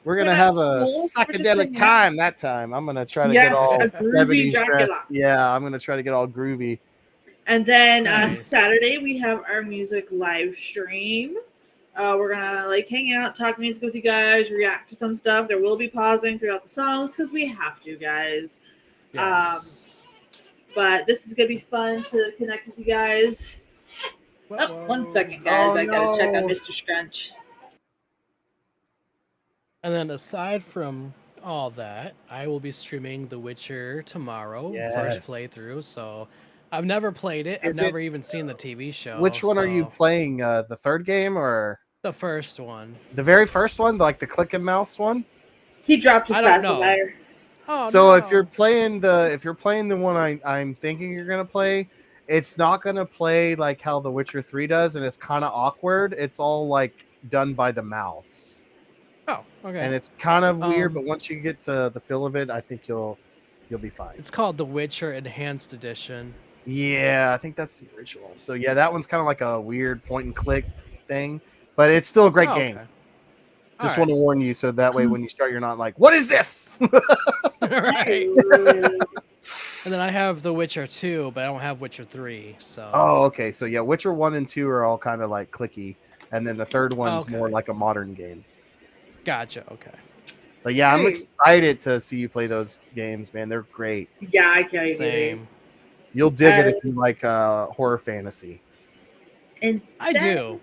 We're gonna We're have not a school, we're just psychedelic hanging out. time that time. I'm gonna try to Yes, get all a groovy 70s dressed. Dracula. Yeah, I'm gonna try to get all groovy. And then Nice. Saturday we have our music live stream. We're gonna like hang out, talk music with you guys, react to some stuff. There will be pausing throughout the songs because we have to, guys. Yeah. But this is gonna be fun to connect with you guys. Oh, 1 second, guys. Oh, I gotta check on no. Mr. Scrunch. And then aside from all that, I will be streaming The Witcher tomorrow, first Yes. playthrough. So I've never played it. I've Is it- never even seen the TV show. Which one are you so- playing? The third game or The first one. the very first one, like the click and mouse one? He dropped his I don't know. pacifier. Oh, So no. if you're playing the one I'm thinking you're gonna play, it's not gonna play like how The Witcher 3 does, and it's kind of awkward. It's all like done by the mouse. Oh, okay. And it's kind of weird, Um, but once you get to the feel of it, I think you'll be fine. It's called The Witcher Enhanced Edition. Yeah, I think that's the original. So yeah, that one's kind of like a weird point and click thing, but it's still a great game. Okay. Just All want to warn you, so that way when you start, you're not like, "What is this?" right. Ooh. And then I have The Witcher 2, but I don't have Witcher 3. So. Oh, okay. So yeah, Witcher 1 and 2 are all kind of like clicky, and then the third one's Okay. more like a modern game. Gotcha. Okay. But yeah, I'm Hey. excited to see you play those games, man. They're great. Yeah, I can't even. Same. You'll dig it if you like horror fantasy. And I then- do.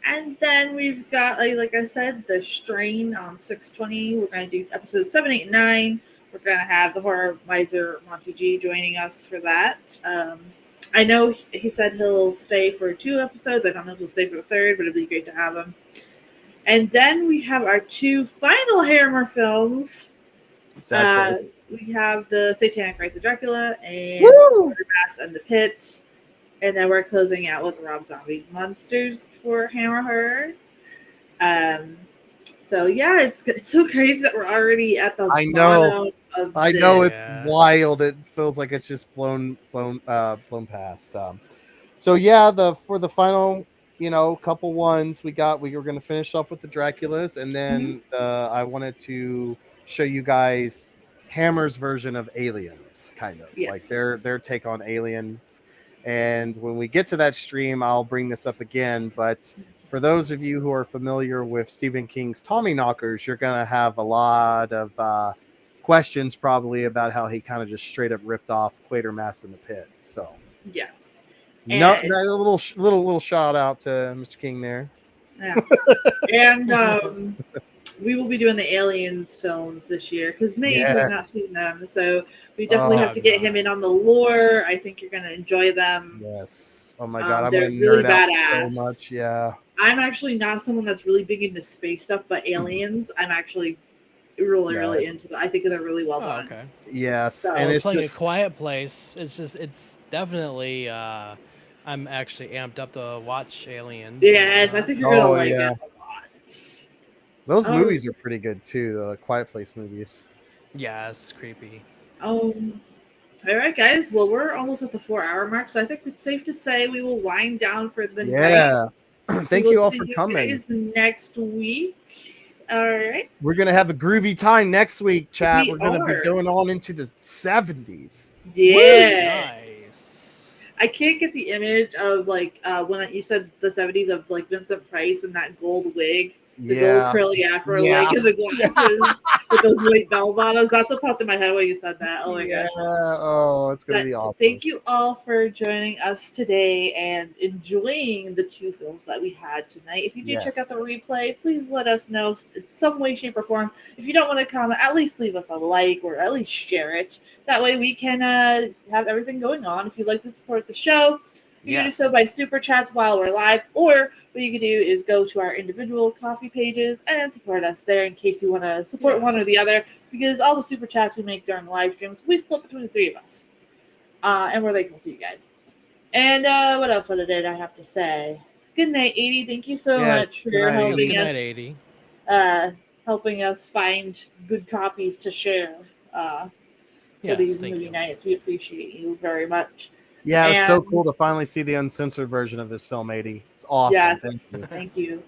And then we've got, like I said, the Strain on 620. We're going to do episodes 7, 8, and 9. We're going to have the horror miser Monty G joining us for that. I know he said he'll stay for 2 episodes. I don't know if he'll stay for the third, but it'd be great to have him. And then we have our 2 final Hammer films. We have the Satanic Rites of Dracula and Mass and the Pit. And then we're closing out with Rob Zombie's Monsters for Hammer Horror. So yeah, it's so crazy that we're already at the bottom of I this. know Yeah. it's wild. It feels like it's just blown past. So yeah, for the final, couple ones we were going to finish off with the Draculas, and then I wanted to show you guys Hammer's version of Aliens, kind of like their take on Aliens. And when we get to that stream, I'll bring this up again. But for those of you who are familiar with Stephen King's Tommyknockers, you're going to have a lot of questions probably about how he kind of just straight up ripped off Quatermass in the Pit. So Yes. no, And- a little shout out to Mr. King there. Yeah. And we will be doing the Aliens films this year because Maeve has not seen them. So we definitely have to get him in on the lore. I think you're going to enjoy them. Yes. Oh my God. I'm they're going to really nerd out badass. so much. Yeah. I'm actually not someone that's really big into space stuff, but Aliens, I'm actually really into that. I think they're really well Oh, done. okay. Yes. So- And We're it's playing just A Quiet Place. It's definitely. I'm actually amped up to watch Aliens. Yes, I think you're going to like yeah. it a lot. those Oh. movies are pretty good too. The Quiet Place movies. Yeah, it's creepy. All right, guys. Well, we're almost at the 4-hour mark, so I think it's safe to say we will wind down for the Yeah. night. Thank We you will all see for coming. guys next week. All right. We're gonna have a groovy time next week, chat. We We're gonna are. be going on into the 70s. Yeah. Nice. I can't get the image of like when you said the 70s of like Vincent Price and that gold wig, the gold curly afro Yeah. wig and the glasses with those white bell bottoms. That's what popped in my head when you said that. Oh my yeah. gosh. Oh, it's gonna But be awesome. Thank you all for joining us today and enjoying the 2 films that we had tonight. If you do check out Yes. the replay, please let us know in some way, shape, or form. If you don't want to comment, at least leave us a like or at least share it. That way we can have everything going on. If you'd like to support the show, You can do Yes. so by super chats while we're live, or what you can do is go to our individual coffee pages and support us there in case you want to support one or the other, because all the super chats we make during live streams, we split between the three of us. And we're thankful to you guys. And what else did I have to say? Good night, 80. Thank you so Yes, much for good night, Yes, helping good us. night, 80. Helping us find good copies to share for Yes, these thank movie you. nights. We appreciate you very much. Yeah, it was so And- cool to finally see the uncensored version of this film, 80. It's awesome. Yes, Thank you. thank you.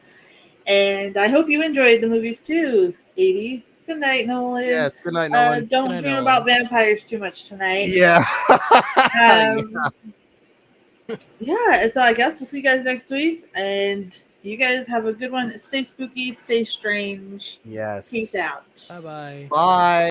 And I hope you enjoyed the movies too, 80. Good night, Nolan. Yes, good night, Nolan. Don't Good night, dream Nolan. about vampires too much tonight. Yeah. Yeah, and so I guess we'll see you guys next week. And you guys have a good one. Stay spooky, stay strange. Yes. Peace out. Bye-bye. Bye.